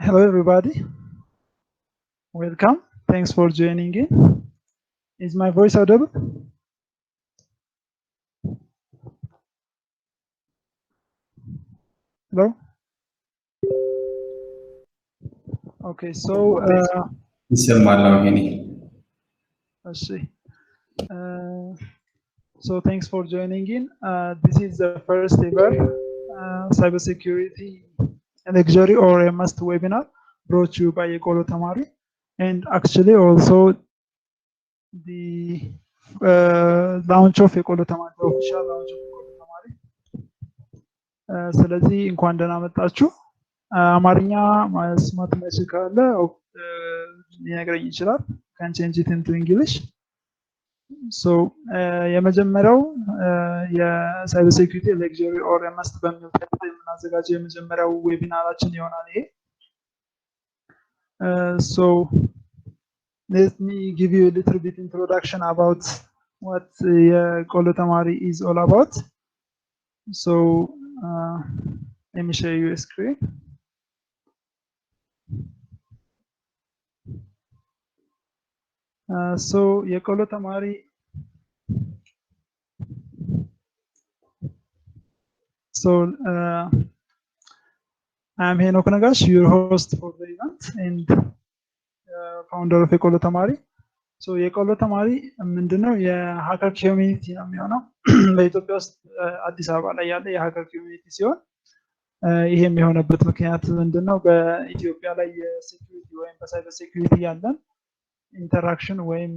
Hello, everybody. Welcome. Thanks for joining in. Is my voice audible? Hello? Okay, so let's see. So thanks for joining in. This is the first ever cybersecurity luxury or a must webinar brought to you by Yekolo Temari, and actually also the launch of Yekolo Temari, the official launch of Yekolo Temari. ስለዚህ እንኳን ደህና መጣችሁ። አማርኛ መስማት የማይችል ካለ ሊነግረኝ ይችላል። can change it into English. So የመጀመሪያው የሳይበር ሴኩሪቲ ሌክቸር ኦር መስት በሚል ታይትል የምናዘጋጀው የመጀመሪያው ዌቢናራችን ይሆናል ይሄ። So let me give you a little bit introduction about what የቆሎ ተማሪ is all about. So let me share you a screen. So የቆሎ ተማሪ So I am Henok Nagash, your host for the event and founder of Yekolo Temari. So Yekolo Temari ምንድነው የሀከር ኮሚኒቲ ነው የሚሆነው በኢትዮጵያ ውስጥ አዲስ አበባ ላይ ያለ የሀከር ኮሚኒቲ ሲሆን ይሄም የሆነበት ምክንያት ምንድነው በኢትዮጵያ ላይ የሴኩሪቲ ወይም በሳይበር ሴኩሪቲ ያለን ኢንተራክሽን ወይም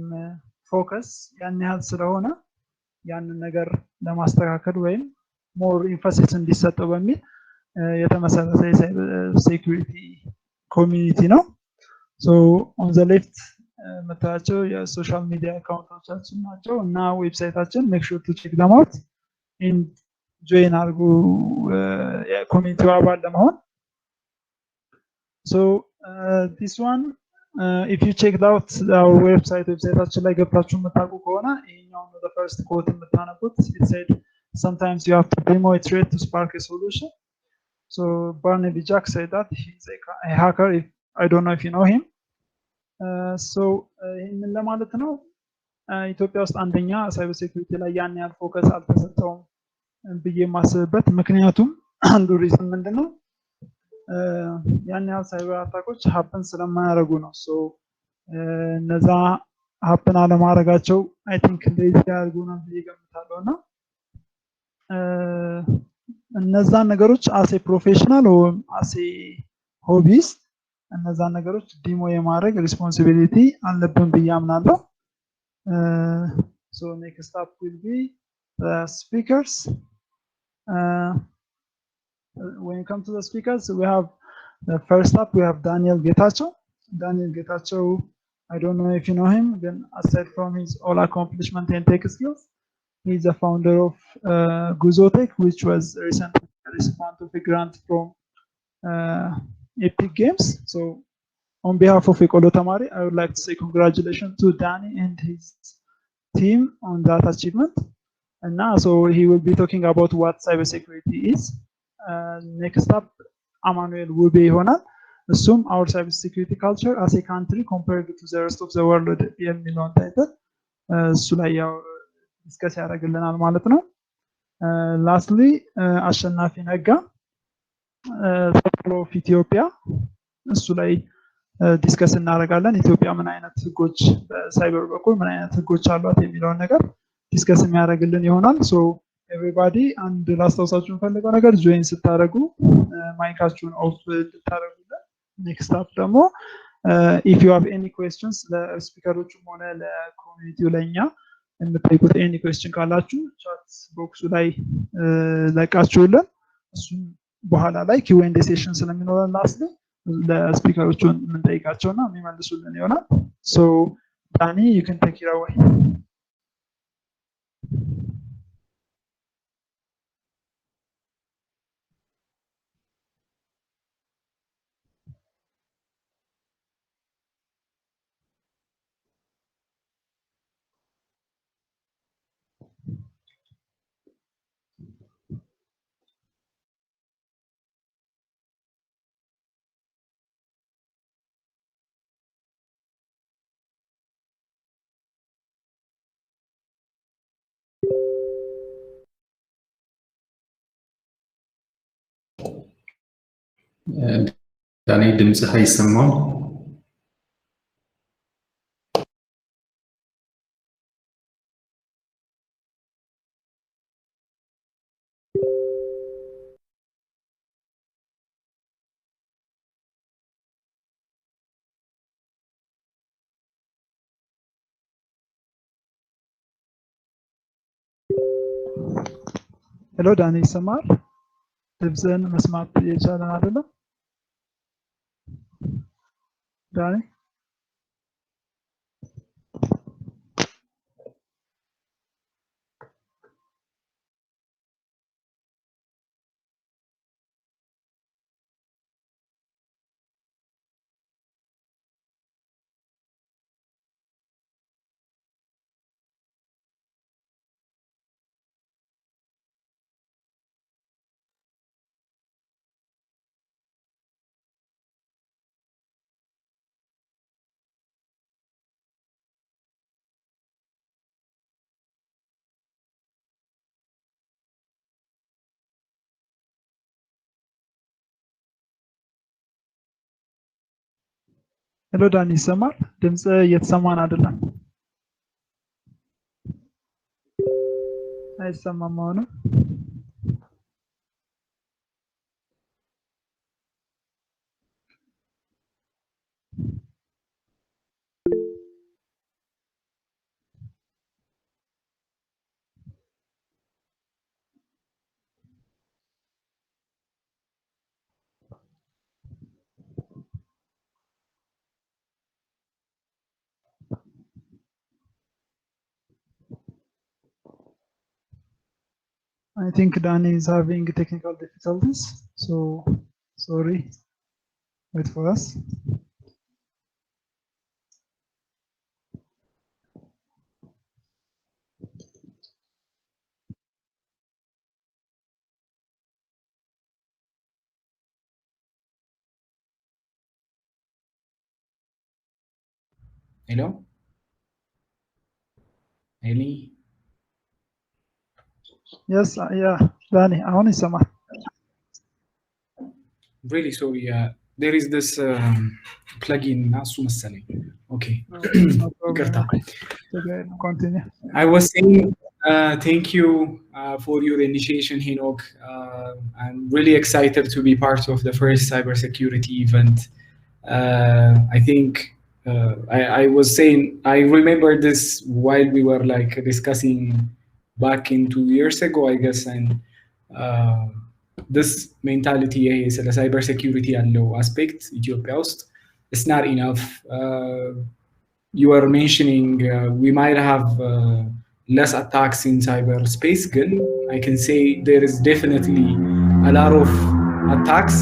ፎከስ ያን ያህል ስለሆነ ያንን ነገር ለማስተካከል ወይም ሞር ኢንፈሲስ እንዲሰጠው በሚል የተመሰረተ የሳይበር ሴኩሪቲ ኮሚኒቲ ነው። ሶ ኦን ዘ ሌፍት መታቸው የሶሻል ሚዲያ አካውንቶቻችን ናቸው እና ዌብሳይታችን ሜክ ሹር ቱ ቼክ ዘም አውት ኤንድ ጆይን አድርጉ የኮሚኒቲው አባል ለመሆን። ሶ ዲስ ዋን if you checked out our ዌብሳይታችን ላይ ገብታችሁ የምታውቁ ከሆነ ይሄኛው ነው the first quote የምታነቡት it said sometimes you have to demo a threat to spark a solution. So Barnaby Jack said that he's a hacker. I don't know if you know him. So ይህንን ለማለት ነው ኢትዮጵያ ውስጥ አንደኛ ሳይበር ሴኩሪቲ ላይ ያን ያህል ፎከስ አልተሰጠውም ብዬ የማስብበት ምክንያቱም አንዱ ሪዝን ምንድነው ያን ያህል ሳይበር አታኮች ሀፕን ስለማያደርጉ ነው። ሶ እነዛ ሀፕን አለማድረጋቸው አይ ቲንክ እንደዚህ ያደርጉ ነው ብዬ ገምታለሁ እና እነዛን ነገሮች አሴ ፕሮፌሽናል ወይም አሴ ሆቢስት እነዛን ነገሮች ዲሞ የማድረግ ሪስፖንሲቢሊቲ አለብን ብዬ አምናለሁ። So next up will be the speakers. When it comes to the speakers, we have the first up we have Daniel Getachew. Daniel Getachew, I don't know if you know him, then aside from his all accomplishment and tech skills, he's the founder of Guzotech, which was recently a recipient of a grant from Epic Games. So on behalf of Yekolo Temari, I would like to say congratulations to Danny and his team on that achievement. And now, so he will be talking about what cybersecurity is. Next up, Emmanuel will be ይሆናል። Assume our cybersecurity culture as a country compared to the rest of the world የሚለውን ታይትል እሱ ላይ ያው ዲስከስ ያደርግልናል ማለት ነው። ላስትሊ አሸናፊ ነጋ ኦፍ ኢትዮጵያ እሱ ላይ ዲስከስ እናደርጋለን። ኢትዮጵያ ምን አይነት ህጎች በሳይበር በኩል ምን አይነት ህጎች አሏት የሚለውን ነገር ዲስከስ የሚያደርግልን ይሆናል። ሶ ኤቭሪባዲ አንድ ላስታውሳችሁ የምፈልገው ነገር ጆይን ስታደርጉ ማይካችሁን ኦፍ እንድታደርጉልን። ኔክስት አፕ ደግሞ ኢፍ ዩ ሃቭ ኤኒ ኩዌስችንስ ለስፒከሮቹም ሆነ ለኮሚኒቲው ለኛ የምትጠይቁት ኤኒ ኩዌስችን ካላችሁ ቻት ቦክሱ ላይ ለቃችሁልን እሱን በኋላ ላይ ኪው&ኤ ሴሽን ስለሚኖረን ላስት ለስፒከሮቹን የምንጠይቃቸውና የሚመልሱልን ይሆናል። ሶ ዳኒ you can take it away. ዳኒ ድምጽህ አይሰማም። ሄሎ ዳኒ ይሰማል? ድምፅህን መስማት እየቻለን አይደለም? ዳኒ ሄሎ ዳኒ ይሰማል? ድምፅ እየተሰማን አይደለም። አይሰማም አሁንም? I think Danny is having technical difficulties, so sorry. Wait for us. Hello? Eli? Yes, yeah, Danny, አሁን ይሰማል። Really sorry, there is this plugin እና እሱ መሰለኝ። Okay. ይቅርታ። Continue. I was saying thank you for your initiation, Henok. I'm really excited to be part of the first cybersecurity event. I think I was saying, I remember this while we were like discussing back in 2 years ago, I guess, and this mentality ስለ cybersecurity ያለው aspect ኢትዮጵያ ውስጥ it's not enough. You are mentioning we might have less attacks in cyberspace. Good, I can say there is definitely a lot of attacks.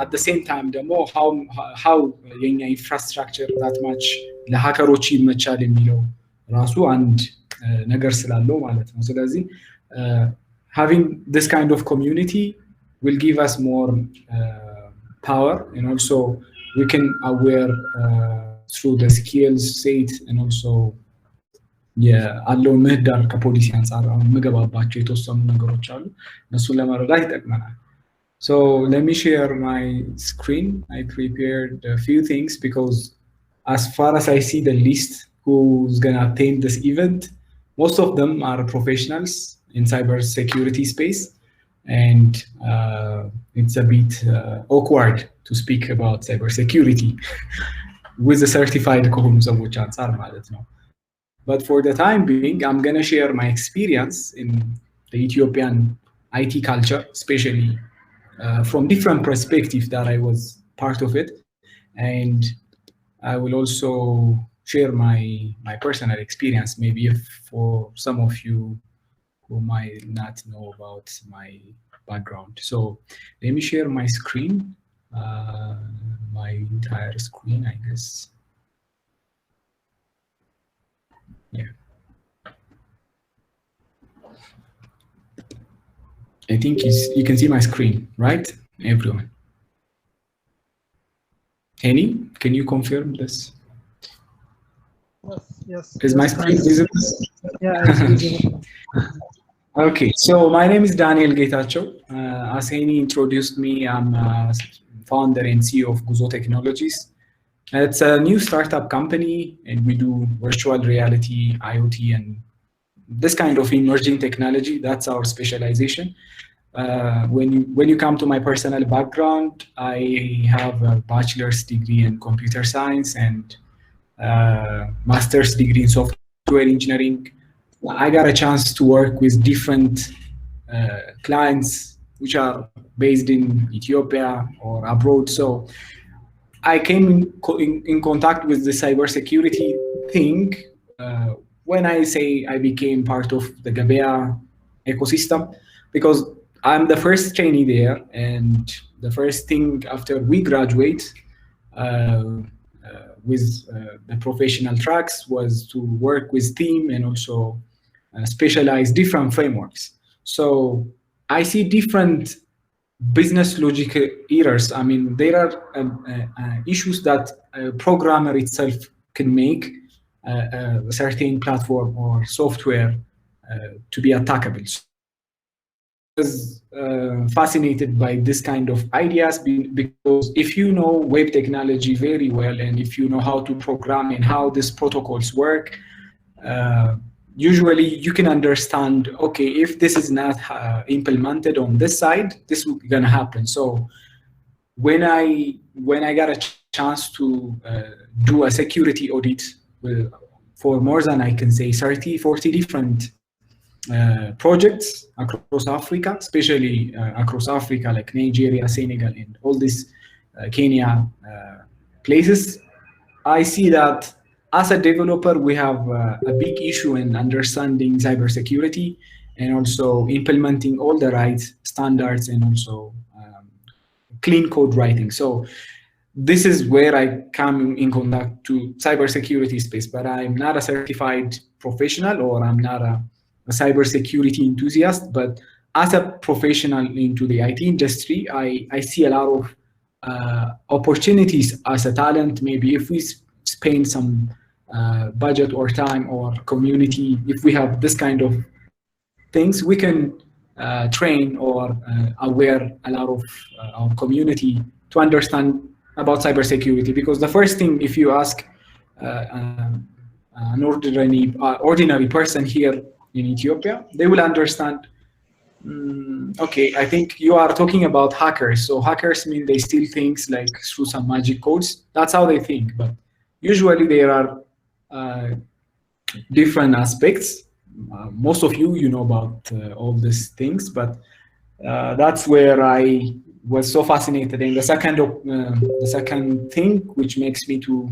At the same time, how የኛ infrastructure that much ለሀከሮች ይመቻል የሚለው ራሱ አንድ ነገር ስላለው ማለት ነው። ስለዚህ having this kind of community will give us more power, and also we can aware through the skills set, and also ያለው ምህዳር ከፖሊሲ አንፃር አሁን ምገባባቸው የተወሰኑ ነገሮች አሉ እነሱን ለመረዳት ይጠቅመናል። So let me share my screen. I prepared a few things because as far as I see the list who's gonna attend this event, most of them are professionals in cybersecurity space, and it's a bit awkward to speak about cybersecurity with a certified ከሆኑ ሰዎች አንፃር ማለት ነው። But for the time being, I'm gonna share my experience in the Ethiopian IT culture, especially from different perspectives that I was part of it, and I will also share my personal experience, maybe if for some of you who might not know about my background. So let me share my screen, my entire screen, I guess. Yeah. I think you can see my screen, right, everyone? Henny, can you confirm this? Yes. Is my screen visible? Yeah, it's visible. Okay, so my name is Daniel Getachew. As Henny introduced me, I'm a founder and CEO of Guzo Technologies. It's a new startup company, and we do virtual reality, IoT, and this kind of emerging technology. That's our specialization. When you come to my personal background, I have a bachelor's degree in computer science and master's degree in software engineering. I got a chance to work with different clients which are based in Ethiopia or abroad. So I came in contact with the cybersecurity thing when I say I became part of the Gabea ecosystem, because I'm the first trainee there, and the first thing after we graduate with the professional tracks was to work with team and also specialize different frameworks. So I see different business logic errors. I mean, there are issues that a programmer itself can make a certain platform or software to be attackable. So I was fascinated by this kind of ideas, because if you know web technology very well, and if you know how to program and how these protocols work, usually you can understand, okay, if this is not implemented on this side, this is gonna happen. So when I got a chance to do a security audit for more than, I can say, 30, 40 different projects across Africa, especially across Africa, like Nigeria, Senegal, and all these Kenya places, I see that as a developer, we have a big issue in understanding cybersecurity and also implementing all the right standards and also clean code writing. So this is where I come in contact to cybersecurity space, but I'm not a certified professional, or I'm not a cybersecurity enthusiast. But as a professional into the IT industry, I see a lot of opportunities as a talent. Maybe if we spend some budget or time or community, if we have this kind of things, we can train or aware a lot of our community to understand about cybersecurity. Because the first thing, if you ask an ordinary person here in Ethiopia, they will understand, okay, I think you are talking about hackers. So hackers mean they steal things like through some magic codes. That's how they think. But usually there are different aspects. Most of you know about all these things, but that's where I was so fascinated. And the second thing which makes me to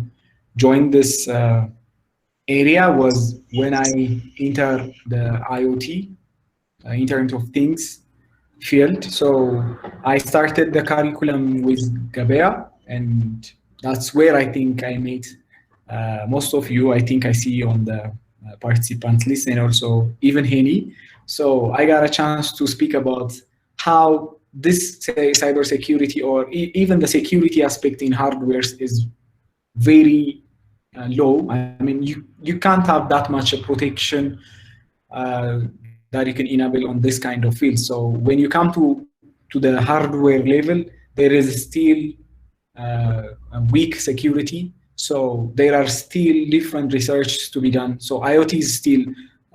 join this area was when I entered the IoT, Internet of Things field. So I started the curriculum with Gabea, and that's where I think I met most of you. I think I see on the participant list, and also even Henny. So I got a chance to speak about how this cybersecurity or even the security aspect in hardware is very low. I mean, you can't have that much protection that you can enable on this kind of field. So when you come to the hardware level, there is still a weak security. So there are still different research to be done. So IoT is still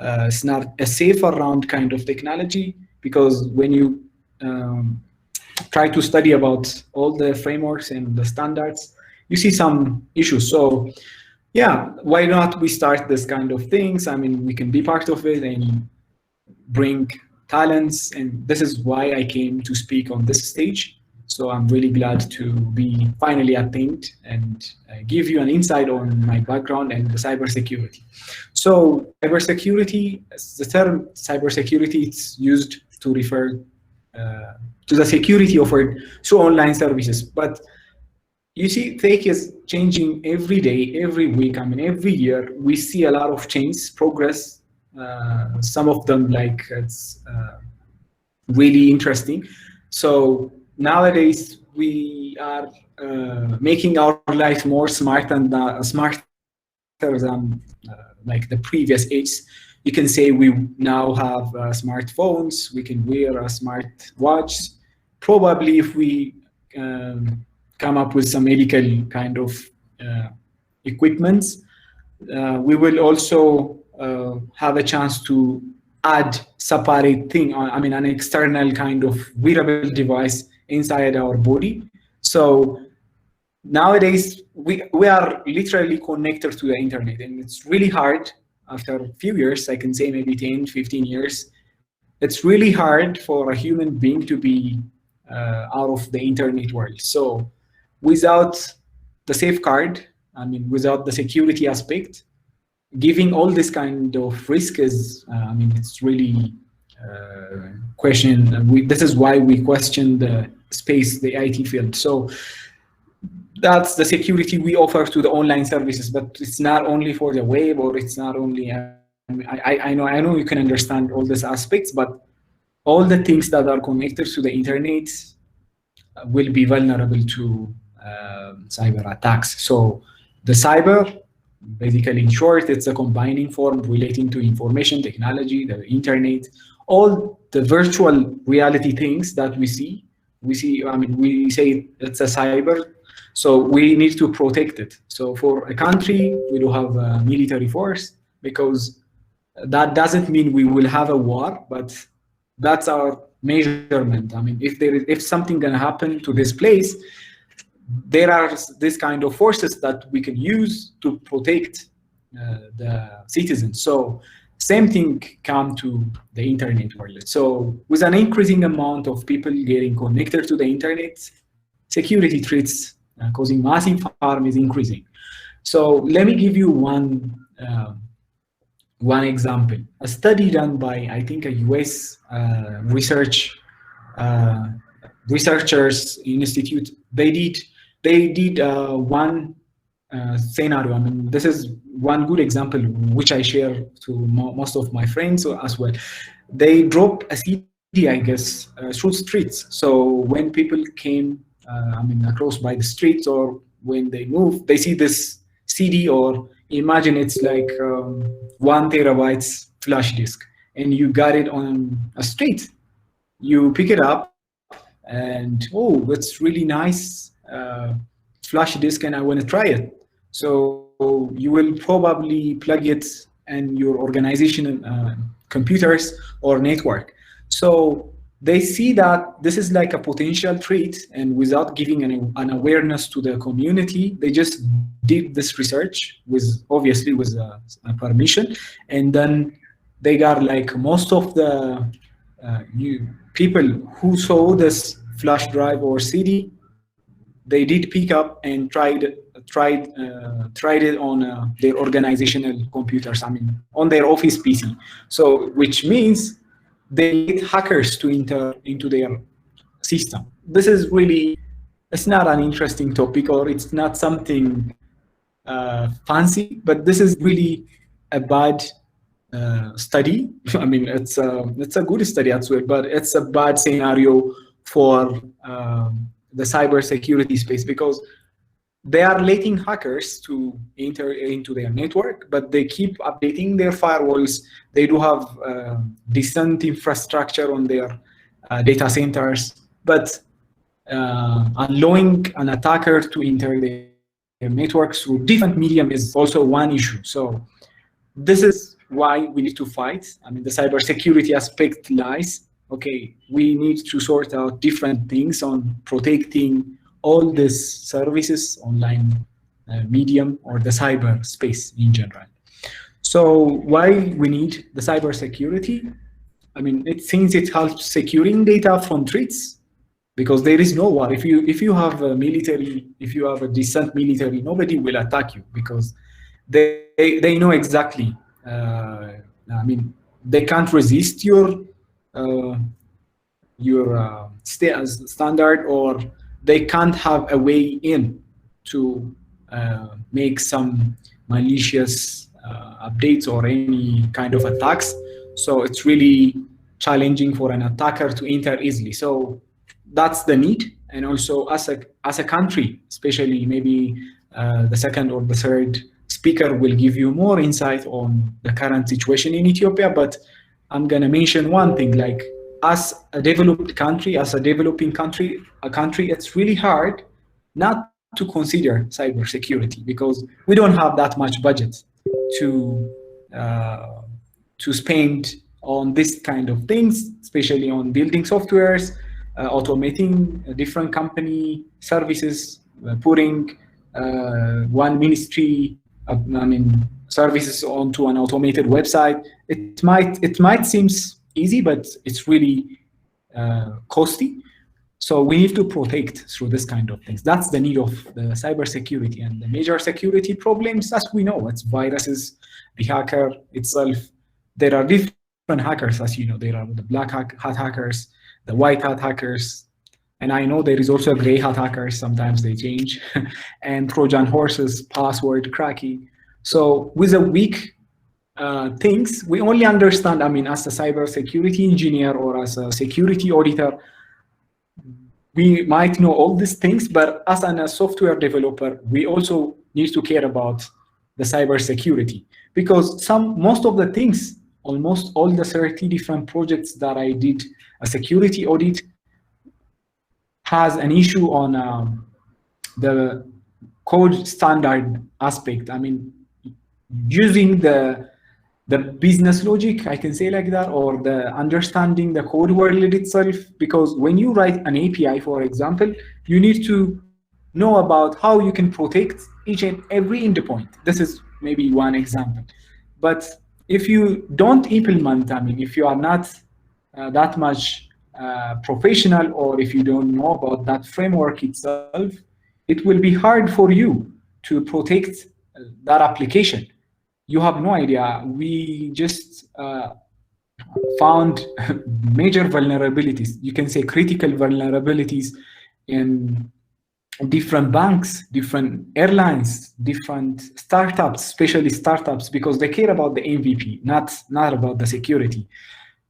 it's not a safe around kind of technology, because when you try to study about all the frameworks and the standards, you see some issues. So yeah, why not we start this kind of things? I mean, we can be part of it and bring talents, and this is why I came to speak on this stage. So I'm really glad to be finally attained and give you an insight on my background and the cybersecurity. So cybersecurity, the term cybersecurity, it's used to refer to the security offered through online services. But you see, tech is changing every day, every week. I mean, every year we see a lot of change, progress. Some of them, like, it's really interesting. So nowadays we are making our life more smart and smarter than like the previous age. You can say we now have smartphones. We can wear a smart watch. Probably if we come up with some medical kind of equipments. We will also have a chance to add separate thing, an external kind of wearable device inside our body. So nowadays, we are literally connected to the internet, and it's really hard after a few years, I can say maybe 10, 15 years, it's really hard for a human being to be out of the internet world. So without the safeguard, without the security aspect, giving all this kind of risk is, it's really question. This is why we question the space, the IT field. So that's the security we offer to the online services, but it's not only for the web, or it's not only, I know you can understand all these aspects, but all the things that are connected to the internet will be vulnerable to cyber attacks. So the cyber, basically in short, it's a combining form relating to information technology, the internet, all the virtual reality things that we see. We say it's a cyber, so we need to protect it. So for a country, we do have a military force, because that doesn't mean we will have a war, but that's our measurement. If something gonna happen to this place, there are this kind of forces that we can use to protect the citizens. So same thing come to the internet world. So with an increasing amount of people getting connected to the internet, security threats causing massive harm is increasing. So let me give you one example. A study done by, I think, a US researchers institute, they did one scenario. This is one good example which I share to most of my friends as well. They dropped a CD, I guess, through streets. So when people came across by the streets, or when they move, they see this CD, or imagine it's like 1 terabyte flash disk, and you got it on a street. You pick it up, and oh, that's really nice flash disk, and I want to try it. So you will probably plug it in your organization computers or network. So they see that this is like a potential threat, and without giving an awareness to the community, they just did this research obviously with a permission, and then they got like most of the people who saw this flash drive or CD, they did pick up and tried it on their organizational computers, on their office PC. So which means they get hackers to enter into their system. This is really, it's not an interesting topic, or it's not something fancy, but this is really a bad study. It's a good study as well, but it's a bad scenario for the cybersecurity space, because they are letting hackers to enter into their network, but they keep updating their firewalls. They do have decent infrastructure on their data centers, but allowing an attacker to enter their networks through different medium is also one issue. So this is why we need to fight. The cybersecurity aspect lies, okay, we need to sort out different things on protecting all these services, online medium, or the cyber space in general. So why we need the cybersecurity? Since it helps securing data from threats, because there is no war. If you have a military, if you have a decent military, nobody will attack you, because they know exactly. They can't resist your standard, or they can't have a way in to make some malicious updates or any kind of attacks. So it's really challenging for an attacker to enter easily. So that's the need. And also as a country, especially maybe the second or the third speaker will give you more insight on the current situation in Ethiopia, but I'm gonna mention one thing, like as a developed country, as a developing country, it's really hard not to consider cybersecurity because we don't have that much budget to spend on this kind of things, especially on building softwares, automating different company services, putting one ministry, services onto an automated website. It might seem easy, but it's really costly. So we need to protect through this kind of things. That's the need of the cybersecurity. And the major security problems, as we know, it's viruses, the hacker itself. There are different hackers, as you know. There are the black hat hackers, the white hat hackers, and I know there is also a gray hat hackers. Sometimes they change, and Trojan horses, password cracking. So with a weak things, we only understand, as a cybersecurity engineer or as a security auditor, we might know all these things, but as a software developer, we also need to care about the cybersecurity because most of the things, almost all the 30 different projects that I did a security audit has an issue on the code standard aspect. Using the business logic, I can say like that, or the understanding the code world itself, because when you write an API, for example, you need to know about how you can protect each and every endpoint. This is maybe one example. But if you don't implement, if you are not that much professional, or if you don't know about that framework itself, it will be hard for you to protect that application. You have no idea. We just found major vulnerabilities. You can say critical vulnerabilities in different banks, different airlines, different startups, especially startups, because they care about the MVP, not about the security.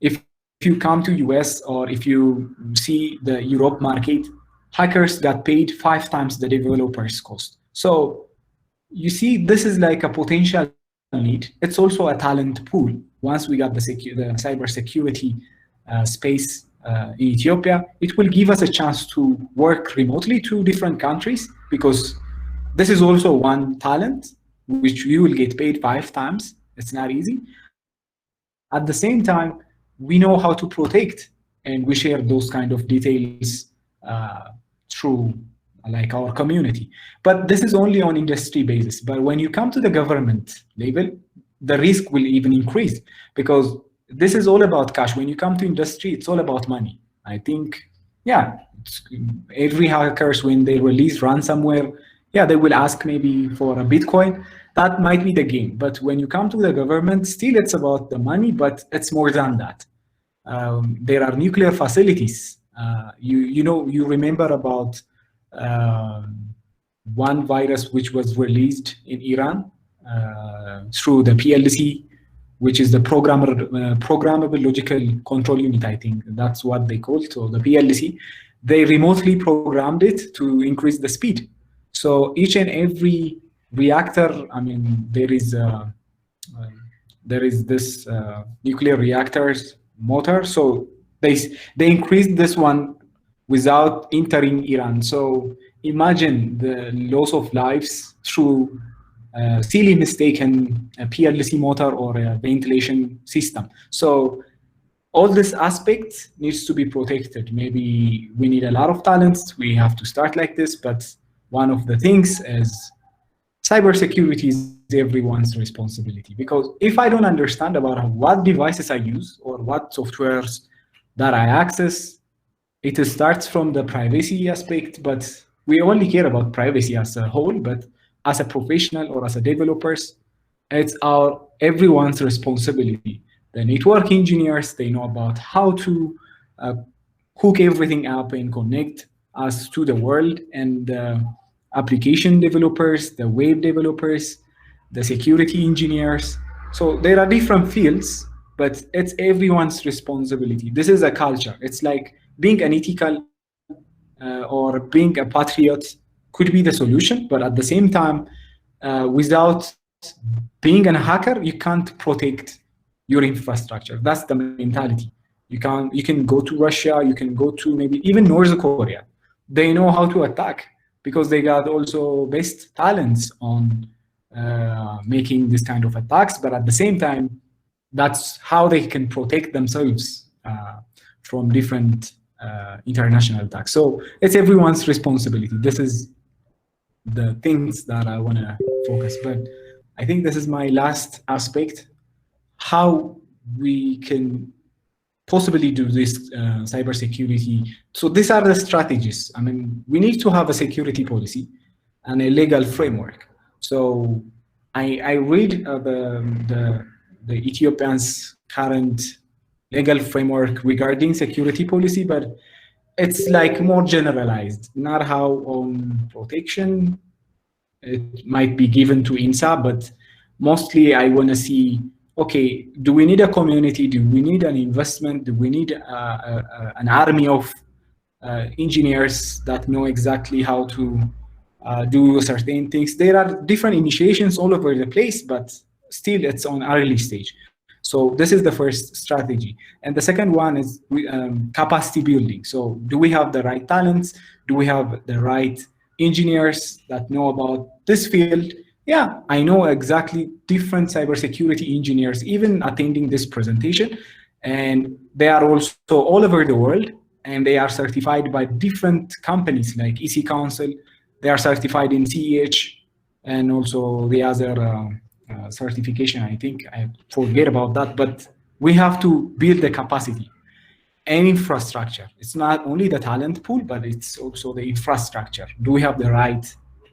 If you come to US or if you see the Europe market, hackers got paid 5 times the developers' cost. So you see, this is like a potential need. It's also a talent pool. Once we got the cybersecurity space in Ethiopia, it will give us a chance to work remotely to different countries, because this is also one talent which you will get paid 5 times. It's not easy. At the same time, we know how to protect, and we share those kind of details through like our community. But this is only on industry basis. But when you come to the government level, the risk will even increase, because this is all about cash. When you come to industry, it's all about money. I think, yeah, every hackers, when they release ransomware, yeah, they will ask maybe for a Bitcoin. That might be the game. But when you come to the government, still it's about the money, but it's more than that. There are nuclear facilities. You remember about one virus which was released in Iran through the PLC, which is the programmable logical control unit. I think that's what they call it. So the PLC, they remotely programmed it to increase the speed. So each and every reactor, there is this nuclear reactors motor. So they increased this one without entering Iran. So imagine the loss of lives through silly mistaken PLC motor or a ventilation system. So all this aspect needs to be protected. Maybe we need a lot of talents. We have to start like this, but one of the things is cybersecurity is everyone's responsibility. Because if I don't understand about what devices I use or what softwares that I access, it starts from the privacy aspect, but we only care about privacy as a whole. But as a professional or as a developers, it's everyone's responsibility. The network engineers, they know about how to hook everything up and connect us to the world, and the application developers, the web developers, the security engineers. So there are different fields, but it's everyone's responsibility. This is a culture. It's like being an ethical or being a patriot could be the solution, but at the same time, without being a hacker, you can't protect your infrastructure. That's the mentality. You can go to Russia, you can go to maybe even North Korea. They know how to attack because they got also best talents on making this kind of attacks, but at the same time, that's how they can protect themselves from different international attacks. So it's everyone's responsibility. This is the things that I want to focus. But I think this is my last aspect, how we can possibly do this cybersecurity. So these are the strategies. I mean, we need to have a security policy and a legal framework. So I read the Ethiopian's current legal framework regarding security policy, but it's like more generalized, not how on protection it might be given to INSA, but mostly I want to see, okay, do we need a community? Do we need an investment? Do we need an army of engineers that know exactly how to do certain things? There are different initiations all over the place, but still it's on early stage. So this is the first strategy. And the second one is capacity building. So do we have the right talents? Do we have the right engineers that know about this field? Yeah, I know exactly different cybersecurity engineers, even attending this presentation. And they are also all over the world, and they are certified by different companies like EC Council. They are certified in CEH, and also the other certification, I think I forget about that, but we have to build the capacity and infrastructure. It's not only the talent pool, but it's also the infrastructure. Do we have the right?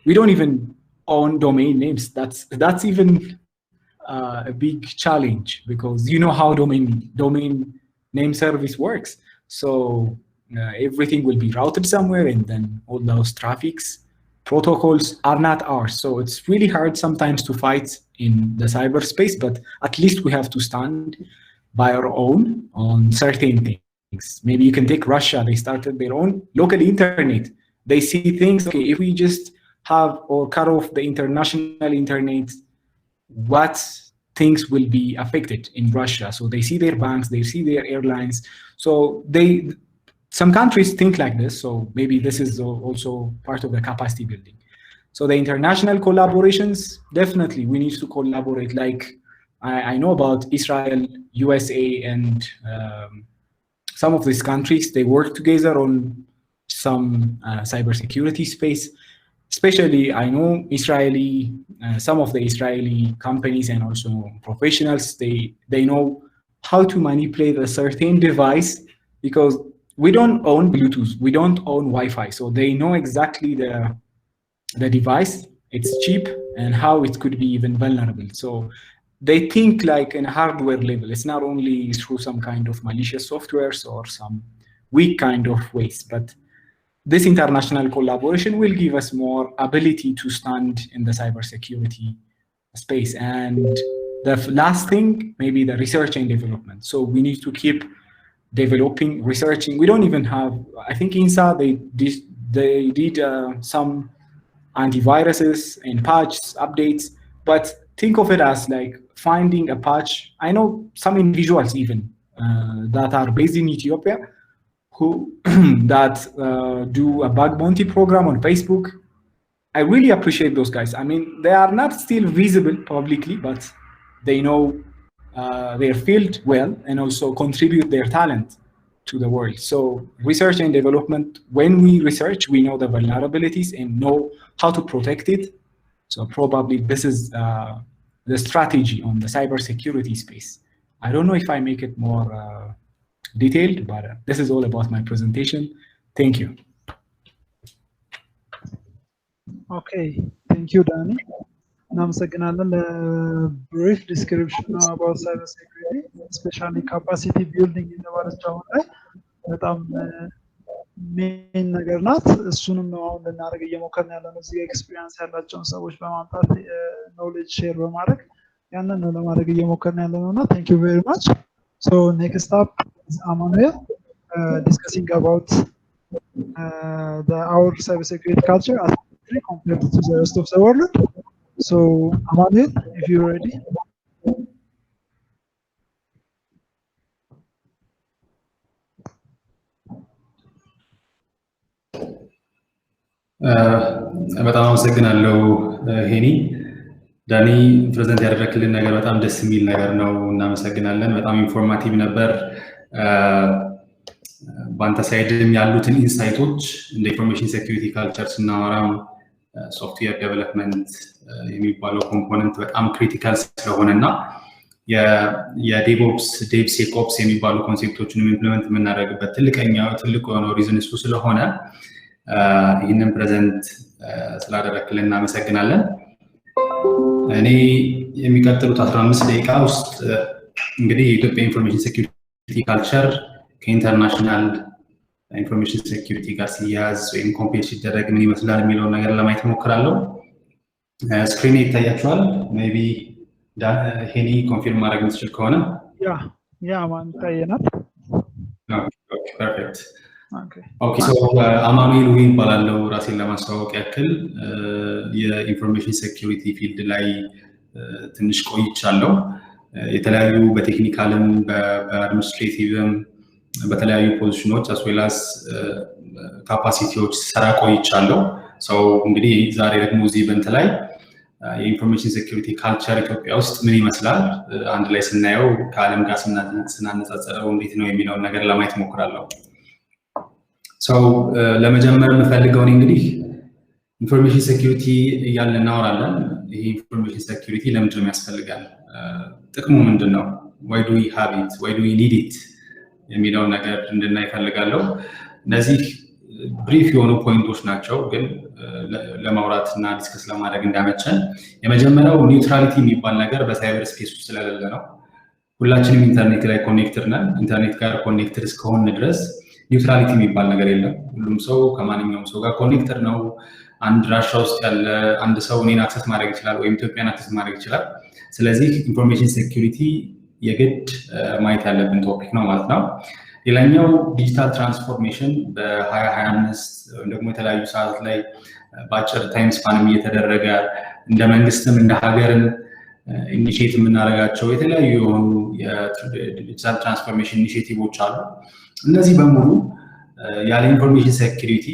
We don't even own domain names. That's even a big challenge, because you know how domain name service works. So everything will be routed somewhere, and then all those traffics protocols are not ours. So it's really hard sometimes to fight in the cyberspace, but at least we have to stand by our own on certain things. Maybe you can take Russia. They started their own local internet. They see things, okay, if we just have or cut off the international internet, what things will be affected in Russia? So they see their banks, they see their airlines. So some countries think like this, so maybe this is also part of the capacity building. So the international collaborations, definitely we need to collaborate. Like I know about Israel, USA, and some of these countries, they work together on some cybersecurity space. Especially, I know some of the Israeli companies and also professionals, they know how to manipulate a certain device, because we don't own Bluetooth, we don't own Wi-Fi, so they know exactly the device, its chip, and how it could be even vulnerable. So they think like in a hardware level. It's not only through some kind of malicious softwares or some weak kind of ways, but this international collaboration will give us more ability to stand in the cybersecurity space. And the last thing, maybe the research and development. So we need to keep developing, researching. We don't even have, I think INSA, they did some antiviruses and patches, updates, but think of it as like finding a patch. I know some individuals even that are based in Ethiopia who that do a bug bounty program on Facebook. I really appreciate those guys. I mean, they are not still visible publicly, but they know their field well and also contribute their talent to the world. So research and development, when we research, we know the vulnerabilities and know how to protect it. So probably this is the strategy on the cybersecurity space. I don't know if I make it more detailed, but this is all about my presentation. Thank you. Okay, thank you, Danny. እናመሰግናለን ለብሪፍ ዲስክሪፕሽን ነው about cyber security, especially capacity building የተባለችው አሁን ላይ በጣም ሜን ነገር ናት። እሱንም ነው አሁን ልናደርግ እየሞከርን ያለነው እዚህ ኤክስፒሪየንስ ያላቸውን ሰዎች በማምጣት ኖሌጅ ሼር በማድረግ ያንን ነው ለማድረግ እየሞከርን ያለነው እና thank you very much. So next up is Emmanuel discussing about our cybersecurity culture as compared to the rest of the world. So Emmanuel, if you're ready. በጣም አመሰግናለሁ ሄኒ ዳኒ ፕሬዘንት ያደረክልን ነገር በጣም ደስ የሚል ነገር ነው እናመሰግናለን በጣም ኢንፎርማቲቭ ነበር በአንተ ሳይድም ያሉትን ኢንሳይቶች እንደ ኢንፎርሜሽን ሴኩሪቲ ካልቸር ስናወራም ሶፍትዌር ዴቨሎፕመንት የሚባለው ኮምፖነንት በጣም ክሪቲካል ስለሆነና የዴቭኦፕስ ዴቭሴክኦፕስ የሚባሉ ኮንሴፕቶችን ኢምፕሊመንት የምናደርግበት ትልቁ የሆነው ሪዝን እሱ ስለሆነ ይህንን ፕሬዘንት ስላደረክልን እናመሰግናለን እኔ የሚቀጥሉት 15 ደቂቃ ውስጥ እንግዲህ የኢትዮጵያ ኢንፎርሜሽን ሴኩሪቲ ካልቸር ከኢንተርናሽናል ኢንፎርሜሽን ሴኩሪቲ ጋር ሲያያዝ ወይም ኮምፔር ሲደረግ ምን ይመስላል የሚለውን ነገር ለማየት ሞክራለሁ ስክሪን ይታያችኋል ሜቢ ሄኒ ኮንፊርም ማድረግ የምትችል ከሆነ ያ ማን ታየናል ፐርፌክት ኦኬ ሶ አማኑኤል ዊን ባላለው ራሴን ለማስተዋወቅ ያክል የኢንፎርሜሽን ሴኩሪቲ ፊልድ ላይ ትንሽ ቆይቻለሁ የተለያዩ በቴክኒካልም በአድሚኒስትሬቲቭም በተለያዩ ፖዚሽኖች አስዌላስ ካፓሲቲዎች ሰራ ቆይቻለሁ ሰው እንግዲህ ዛሬ ደግሞ እዚህ ኢቨንት ላይ የኢንፎርሜሽን ሴኩሪቲ ካልቸር ኢትዮጵያ ውስጥ ምን ይመስላል አንድ ላይ ስናየው ከዓለም ጋር ስናነጻጽረው እንዴት ነው የሚለውን ነገር ለማየት ሞክራለሁ ሰው ለመጀመር የምፈልገው እንግዲህ ኢንፎርሜሽን ሴኩሪቲ እያልን እናወራለን ይሄ ኢንፎርሜሽን ሴኩሪቲ ለምንድን ነው ያስፈልጋል ጥቅሙ ምንድነው why do we have it why do we need it የሚለውን ነገር እንድናይ ፈልጋለሁ እነዚህ ብሪፍ የሆኑ ፖይንቶች ናቸው ግን ለማውራትና ዲስከስ ለማድረግ እንዳመቸን የመጀመሪያው ኒውትራሊቲ የሚባል ነገር በሳይበር ስፔስ ውስጥ ስለሌለ ነው ሁላችንም ኢንተርኔት ላይ ኮኔክትድ ነን ኢንተርኔት ጋር ኮኔክትድ እስከሆነ ድረስ ኒውትራሊቲ የሚባል ነገር የለም ሁሉም ሰው ከማንኛውም ሰው ጋር ኮኔክትድ ነው አንድ ራሻ ውስጥ ያለ አንድ ሰው እኔን አክሰስ ማድረግ ይችላል ወይም ኢትዮጵያን አክሰስ ማድረግ ይችላል ስለዚህ ኢንፎርሜሽን ሴኩሪቲ የግድ ማየት ያለብን ቶፒክ ነው ማለት ነው ሌላኛው ዲጂታል ትራንስፎርሜሽን በ2025 ወይም ደግሞ የተለያዩ ሰዓት ላይ በአጭር ታይም ስፓንም እየተደረገ እንደ መንግስትም እንደ ሀገርም ኢኒሼቲቭ የምናደርጋቸው የተለያዩ የሆኑ የዲጂታል ትራንስፎርሜሽን ኢኒሼቲቮች አሉ እነዚህ በሙሉ ያለ ኢንፎርሜሽን ሴኩሪቲ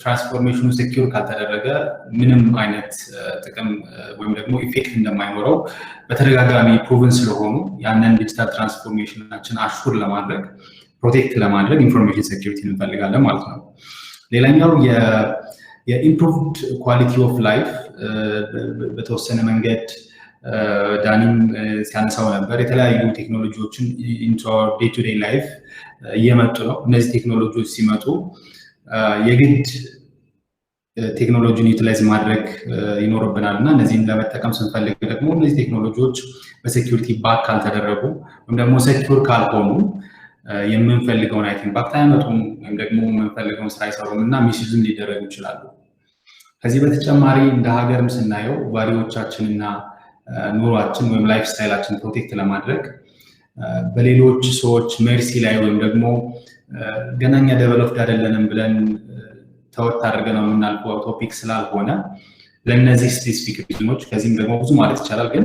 ትራንስፎርሜሽኑ ሴኩር ካልተደረገ ምንም አይነት ጥቅም ወይም ደግሞ ኢፌክት እንደማይኖረው በተደጋጋሚ ፕሩቭን ስለሆኑ ያንን ዲጂታል ትራንስፎርሜሽናችን አሹር ለማድረግ ፕሮቴክት ለማድረግ ኢንፎርሜሽን ሴኩሪቲ እንፈልጋለን ማለት ነው ሌላኛው የኢምፕሩቭድ ኳሊቲ ኦፍ ላይፍ በተወሰነ መንገድ ዳኒም ሲያነሳው ነበር የተለያዩ ቴክኖሎጂዎችን ኢንቱ አወር ዴይ ቱ ዴይ ላይፍ እየመጡ ነው እነዚህ ቴክኖሎጂዎች ሲመጡ የግድ ቴክኖሎጂን ዩቲላይዝ ማድረግ ይኖርብናልና እነዚህን ለመጠቀም ስንፈልግ ደግሞ እነዚህ ቴክኖሎጂዎች በሴኩሪቲ ባክ ካልተደረጉ ወይም ደግሞ ሴኩር ካልሆኑ የምንፈልገውን አይነት ኢምፓክት አያመጡም ወይም ደግሞ የምንፈልገውን ስራ አይሰሩም እና ሚስዩዝም ሊደረጉ ይችላሉ ከዚህ በተጨማሪ እንደ ሀገርም ስናየው ቫልዩዎቻችንና ኑሯችን ወይም ላይፍ ስታይላችን ፕሮቴክት ለማድረግ በሌሎች ሰዎች ሜርሲ ላይ ወይም ደግሞ ገናኛ ዴቨሎፕድ አይደለንም ብለን ተወት አድርገን ነው የምናልፈው ቶፒክ ስላልሆነ ለነዚህ ስፔሲፊክ ሪዝኖች ከዚህም ደግሞ ብዙ ማለት ይቻላል ግን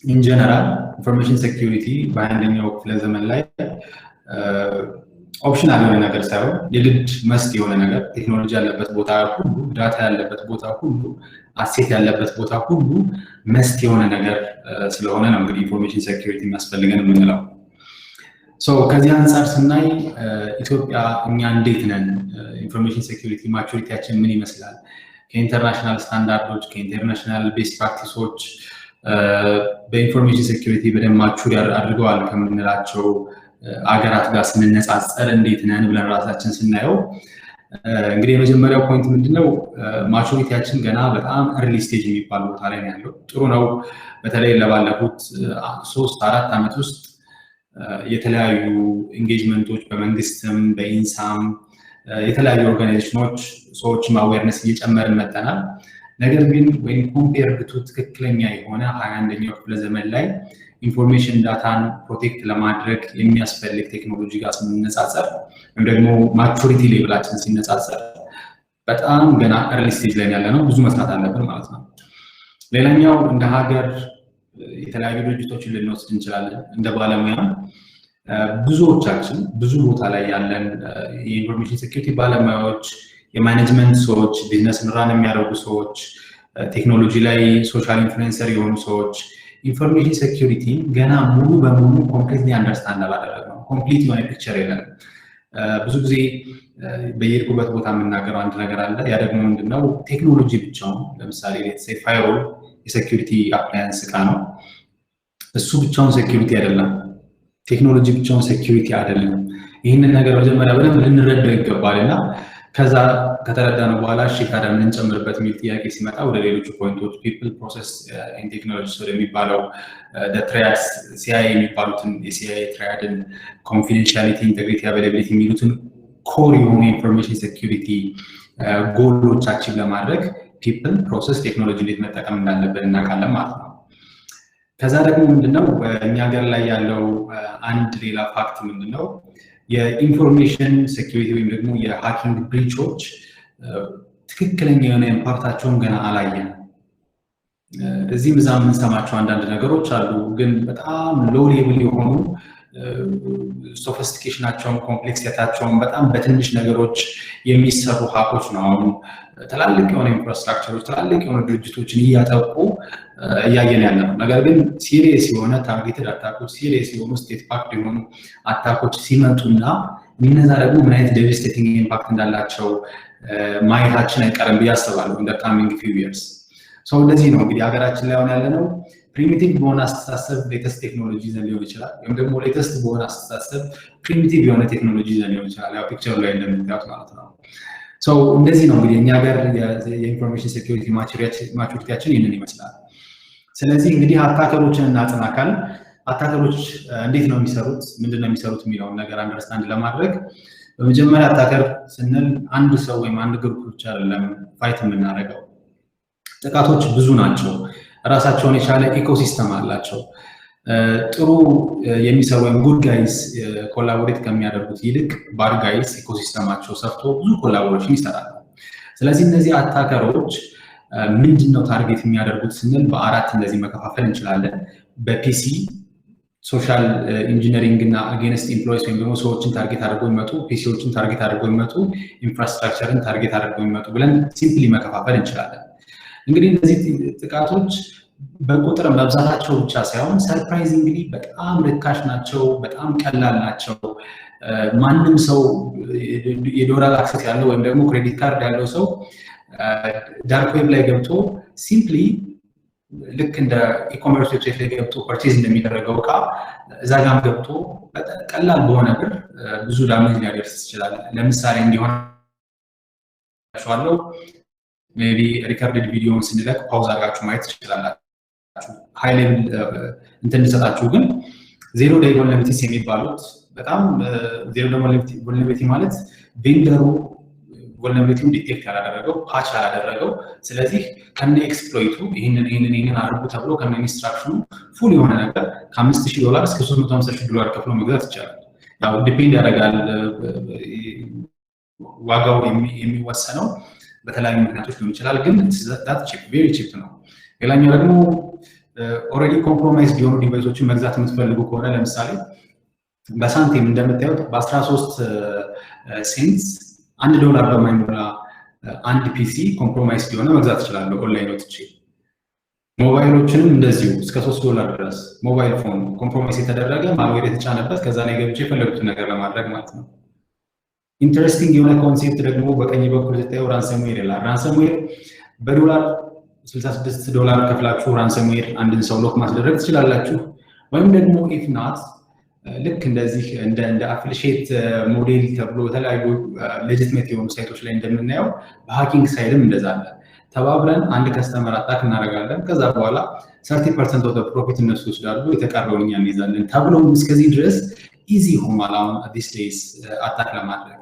ኢን ጀነራል ኢንፎርሜሽን ሴኩሪቲ በአንደኛው ክፍለ ዘመን ላይ ኦፕሽናል የሆነ ነገር ሳይሆን የግድ መስት የሆነ ነገር ቴክኖሎጂ ያለበት ቦታ ሁሉ ዳታ ያለበት ቦታ ሁሉ አሴት ያለበት ቦታ ሁሉ መስት የሆነ ነገር ስለሆነ ነው እንግዲህ ኢንፎርሜሽን ሴኩሪቲ የሚያስፈልገን የምንለው ሶ ከዚህ አንፃር ስናይ ኢትዮጵያ እኛ እንዴት ነን ኢንፎርሜሽን ሴኩሪቲ ማቹሪቲያችን ምን ይመስላል ከኢንተርናሽናል ስታንዳርዶች ከኢንተርናሽናል ቤስት ፕራክቲሶች በኢንፎርሜሽን ሴኩሪቲ በደንብ ማቹር አድርገዋል ከምንላቸው አገራት ጋር ስንነጻጸር እንዴት ነን ብለን ራሳችን ስናየው እንግዲህ የመጀመሪያው ፖይንት ምንድነው ማቹሪቲያችን ገና በጣም early stage የሚባል ቦታ ላይ ነው ያለው ጥሩ ነው በተለይ ለባለፉት 3-4 አመት ውስጥ የተለያዩ ኢንጌጅመንቶች በመንግስትም በኢንሳም የተለያዩ ኦርጋናይዜሽኖች ሰዎችም አዌርነስ እየጨመርን መጣናል ነገር ግን when compared to ትክክለኛ የሆነ 21ኛው ክፍለ ዘመን ላይ ኢንፎርሜሽን ዳታን ፕሮቴክት ለማድረግ የሚያስፈልግ ቴክኖሎጂ ጋር ስንነጻጸር ወይም ደግሞ ማቹሪቲ ሌቭላችን ሲነጻጸር በጣም ገና early stage ላይ ያለ ነው ብዙ መስራት አለብን ማለት ነው ሌላኛው እንደ ሀገር የተለያዩ ድርጅቶችን ልንወስድ እንችላለን እንደ ባለሙያ ብዙዎቻችን ብዙ ቦታ ላይ ያለን የኢንፎርሜሽን ሴኩሪቲ ባለሙያዎች የማኔጅመንት ሰዎች ቢዝነስን ራን የሚያደርጉ ሰዎች ቴክኖሎጂ ላይ ሶሻል ኢንፍሉዌንሰር የሆኑ ሰዎች ኢንፎርሜሽን ሴኩሪቲ ገና ሙሉ በሙሉ ኮምፕሊትሊ አንደርስታንድ አላደረግነው ኮምፕሊት የሆነ ፒክቸር የለንም ብዙ ጊዜ በየርኩበት ቦታ የምናገረው አንድ ነገር አለ ያ ደግሞ ምንድነው ቴክኖሎጂ ብቻውን ለምሳሌ ሌትስ ፋይርዋል የሴኩሪቲ አፕላያንስ ዕቃ ነው እሱ ብቻውን ሴኩሪቲ አይደለም ቴክኖሎጂ ብቻውን ሴኩሪቲ አይደለም ይሄንን ነገር መጀመሪያ በደንብ ልንረዳው ይገባልና ከዛ ከተረዳነው በኋላ እሺ ታዲያ ምን እንጨምርበት የሚል ጥያቄ ሲመጣ ወደ ሌሎች ፖይንቶች ፒፕል ፕሮሰስ ኤንድ ቴክኖሎጂ ስለሚባለው ትራያድስ ሲአይኤ የሚባሉትን የሲአይኤ ትራያድን ኮንፊደንሻሊቲ ኢንቴግሪቲ አቬይላቢሊቲ የሚሉትን ኮር የሆኑ ኢንፎርሜሽን ሴኩሪቲ ጎሎቻችን ለማድረግ ፒፕል ፕሮሰስ ቴክኖሎጂ እንዴት መጠቀም እንዳለብን እናውቃለን ማለት ነው ከዛ ደግሞ ምንድነው በእኛ ሀገር ላይ ያለው አንድ ሌላ ፋክት ምንድነው የኢንፎርሜሽን ሴኩሪቲ ወይም ደግሞ የሃኪንግ ብሪቾች ትክክለኛ የሆነ ኢምፓክታቸውን ገና አላየን እዚህም እዛም የምንሰማቸው አንዳንድ ነገሮች አሉ ግን በጣም ሎው ሌቭል የሆኑ ሶፊስቲኬሽናቸውን ኮምፕሌክሲቲያቸውን በጣም በትንሽ ነገሮች የሚሰሩ ሃኮች ነው አሁን ትላልቅ የሆነ ኢንፍራስትራክቸሮች ትላልቅ የሆነ ድርጅቶችን እያጠቁ እያየን ያለ ነው ነገር ግን ሲሪየስ የሆነ ታርጌትድ አታኮች ሲሪየስ የሆኑ ስቴት ፓክድ የሆኑ አታኮች ሲመጡና እነዛ ደግሞ ምን አይነት ዴቫስቴቲንግ ኢምፓክት እንዳላቸው ማየታችን አይቀርም ብዬ አስባለሁ in the coming few years so እንደዚህ ነው እንግዲህ ሀገራችን ላይ ያለ ነው ፕሪሚቲቭ በሆነ አስተሳሰብ ሌተስት ቴክኖሎጂ ይዘን ሊሆን ይችላል ወይም ደግሞ ሌተስት በሆነ አስተሳሰብ ፕሪሚቲቭ የሆነ ቴክኖሎጂ ይዘን ሊሆን ይችላል ያው ፒክቸሩ ላይ እንደምታዩት ማለት ነው so እንደዚህ ነው እንግዲህ እኛ ሀገር የኢንፎርሜሽን ሴኩሪቲ ማቹሪቲያችን ይሄንን ይመስላል ስለዚህ እንግዲህ አታከሮችን እናጠናካል አታከሮች እንዴት ነው የሚሰሩት ምንድነው የሚሰሩት የሚለውን ነገር አንደርስታንድ ለማድረግ በመጀመሪያ አታከር ስንል አንድ ሰው ወይም አንድ ግሩፕ ብቻ አይደለም ፋይት የምናደርገው ጥቃቶች ብዙ ናቸው ራሳቸውን የቻለ ኢኮሲስተም አላቸው ጥሩ የሚሰሩ ወይም ጉድ ጋይስ ኮላቦሬት ከሚያደርጉት ይልቅ ባድ ጋይስ ኢኮሲስተማቸው ሰፍቶ ብዙ ኮላቦሬሽን ይሰራሉ ስለዚህ እነዚህ አታከሮች ምንድነው ታርጌት የሚያደርጉት ስንል በአራት እንደዚህ መከፋፈል እንችላለን በፒሲ ሶሻል ኢንጂነሪንግ እና አጌንስት ኤምፕሎይስ ወይም ደግሞ ሰዎችን ታርጌት አድርገው ይመጡ ፒሲዎችን ታርጌት አድርገው ይመጡ ኢንፍራስትራክቸርን ታርጌት አድርገው ይመጡ ብለን ሲምፕሊ መከፋፈል እንችላለን እንግዲህ እነዚህ ጥቃቶች በቁጥር መብዛታቸው ብቻ ሳይሆን ሰርፕራይዚንግሊ በጣም ርካሽ ናቸው በጣም ቀላል ናቸው ማንንም ሰው የዶላር አክሰስ ያለው ወይም ደግሞ ክሬዲት ካርድ ያለው ሰው ዳርክ ዌብ ላይ ገብቶ ሲምፕሊ ልክ እንደ ኢኮመርስ ዌብሳይት ላይ ገብቶ ፐርቼዝ እንደሚደረገው ዕቃ እዛ ጋም ገብቶ ቀላል በሆነ ብር ብዙ ዳሜጅ ሊያደርስ ይችላል ለምሳሌ እንዲሆን ሜቢ ሪከርድድ ቪዲዮውን ስንለቅ ፓውዝ አድርጋችሁ ማየት ትችላላችሁ ሃይ ሌቭል እንድንሰጣችሁ ግን ዜሮ ዴይ ቮልነራቢሊቲስ የሚባሉት በጣም ዜሮ ዴይ ቮልነራቢሊቲ ማለት ቬንደሩ ቮልነራቢሊቲውን ዲቴክት ያላደረገው ፓች ያላደረገው ስለዚህ ከነ ኤክስፕሎይቱ ይሄንን አድርጉ ተብሎ ከነ ኢንስትራክሽኑ ፉል የሆነ ነገር $5,000 እስከ $350,000 ከፍሎ መግዛት ይቻላል ያው ዲፔንድ ያደርጋል ዋጋው የሚወሰነው በተለያዩ ምክንያቶች ሊሆን ይችላል ግን that cheap very cheap ነው ሌላኛው ደግሞ ኦሬዲ ኮምፕሮማይዝድ የሆኑ ዲቫይሶችን መግዛት የምትፈልጉ ከሆነ ለምሳሌ በሳንቲም እንደምታዩት በ13 ሴንትስ $1 በማይሞላ አንድ ፒሲ ኮምፕሮማይዝድ የሆነ መግዛት ይችላል ኦንላይን ወጥቼ ሞባይሎችንም እንደዚሁ እስከ $3 ድረስ ሞባይል ፎን ኮምፕሮማይዝ የተደረገ ማልዌር የተጫነበት ከዛ ላይ ገብቼ የፈለጉትን ነገር ለማድረግ ማለት ነው ኢንተረስቲንግ የሆነ ኮንሴፕት ደግሞ በቀኝ በኩል ስታዩ ራንሰምዌር ይላል ራንሰምዌር በዶላር $66 ከፍላችሁ ራንሰምዌር አንድን ሰው ሎክ ማስደረግ ትችላላችሁ ወይም ደግሞ ኢፍ ናት ልክ እንደዚህ እንደ አፍሊሼት ሞዴል ተብሎ የተለያዩ ሌጂቲሜት የሆኑ ሳይቶች ላይ እንደምናየው በሃኪንግ ሳይድም እንደዛ አለ ተባብረን አንድ ከስተመር አታክ እናደርጋለን ከዛ በኋላ 30% of the profit እነሱ ይወስዳሉ የተቀረውን እኛ እንይዛለን ተብሎ እስከዚህ ድረስ ኢዚ ሆኗል አሁን these days አታክ ለማድረግ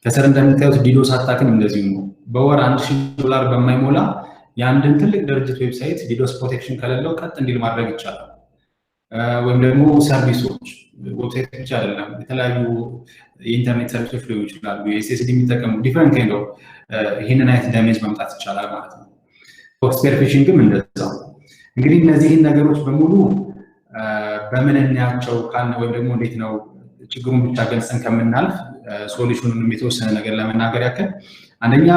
ከስር እንደምታዩት ዲዶስ አታክን እንደዚሁ ነው በወር $1,000 በማይሞላ የአንድን ትልቅ ድርጅት ዌብሳይት ዲዶስ ፕሮቴክሽን ከሌለው ቀጥ እንዲል ማድረግ ይቻላል ወይም ደግሞ ሰርቪሶች ዌብሳይት ብቻ አይደለም የተለያዩ የኢንተርኔት ሰርቪሶች ሊሆኑ ይችላሉ የኤስኤስዲ የሚጠቀሙ ዲፈረንት ካይንድ ኦፍ ይሄንን አይነት ዳሜጅ ማምጣት ይቻላል ማለት ነው ሶፍትዌር ፊሽንግም እንደዛው እንግዲህ እነዚህን ነገሮች በሙሉ በምን እናያቸው ካልን ወይም ደግሞ እንዴት ነው ችግሩን ብቻ ገልጸን ከምናልፍ ሶሉሽኑንም የተወሰነ ነገር ለመናገር ያክል አንደኛ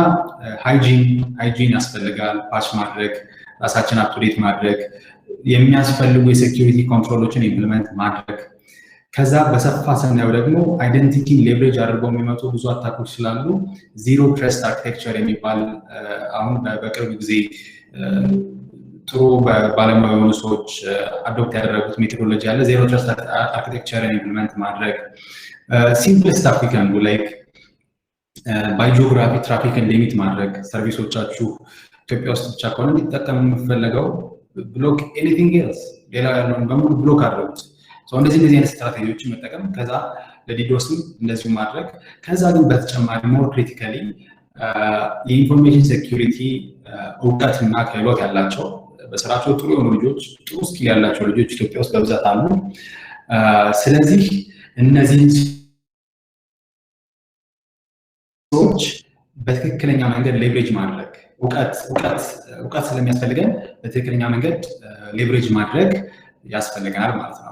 ሃይጂን ያስፈልጋል። ፓች ማድረግ፣ ራሳችን አፕዴት ማድረግ፣ የሚያስፈልጉ የሴኩሪቲ ኮንትሮሎችን ኢምፕሊመንት ማድረግ። ከዛ በሰፋ ስናየው ደግሞ አይደንቲቲን ሌቨሬጅ አድርገው የሚመጡ ብዙ አታኮች ስላሉ ዚሮ ትረስት አርኪቴክቸር የሚባል አሁን በቅርብ ጊዜ ጥሩ ባለሙያ የሆኑ ሰዎች አዶፕት ያደረጉት ሜቶዶሎጂ ያለ ዜሮ ትረስት አርኪቴክቸርን ኢምፕሊመንት ማድረግ። ሲምፕልስት አፍሪካን ላይክ ባይ ጂኦግራፊ ትራፊክን ሊሚት ማድረግ። ሰርቪሶቻችሁ ኢትዮጵያ ውስጥ ብቻ ከሆነ ሊጠቀም የሚፈለገው ብሎክ ኤኒቲንግ ኤልስ ሌላ ያለውን በሙሉ ብሎክ አድርጉት። እንደዚህ አይነት ስትራቴጂዎችን መጠቀም፣ ከዛ ለዲዶስም እንደዚሁ ማድረግ። ከዛ ግን በተጨማሪ ሞር ክሪቲካሊ የኢንፎርሜሽን ሴኩሪቲ እውቀትና ክህሎት ያላቸው በስራቸው ጥሩ የሆኑ ልጆች፣ ጥሩ ስኪል ያላቸው ልጆች ኢትዮጵያ ውስጥ በብዛት አሉ። ስለዚህ እነዚህ ሰዎች በትክክለኛ መንገድ ሌቨሬጅ ማድረግ እውቀት ስለሚያስፈልገን በትክክለኛ መንገድ ሌቨሬጅ ማድረግ ያስፈልገናል ማለት ነው።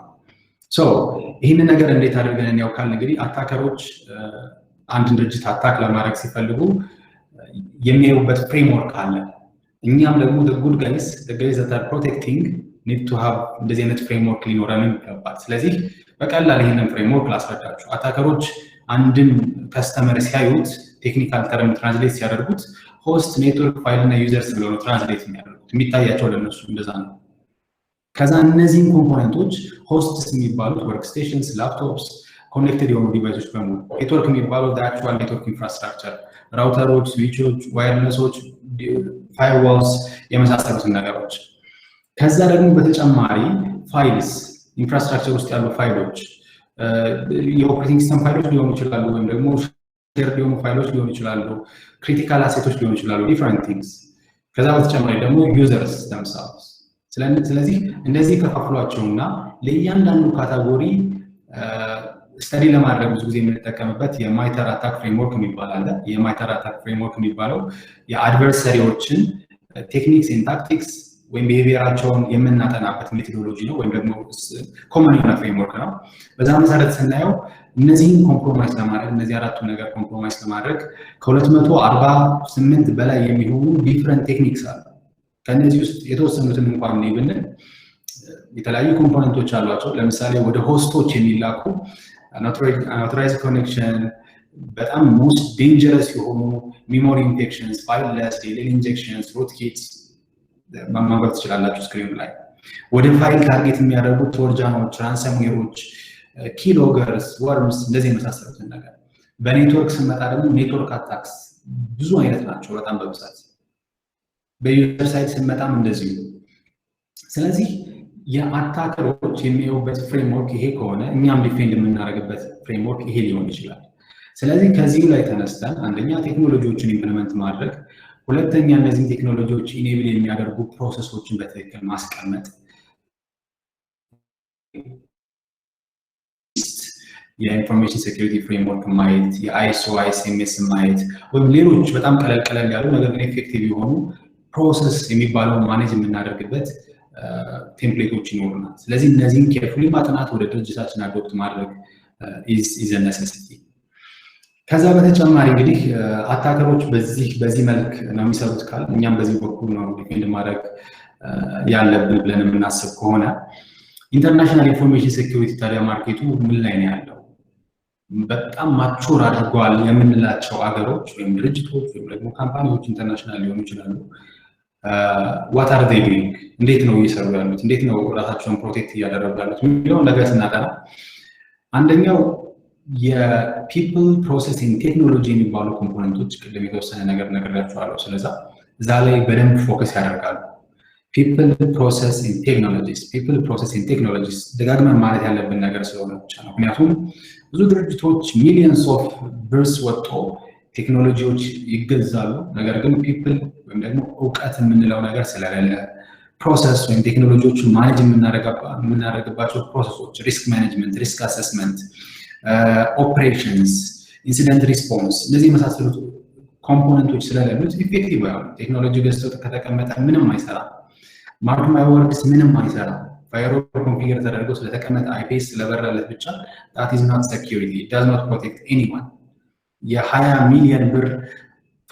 ይህንን ነገር እንዴት አድርገን እንያውቃል? እንግዲህ አታከሮች አንድን ድርጅት አታክ ለማድረግ ሲፈልጉ የሚያዩበት ፍሬምወርክ አለ። እኛም ደግሞ ጉድ ጋይስ that are protecting need to have እንደዚህ አይነት ፍሬምወርክ ሊኖረን ይገባል። ስለዚህ በቀላል ይህንን ፍሬምወርክ ላስረዳችሁ። አታከሮች አንድን ከስተመር ሲያዩት ቴክኒካል ተርም ትራንስሌት ሲያደርጉት ሆስት፣ ኔትወርክ፣ ፋይል እና ዩዘርስ ብለው ነው ትራንስሌት የሚያደርጉት። የሚታያቸው ለነሱ እንደዛ ነው። ከዛ እነዚህን ኮምፖነንቶች ሆስትስ የሚባሉት ወርክ ስቴሽንስ፣ ላፕቶፕስ፣ ኮኔክትድ የሆኑ ዲቫይሶች በሙሉ፣ ኔትወርክ የሚባለው አክቹዋል ኔትወርክ ኢንፍራስትራክቸር፣ ራውተሮች፣ ስዊቾች፣ ዋየርለሶች፣ ፋይርዋልስ የመሳሰሉትን ነገሮች። ከዛ ደግሞ በተጨማሪ ፋይልስ፣ ኢንፍራስትራክቸር ውስጥ ያሉ ፋይሎች የኦፕሬቲንግ ሲስተም ፋይሎች ሊሆኑ ይችላሉ፣ ወይም ደግሞ ሼርድ የሆኑ ፋይሎች ሊሆኑ ይችላሉ፣ ክሪቲካል አሴቶች ሊሆኑ ይችላሉ፣ ዲፍረንት ቲንግስ። ከዛ በተጨማሪ ደግሞ ዩዘርስ themselves። ስለዚህ እንደዚህ ከፋፍሏቸውና ለእያንዳንዱ ካታጎሪ ስተዲ ለማድረግ ብዙ ጊዜ የምንጠቀምበት የማይተር አታክ ፍሬምወርክ የሚባል አለ። የማይተር አታክ ፍሬምወርክ የሚባለው የአድቨርሰሪዎችን ቴክኒክስ ኤንድ ታክቲክስ ወይም ቢሄቪየራቸውን የምናጠናበት ሜቶዶሎጂ ነው፣ ወይም ደግሞ ኮመን የሆነ ፍሬምወርክ ነው። በዛ መሰረት ስናየው እነዚህን ኮምፕሮማይዝ ለማድረግ እነዚህ አራቱ ነገር ኮምፕሮማይዝ ለማድረግ ከ248 በላይ የሚሆኑ ዲፍረንት ቴክኒክስ አሉ። ከነዚህ ውስጥ የተወሰኑትን እንኳን ነው ብንል የተለያዩ ኮምፖነንቶች አሏቸው። ለምሳሌ ወደ ሆስቶች የሚላኩ unauthorized ኮኔክሽን፣ በጣም ሞስት ዴንጀረስ የሆኑ ሚሞሪ ኢንፌክሽንስ፣ ፋይልለስ ዲሌይ ኢንጀክሽንስ፣ ሩትኪትስ ማንበብ ትችላላችሁ ስክሪኑ ላይ። ወደ ፋይል ታርጌት የሚያደርጉ ትሮጃኖች፣ ራንሰምዌሮች፣ ኪሎገርስ፣ ወርምስ እንደዚህ የመሳሰሉትን ነገር። በኔትወርክ ስንመጣ ደግሞ ኔትወርክ አታክስ ብዙ አይነት ናቸው በጣም በብዛት። በዩዘር ሳይድ ስንመጣም እንደዚሁ። ስለዚህ የአታከሮች የሚያዩበት ፍሬምወርክ ይሄ ከሆነ እኛም ዲፌንድ የምናደርግበት ፍሬምወርክ ይሄ ሊሆን ይችላል። ስለዚህ ከዚህ ላይ ተነስተን አንደኛ ቴክኖሎጂዎችን ኢምፕሊመንት ማድረግ፣ ሁለተኛ እነዚህን ቴክኖሎጂዎች ኢኔብል የሚያደርጉ ፕሮሰሶችን በትክክል ማስቀመጥ፣ የኢንፎርሜሽን ሴኩሪቲ ፍሬምወርክ ማየት፣ የአይኤስኦ አይኤስኤምኤስ ማየት፣ ወይም ሌሎች በጣም ቀለል ያሉ ነገር ግን ኤፌክቲቭ የሆኑ ፕሮሰስ የሚባለውን ማኔጅ የምናደርግበት ቴምፕሌቶች ይኖሩናል። ስለዚህ እነዚህን ኬርፉሊ ማጥናት፣ ወደ ድርጅታችን አዶፕት ማድረግ ኢዝ አ ኔሴሲቲ። ከዛ በተጨማሪ እንግዲህ አታከሮች በዚህ መልክ ነው የሚሰሩት ካል እኛም በዚህ በኩል ነው ዲፌንድ ማድረግ ያለብን ብለን የምናስብ ከሆነ ኢንተርናሽናል ኢንፎርሜሽን ሴኩሪቲ ታዲያ ማርኬቱ ምን ላይ ነው ያለው? በጣም ማቹር አድርገዋል የምንላቸው አገሮች ወይም ድርጅቶች ወይም ደግሞ ካምፓኒዎች ኢንተርናሽናል ሊሆኑ ይችላሉ። what are they doing? እንዴት ነው እየሰሩ ያሉት? እንዴት ነው ራሳቸውን ፕሮቴክት እያደረጉ ያሉት የሚለውን ነገር ስናጠና አንደኛው የፒፕል ፕሮሰሲንግ ቴክኖሎጂ የሚባሉ ኮምፖነንቶች ቅድም የተወሰነ ነገር ነግሬያቸዋለሁ። ስለዛ እዛ ላይ በደንብ ፎከስ ያደርጋሉ። ፒፕል ፕሮሰሲንግ ቴክኖሎጂስ ደጋግመን ማለት ያለብን ነገር ስለሆነ ብቻ ነው። ምክንያቱም ብዙ ድርጅቶች ሚሊየንስ ኦፍ ብርስ ወጥቶ ቴክኖሎጂዎች ይገዛሉ። ነገር ግን ፒፕል ወይም ደግሞ እውቀት የምንለው ነገር ስለሌለ ፕሮሰስ ወይም ቴክኖሎጂዎችን ማኔጅ የምናደርግባቸው ፕሮሰሶች፣ ሪስክ ማኔጅመንት፣ ሪስክ አሰስመንት፣ ኦፕሬሽንስ፣ ኢንሲደንት ሪስፖንስ እነዚህ የመሳሰሉት ኮምፖነንቶች ስለሌሉት ኢፌክቲቭ አይሆንም። ቴክኖሎጂ ገዝቶ ከተቀመጠ ምንም አይሰራም። ማርክ ማይ ወርድስ ምንም አይሰራም። ፋይርዋል ኮንፊገር ተደርጎ ስለተቀመጠ አይፒኤስ ስለበራለት ብቻ that is not security, it does not protect anyone። የ20 ሚሊዮን ብር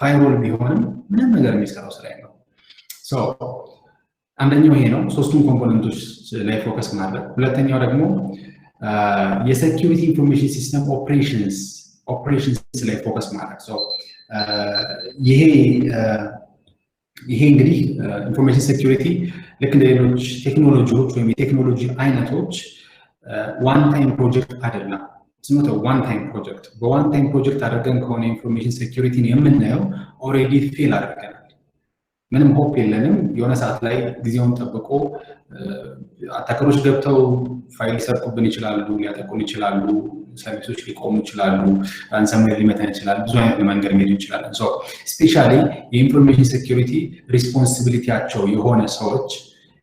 ፋይርዋል ቢሆንም ምንም ነገር የሚሰራው ስራ የለው። ሶ አንደኛው ይሄ ነው፣ ሶስቱም ኮምፖነንቶች ላይ ፎከስ ማድረግ። ሁለተኛው ደግሞ የሴኪዩሪቲ ኢንፎርሜሽን ሲስተም ኦፕሬሽንስ ላይ ፎከስ ማድረግ። ሶ ይሄ እንግዲህ ኢንፎርሜሽን ሴኪዩሪቲ ልክ እንደ ሌሎች ቴክኖሎጂዎች ወይም የቴክኖሎጂ አይነቶች ዋን ታይም ፕሮጀክት አይደለም። ስኖት ዋን ታይም ፕሮጀክት። በዋን ታይም ፕሮጀክት አድርገን ከሆነ ኢንፎርሜሽን ሴኪዩሪቲን የምናየው ኦልሬዲ ፌል አድርገናል። ምንም ሆፕ የለንም። የሆነ ሰዓት ላይ ጊዜውን ጠብቆ አታከሮች ገብተው ፋይል ሊሰርቁብን ይችላሉ፣ ሊያጠቁን ይችላሉ፣ ሰርቪሶች ሊቆሙ ይችላሉ፣ ራንሰምዌር ሊመታን ይችላል፣ ብዙ አይነት መንገድ መሄድ እንችላለን። ሶ ስፔሻሊ የኢንፎርሜሽን ሴኪዩሪቲ ሪስፖንሲቢሊቲያቸው የሆነ ሰዎች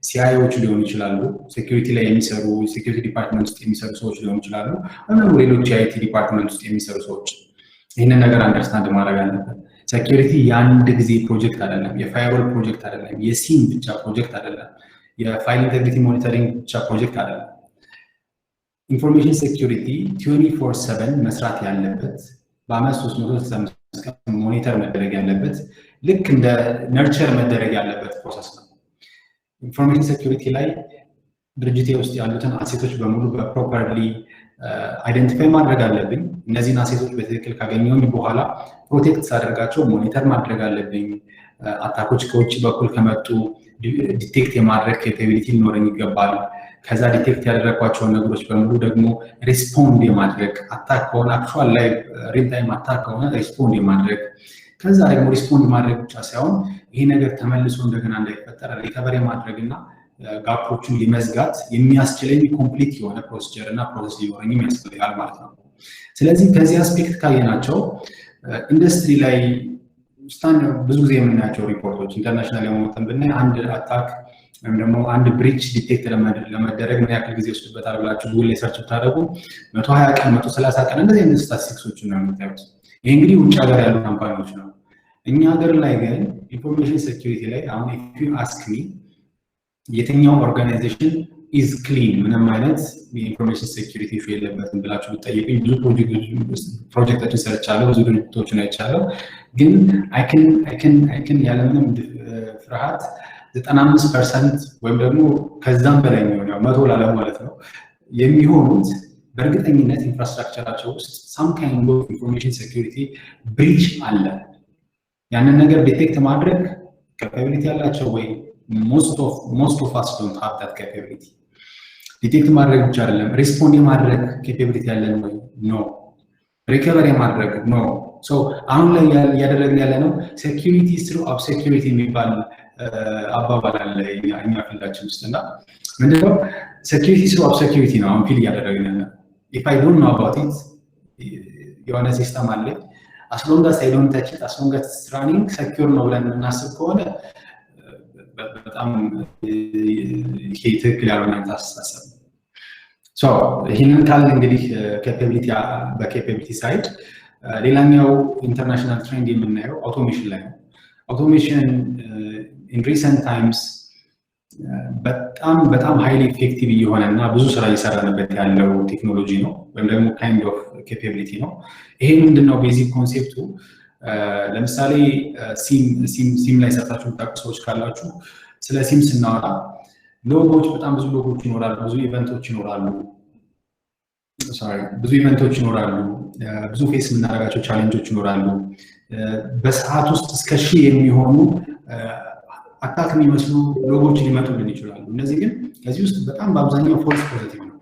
ሲአይኦች ሊሆኑ ይችላሉ፣ ሴኪዩሪቲ ላይ የሚሰሩ ሴኪዩሪቲ ዲፓርትመንት ውስጥ የሚሰሩ ሰዎች ሊሆኑ ይችላሉ፣ ወይም ሌሎች የአይቲ ዲፓርትመንት ውስጥ የሚሰሩ ሰዎች ይህንን ነገር አንደርስታንድ ማድረግ አለበት። ሴኪዩሪቲ የአንድ ጊዜ ፕሮጀክት አይደለም፣ የፋይርዋል ፕሮጀክት አይደለም፣ የሲም ብቻ ፕሮጀክት አይደለም፣ የፋይል ኢንቴግሪቲ ሞኒተሪንግ ብቻ ፕሮጀክት አይደለም። ኢንፎርሜሽን ሴኪዩሪቲ 24/7 መስራት ያለበት በአመት 365 ቀን ሞኒተር መደረግ ያለበት ልክ እንደ ነርቸር መደረግ ያለበት ፕሮሰስ ነው። ኢንፎርሜሽን ሴኪዩሪቲ ላይ ድርጅቴ ውስጥ ያሉትን አሴቶች በሙሉ በፕሮፐርሊ አይደንቲፋይ ማድረግ አለብኝ። እነዚህን አሴቶች በትክክል ካገኘሁኝ በኋላ ፕሮቴክት ሳደርጋቸው ሞኒተር ማድረግ አለብኝ። አታኮች ከውጭ በኩል ከመጡ ዲቴክት የማድረግ ኬፓቢሊቲ ሊኖረኝ ይገባል። ከዛ ዲቴክት ያደረግኳቸውን ነገሮች በሙሉ ደግሞ ሪስፖንድ የማድረግ አታክ ከሆነ አክቹዋል ላይ ሪል ታይም አታክ ከሆነ ሪስፖንድ የማድረግ ከዛ ደግሞ ሪስፖንድ ማድረግ ብቻ ሳይሆን ይሄ ነገር ተመልሶ እንደገና እንዳይፈጠር ሪከቨሪ ማድረግና ጋፖቹን ሊመዝጋት የሚያስችለኝ ኮምፕሊት የሆነ ፕሮሲጀር እና ፕሮሰስ ሊኖረኝ ያስፈልጋል ማለት ነው። ስለዚህ ከዚህ አስፔክት ካየናቸው ኢንዱስትሪ ላይ ብዙ ጊዜ የምናያቸው ሪፖርቶች ኢንተርናሽናል የሆኑትን ብናይ አንድ አታክ ወይም ደግሞ አንድ ብሪች ዲቴክት ለመደረግ ምን ያክል ጊዜ ይወስድበታል ብላችሁ ጉግል ላይ ሰርች ብታደርጉ 120 ቀን 130 ቀን እንደዚህ አይነት ስታቲስቲክሶችን ነው የምታዩት። ይሄ እንግዲህ ውጭ ሀገር ያሉ ካምፓኒዎች ነው። እኛ ሀገር ላይ ግን ኢንፎርሜሽን ሴኪዩሪቲ ላይ አሁን ኢፍ ዩ አስክ ሚ የትኛው ኦርጋናይዜሽን ኢዝ ክሊን ምንም አይነት የኢንፎርሜሽን ሴኪዩሪቲ ኢሹ የለበትም ብላችሁ ብትጠይቁኝ ብዙ ፕሮጀክቶችን ሰርቻለሁ፣ ብዙ ድርጅቶችን አይቻለሁ። ግን አይከን ያለምንም ፍርሃት 95% ወይም ደግሞ ከዛም በላይ የሚሆነው 100 ላለም ማለት ነው የሚሆኑት በእርግጠኝነት ኢንፍራስትራክቸራቸው ውስጥ ሳም ካይንድ ኦፍ ኢንፎርሜሽን ሴኪዩሪቲ ብሪች አለ። ያንን ነገር ዲቴክት ማድረግ ካፓቢሊቲ ያላቸው ወይ most of us don't have that capability። ዲቴክት ማድረግ ብቻ አይደለም ሪስፖንድ የማድረግ ኬፓቢሊቲ ያለን ወይ ኖ፣ ሪከቨሪ ማድረግ ኖ። ሶ አሁን ላይ እያደረግን ያለ ነው ሴኪዩሪቲ ስሩ ኦፍ ሴኪዩሪቲ የሚባል አባባል አለ እኛ ፊልዳችን ውስጥ እና ምንድነው ሴኪዩሪቲ ስሩ ኦፍ ሴኪዩሪቲ ነው አሁን ፊል እያደረግን ያለ። ኢፍ አይ ዶንት ኖ አባውት ኢት የሆነ ሲስተም አለ as long as I don't touch it as long as it's running secure ነው ብለን እናስብ ከሆነ በጣም ይሄ ትክክል ያልሆነ አስተሳሰብ። ሶ ይህንን ካለ እንግዲህ በኬፓቢሊቲ ሳይድ ሌላኛው ኢንተርናሽናል ትሬንድ የምናየው አውቶሜሽን ላይ ነው። አውቶሜሽን ኢን ሪሰንት ታይምስ በጣም ሃይሊ ኢፌክቲቭ እየሆነ እና ብዙ ስራ እየሰራንበት ያለው ቴክኖሎጂ ነው ወይም ደግሞ ካይንድ ኦፍ ኬፓቢሊቲ ነው። ይሄ ምንድነው ቤዚክ ኮንሴፕቱ? ለምሳሌ ሲም ላይ ሰርታችሁ የምታውቁ ሰዎች ካላችሁ ስለ ሲም ስናወራ ሎጎዎች በጣም ብዙ ሎጎዎች ይኖራሉ፣ ብዙ ኢቨንቶች ይኖራሉ፣ ብዙ ፌስ የምናደርጋቸው ቻሌንጆች ይኖራሉ። በሰዓት ውስጥ እስከ 1000 የሚሆኑ አታክ የሚመስሉ ሎጎዎች ሊመጡልን ይችላሉ። እነዚህ ግን ከዚህ ውስጥ በጣም በአብዛኛው ፎልስ ፖዚቲቭ ነው።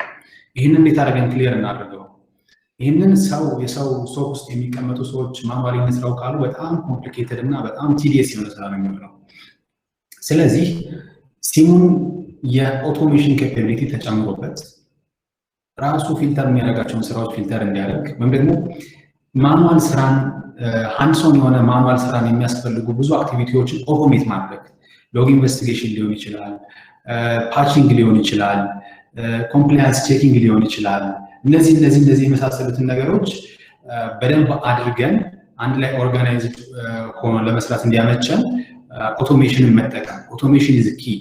ይህንን እንዴት አድርገን ክሊየር እናደርገው? ይህንን የሰው ሶክ ውስጥ የሚቀመጡ ሰዎች ማኑዋሊ መስራው ካሉ በጣም ኮምፕሊኬትድ እና በጣም ቲዲየስ የሆነ ስራ ነው የሚሆነው። ስለዚህ ሲሙን የኦቶሜሽን ኬፓቢሊቲ ተጨምሮበት ራሱ ፊልተር የሚያደርጋቸውን ስራዎች ፊልተር እንዲያደርግ ወይም ደግሞ ማኑዋል ስራን ሃንድሶን የሆነ ማኑዋል ስራን የሚያስፈልጉ ብዙ አክቲቪቲዎችን ኦቶሜት ማድረግ ሎግ ኢንቨስቲጌሽን ሊሆን ይችላል፣ ፓቺንግ ሊሆን ይችላል፣ ኮምፕላያንስ ቼኪንግ ሊሆን ይችላል። እነዚህ የመሳሰሉትን ነገሮች በደንብ አድርገን አንድ ላይ ኦርጋናይዝድ ሆኖ ለመስራት እንዲያመቸን ኦቶሜሽንን መጠቀም። ኦቶሜሽን ኢዝ ኪ።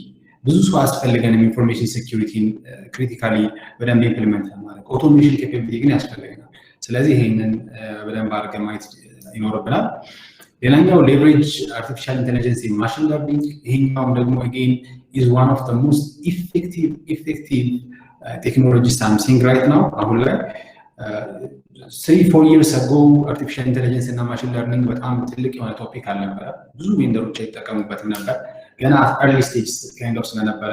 ብዙ ሰው አያስፈልገንም ኢንፎርሜሽን ሴኪዩሪቲን ክሪቲካሊ በደንብ ኢምፕሊመንት ማድረግ። ኦቶሜሽን ኬፓቢሊቲ ግን ያስፈልገናል። ስለዚህ ይሄንን በደንብ አድርገን ማየት ይኖርብናል። ሌላኛው ሌቨሬጅ አርቲፊሻል ኢንተለጀንስ ማሽን ለርኒንግ ይሄኛው ደግሞ again is one of the most effective technologies I'm seeing right now አሁን ላይ 3-4 years ago artificial intelligence እና machine learning በጣም ትልቅ የሆነ ቶፒክ አልነበረ ብዙ ቬንደሮች ይጠቀሙበት ነበር ገና early stage kind of ስለነበረ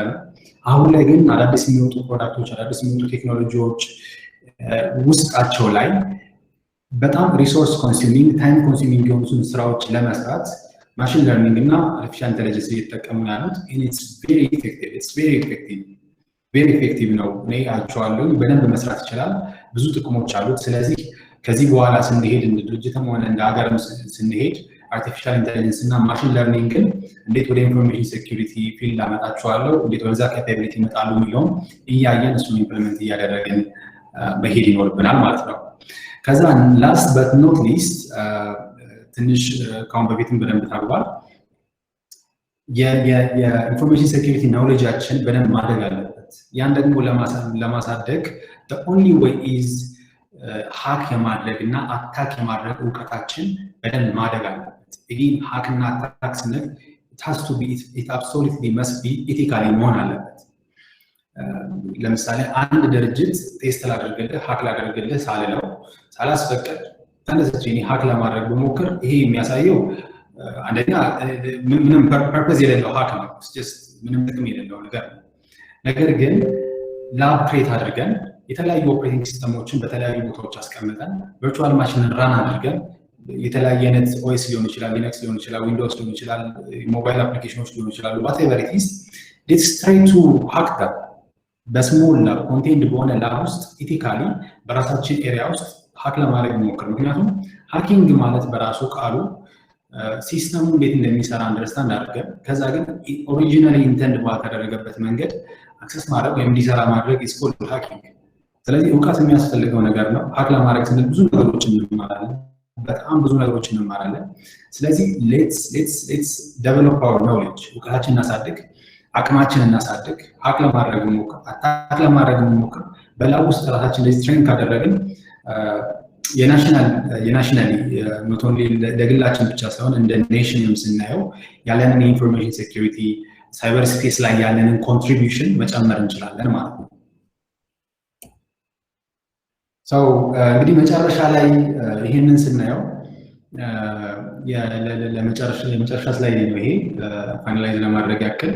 አሁን ላይ ግን አዳዲስ የሚወጡ ፕሮዳክቶች አዳዲስ የሚወጡ ቴክኖሎጂዎች ውስጣቸው ላይ በጣም ሪሶርስ ኮንሱሚንግ ታይም ኮንሱሚንግ የሆኑ ስራዎች ለመስራት ማሽን ለርኒንግ እና አርቲፊሻል ኢንተለጀንስ እየተጠቀሙ ያሉት it's very effective ነው እኔ አክቹዋሊ በደንብ መስራት ይችላል ብዙ ጥቅሞች አሉት ስለዚህ ከዚህ በኋላ ስንሄድ እንደ ድርጅትም ሆነ እንደ ሀገርም ስንሄድ አርቲፊሻል ኢንተለጀንስ እና ማሽን ለርኒንግ እንዴት ወደ ኢንፎርሜሽን ሴኩሪቲ ፊልድ አመጣቸዋለሁ እንዴት ወደዛ ካፓቢሊቲ ይመጣሉ የሚለውን እያየን እሱን ኢምፕሊመንት እያደረግን መሄድ ይኖርብናል ማለት ነው ከዛ ላስት በት ኖት ሊስት ትንሽ ካውን በፊትም በደንብ ታግባል የኢንፎርሜሽን ሴኩሪቲ ናውሌጃችን በደንብ ማደግ አለበት ያን ደግሞ ለማሳደግ the only way is hack የማድረግ እና አታክ የማድረግ ዕውቀታችን በደንብ ማደግ አለበት again hack እና attack ስንል it absolutely must be ethically መሆን አለበት ለምሳሌ አንድ ድርጅት ቴስት ላደርግልህ hack ላደርግልህ ሳልለው ሳላስፈቅድ ተነስቼ hack ለማድረግ በሞክር ይሄ የሚያሳየው አንደኛ ምንም ፐርፐዝ የሌለው hack ነው just ምንም ጥቅም የሌለው ነገር ግን ላብ ክሬት አድርገን የተለያዩ ኦፕሬቲንግ ሲስተሞችን በተለያዩ ቦታዎች አስቀምጠን ቨርቹዋል ማሽን ራን አድርገን የተለያየ አይነት OS ሊሆን ይችላል ሊነክስ ሊሆን ይችላል ዊንዶውስ ሊሆን ይችላል ሞባይል አፕሊኬሽኖች ሊሆን ይችላል whatever it is let's try to hack them በስሞል ላብ ኮንቴንድ በሆነ ላብ ውስጥ ኢቲካሊ በራሳችን ኤሪያ ውስጥ hack ለማድረግ ሞክር ምክንያቱም ሃኪንግ ማለት በራሱ ቃሉ ሲስተሙ እንዴት እንደሚሰራ አንደርስታንድ አድርገን ከዛ ግን ኦሪጂናሊ ኢንተንድ ባደረገበት መንገድ አክሰስ ማድረግ ወይም ዲሰራ ማድረግ is called hacking ስለዚህ ዕውቀት የሚያስፈልገው ነገር ነው hack ለማድረግ ስንል ብዙ ነገሮችን እንማራለን በጣም ብዙ ነገሮችን እንማራለን ስለዚህ let's develop our knowledge ዕውቀታችንን እናሳድግ አቅማችንን እናሳድግ hack ለማድረግ ሞክር attack ለማድረግ ሞክር በላብ ውስጥ ራሳችን ለዚህ ትሬን ካደረግን የናሽናሊ ኖት ኦንሊ ለግላችን ብቻ ሳይሆን እንደ ኔሽንም ስናየው ያለንን የኢንፎርሜሽን ሴኩሪቲ ሳይበር ስፔስ ላይ ያለንን ኮንትሪቢዩሽን መጨመር እንችላለን ማለት ነው ሰው እንግዲህ መጨረሻ ላይ ይሄንን ስናየው ለመጨረሻ ስላይድ ነው ይሄ ፋይናላይዝ ለማድረግ ያክል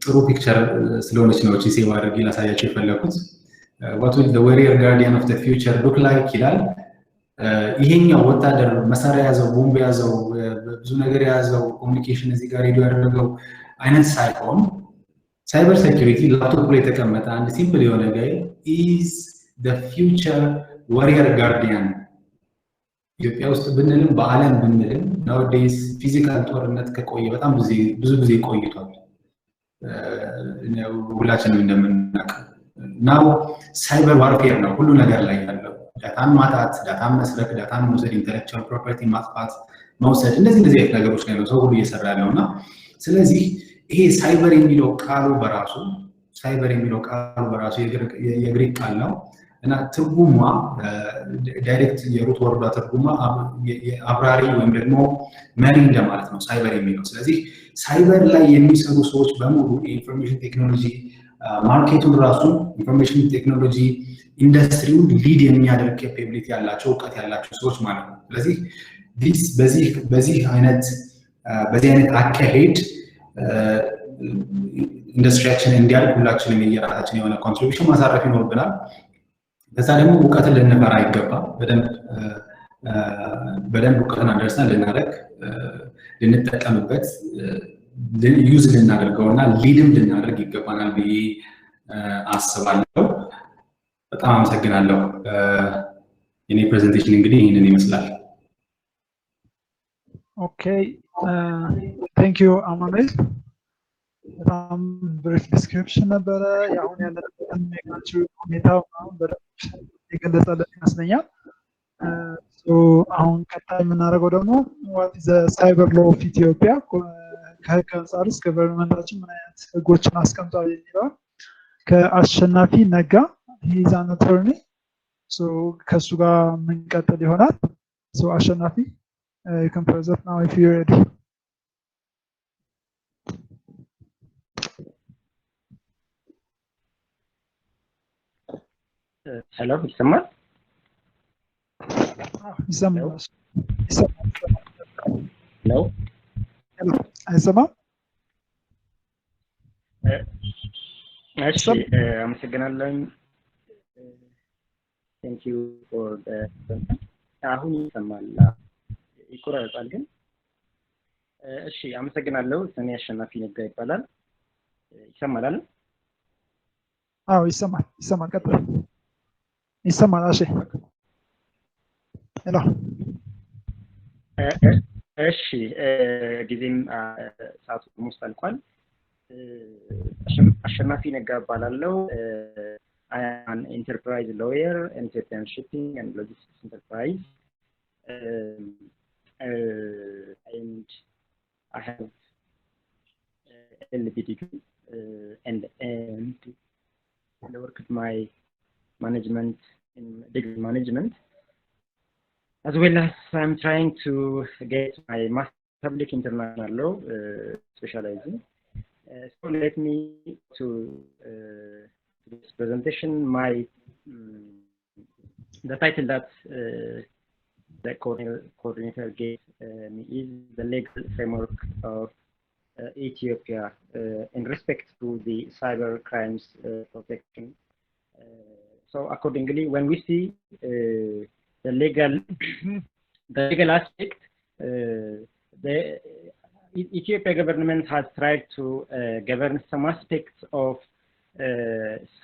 ጥሩ ፒክቸር ስለሆነች ነው እቺ ሴቭ አድርጌ ላሳያችሁ የፈለኩት what will the warrior guardian of the future look like ይላል ይሄኛው ወታደር መሳሪያ ያዘው ቦምብ ያዘው ብዙ ነገር ያዘው ኮሙኒኬሽን እዚህ ጋር ሬዲዮ ያደረገው አይነት ሳይሆን ሳይበር ሴኩሪቲ ላፕቶፕ ላይ ተቀመጠ አንድ ሲምፕል የሆነ ጋይ is the future warrior guardian ኢትዮጵያ ውስጥ ብንልም በአለም ብንልም nowadays ፊዚካል ጦርነት ከቆየ በጣም ብዙ ጊዜ ቆይቷል ሁላችንም እንደምናውቀው now cyber warfare ነው ሁሉ ነገር ላይ ያለው ዳታን ማጣት ዳታን መስረቅ ዳታን መውሰድ ኢንተሌክቹዋል ፕሮፐርቲ ማጥፋት መውሰድ እንደዚህ ነገሮች ላይ ነው ሰው ሁሉ እየሰራ ያለውና ስለዚህ ይሄ ሳይበር የሚለው ቃሉ በራሱ የግሪክ ቃል ነው እና ትርጉሟ ዳይሬክት የሩት ወርዷ ትርጉሟ አብራሪ ወይም ደግሞ መሪ እንደማለት ነው ሳይበር የሚለው ስለዚህ ሳይበር ላይ የሚሰሩ ሰዎች በሙሉ የኢንፎርሜሽን ቴክኖሎጂ ማርኬቱን ራሱ ኢንፎርሜሽን ቴክኖሎጂ ኢንዱስትሪውን ሊድ የሚያደርግ ካፓቢሊቲ ያላቸው ዕውቀት ያላቸው ሰዎች ማለት ነው ስለዚህ በዚህ አይነት አካሄድ ኢንዱስትሪያችን እንዲያድግ ሁላችንም የራሳችን የሆነ ኮንትሪቢዩሽን ማሳረፍ ይኖርብናል ከዛ ደግሞ ዕውቀትን ልንፈራ አይገባም በደንብ ዕውቀትን አንደርስታንድ ልናደርግ ልንጠቀምበት ዩዝ ልናደርገውና ሊድም ልናደርግ ይገባናል ብዬ አስባለሁ በጣም አመሰግናለሁ የኔ ፕሬዘንቴሽን እንግዲህ ይሄንን ይመስላል ኦኬ thank you አማኑኤል በጣም ብሪፍ ዲስክሪፕሽን ነበረ ያሁን ያለበትን ሜካችሁ ሁኔታው በደንብ የገለጸልን ይመስለኛል አሁን ቀጣይ የምናደርገው ደግሞ what is the cyber law of Ethiopia ከህግ አንጻር ገቨርንመንታችን ምን አይነት ህጎችን አስቀምጧል የሚለው ከአሸናፊ ነጋ he is an attorney ከሱ ጋር ምንቀጥል ይሆናል አሸናፊ You can press up now if you're ready. Hello, ይሰማል? ይሰማል? Hello? አይሰማም? እሺ አመሰግናለሁ። Thank you for the አሁን ይሰማል? ይቆራረጣል ግን? እሺ አመሰግናለሁ። ስሜ አሸናፊ ነጋ ይባላል። ይሰማል አይደል? አዎ ይሰማል። ይሰማል። ቀጥል። ይሰማል? እሺ ሄሎ። እሺ ጊዜም ሰዓቱ ሞስት አልቋል። አሸናፊ ነጋ እባላለሁ። I am an enterprise lawyer in Ethiopian shipping and logistics enterprise. And I have LLB degree and I work at my management in degree management, as well as I'm trying to get my master public international law specializing. So let me to this presentation. My the title that the coordinator gave me is the legal framework of Ethiopia in respect to the cyber crimes protection. So accordingly, when we see the legal aspect, the Ethiopia government has tried to govern some aspects of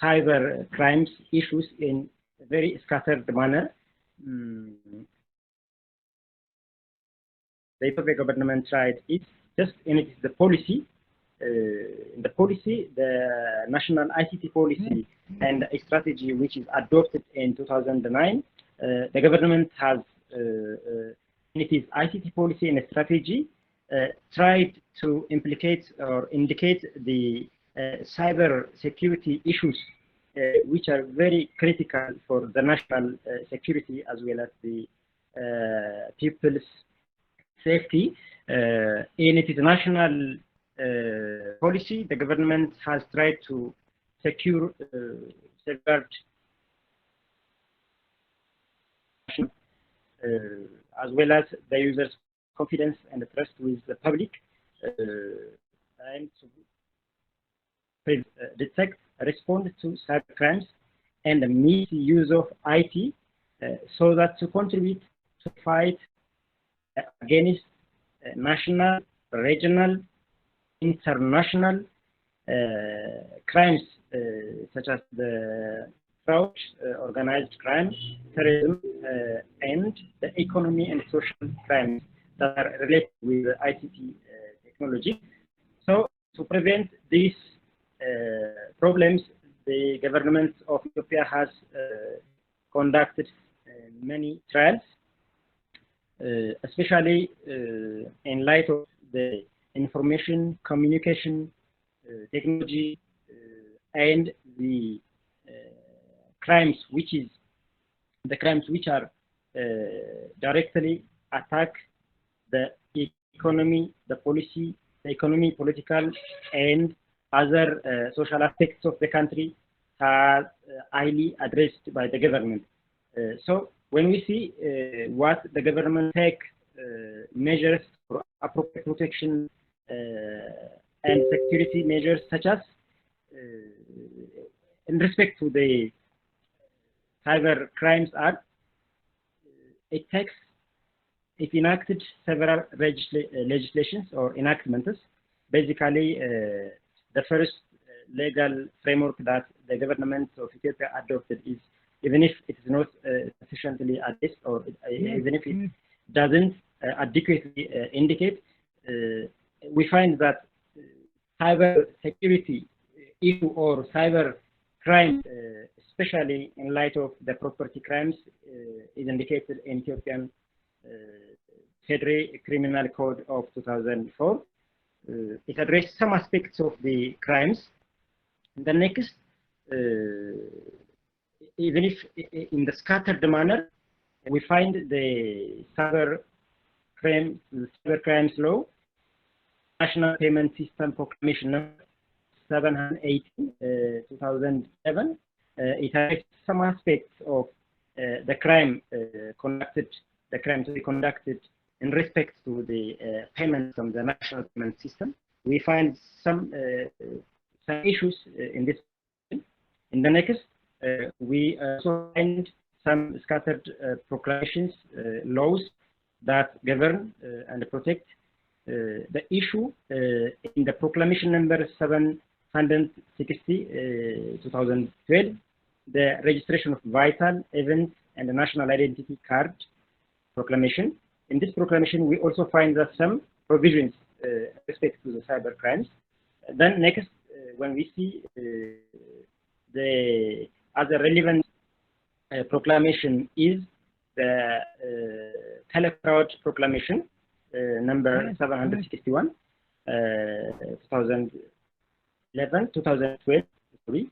cyber crimes issues in a very scattered manner. The Ethiopia government tried it just in it is the policy. In the policy, the national ICT policy and a strategy which is adopted in 2009, the government has in its ICT policy and a strategy tried to implicate or indicate the cyber security issues which are very critical for the national security as well as the people's safety. In its national policy, the government has tried to secure, safeguard as well as the users' confidence and trust with the public, and to detect, respond to cyber crimes and the misuse of IT, so that to contribute to fight against national, regional, international crimes such as the fraud, organized crime, terrorism, and the economy and social crimes that are related with the ICT technology. So to prevent these problems, the government of Ethiopia has conducted many trials, especially in light of the information communication technology and the crimes which are directly attack the economy, the policy, the economy, political, and other social aspects of the country are highly addressed by the government. So when we see what the government take measures for appropriate protection and security measures, such as in respect to the Cyber Crimes Act, it enacted several legislations or enactments. Basically, the first legal framework that the government of Ethiopia adopted is, even if it is not sufficiently addressed or even if it doesn't adequately indicate, we find that cyber security issue or cyber crime, especially in light of the property crimes, is indicated in Ethiopian Federal Criminal Code of 2004. It addressed some aspects of the crimes. The next, even if in the scattered manner, we find the cyber cyber crimes law, National Payment System Proclamation number 718, 2007. It has some aspects of the crime to be conducted in respect to the payment from the national payment system. We find some issues in this. In the next, we also find some scattered proclamations, laws that govern and protect the issue in the proclamation number 760, 2012, the registration of vital events and the national identity card proclamation. In this proclamation, we also find that some provisions respect to the cyber crimes. Then next, when we see the other relevant proclamation is the Telecrowd proclamation number 761, 2012. Sorry.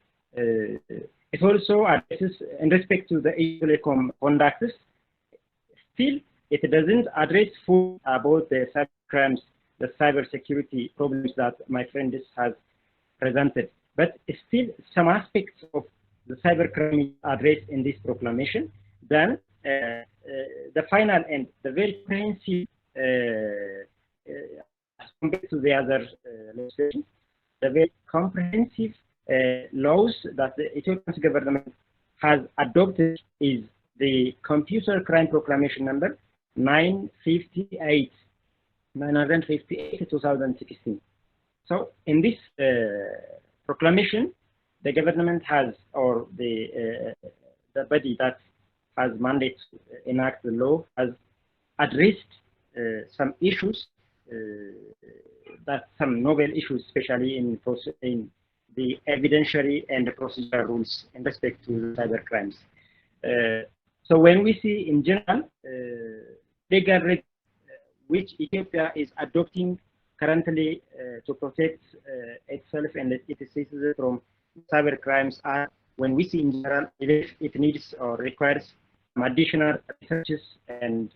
It also addresses in respect to the telecom conductors. Still, it doesn't address full about the cyber crimes, the cyber security problems that my friend has presented. But still, some aspects of the cyber crime addressed in this proclamation. Then the final and the very comprehensive, compared to the other legislation, the very comprehensive laws that the Ethiopian government has adopted is the Computer Crime Proclamation number 958, 2016. So in this proclamation, the government has, or the body that has mandate to enact the law, has addressed some issues, some novel issues, especially in the evidentiary and the procedural rules in respect to cyber crimes. So when we see in general legal regs which Ethiopia is adopting currently to protect itself and its citizens from cyber crimes, are when we see in general if it needs or requires some additional researches and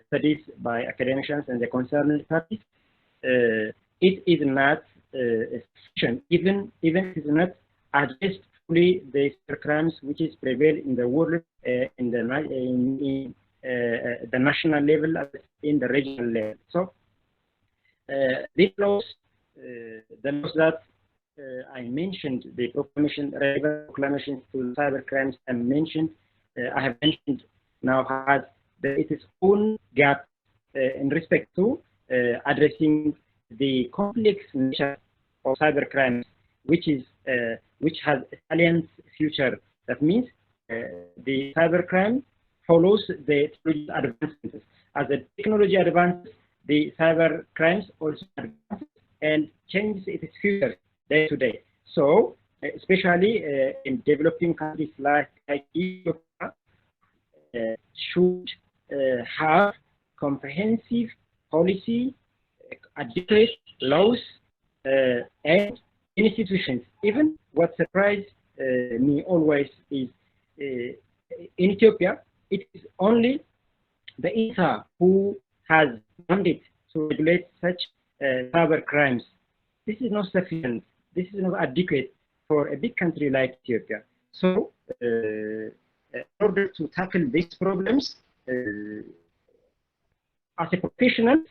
studies by academicians and the concerned parties, it is not sufficient. Even it is not addressed fully the cyber crimes which is prevail in the world, in the national level, in the regional level. So these laws, the laws that I mentioned, the proclamations to cyber crimes I mentioned, I have mentioned now has its own gap in respect to addressing the complex nature of cyber crimes, which has a salient future. That means the cyber crime follows the technology advances. As the technology advances, the cyber crimes also advance and changes its future day to day. So, especially in developing countries like Ethiopia, should have comprehensive policy, adequate laws, and institutions. Even what surprised me always is in Ethiopia, it is only the ISA who has mandate to regulate such cyber crimes. This is not sufficient. This is not adequate for a big country like Ethiopia. So, in order to tackle these problems, as a professional,